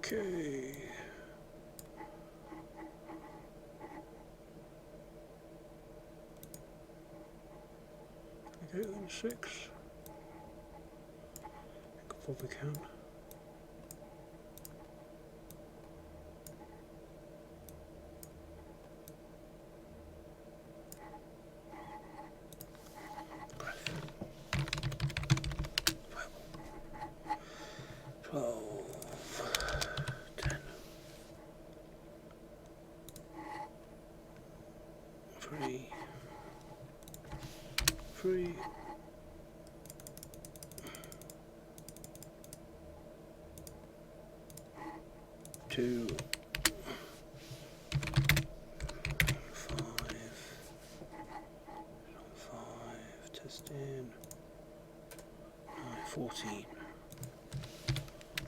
Speaker 1: Okay. Okay, then 6. Go if we can. Breath. 12. 10. 3. 3. 2. 5. 5. Testing. 14.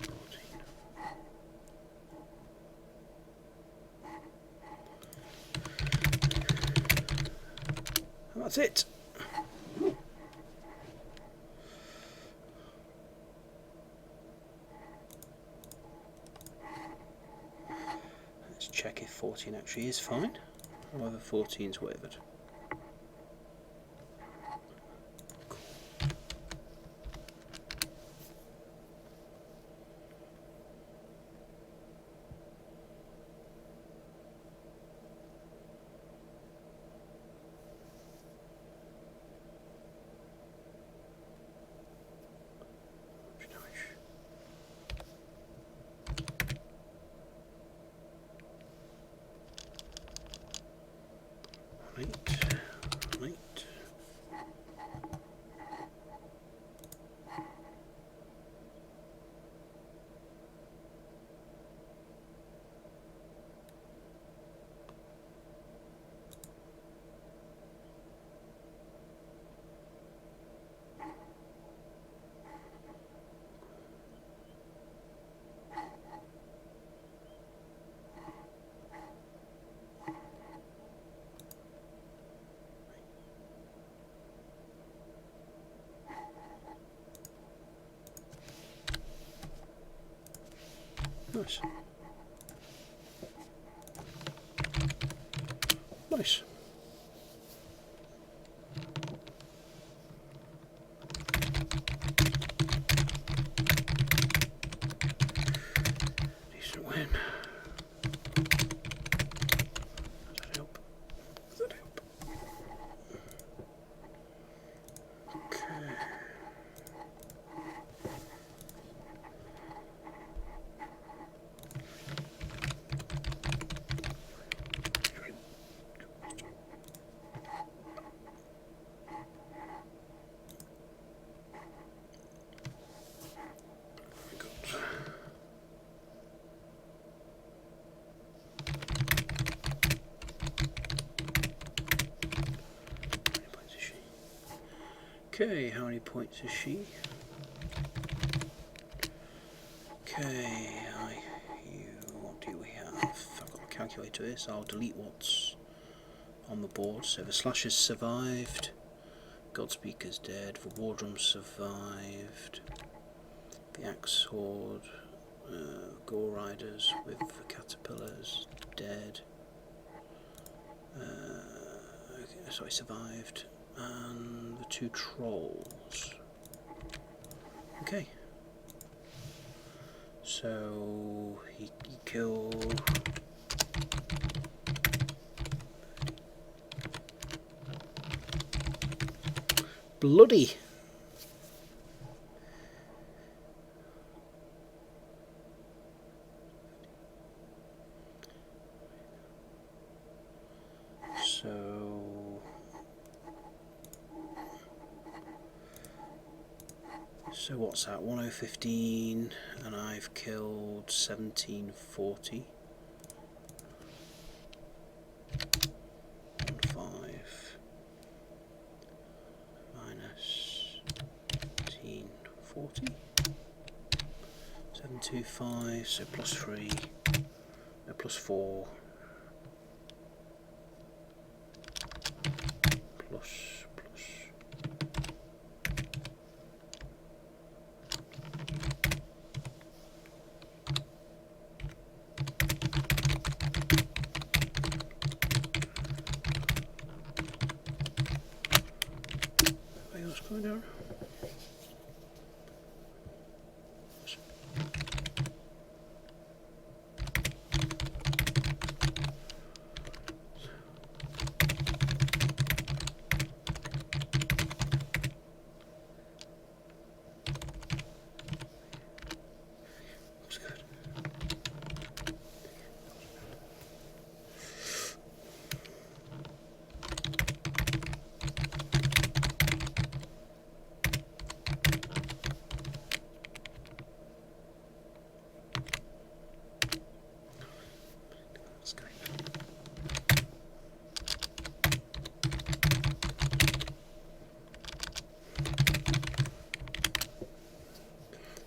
Speaker 1: 14. And that's it. Let's check if 14 actually is fine. However, 14's wavered. Right. Nice. Nice. Decent win. Does that help? Does that help? Okay. Okay, how many points is she? Okay, what do we have? I've got a calculator here, so I'll delete what's on the board. So the Slashers survived, Godspeaker's dead, the War Drum survived, the Axe Sword, Gore Riders with the Caterpillars dead, sorry, survived, and the 2 Trolls. Okay. So he killed Bloody. So what's that? 1015, and I've killed 1740. 5 minus 1740. 725, so plus 3, no, plus 4.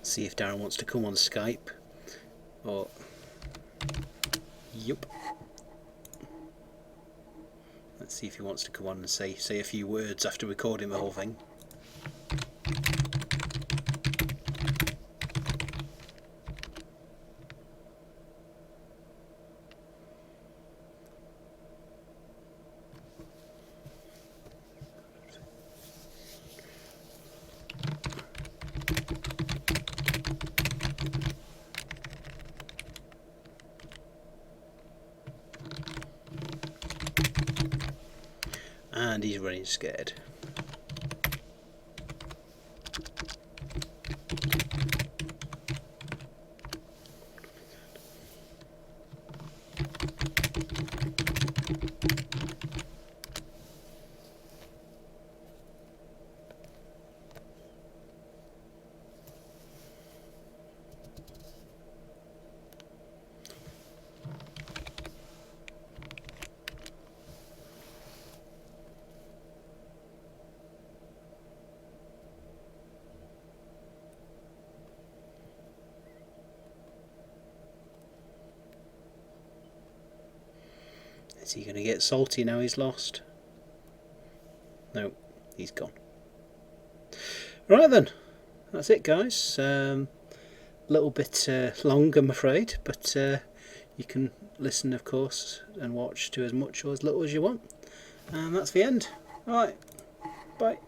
Speaker 1: See if Darren wants to come on Skype, or yep. Let's see if he wants to come on and say a few words after recording the whole thing. and he's running scared. Is he going to get salty now he's lost? No, he's gone. Right then, that's it guys. Little bit long I'm afraid, but you can listen of course and watch to as much or as little as you want. And that's the end. Alright, bye.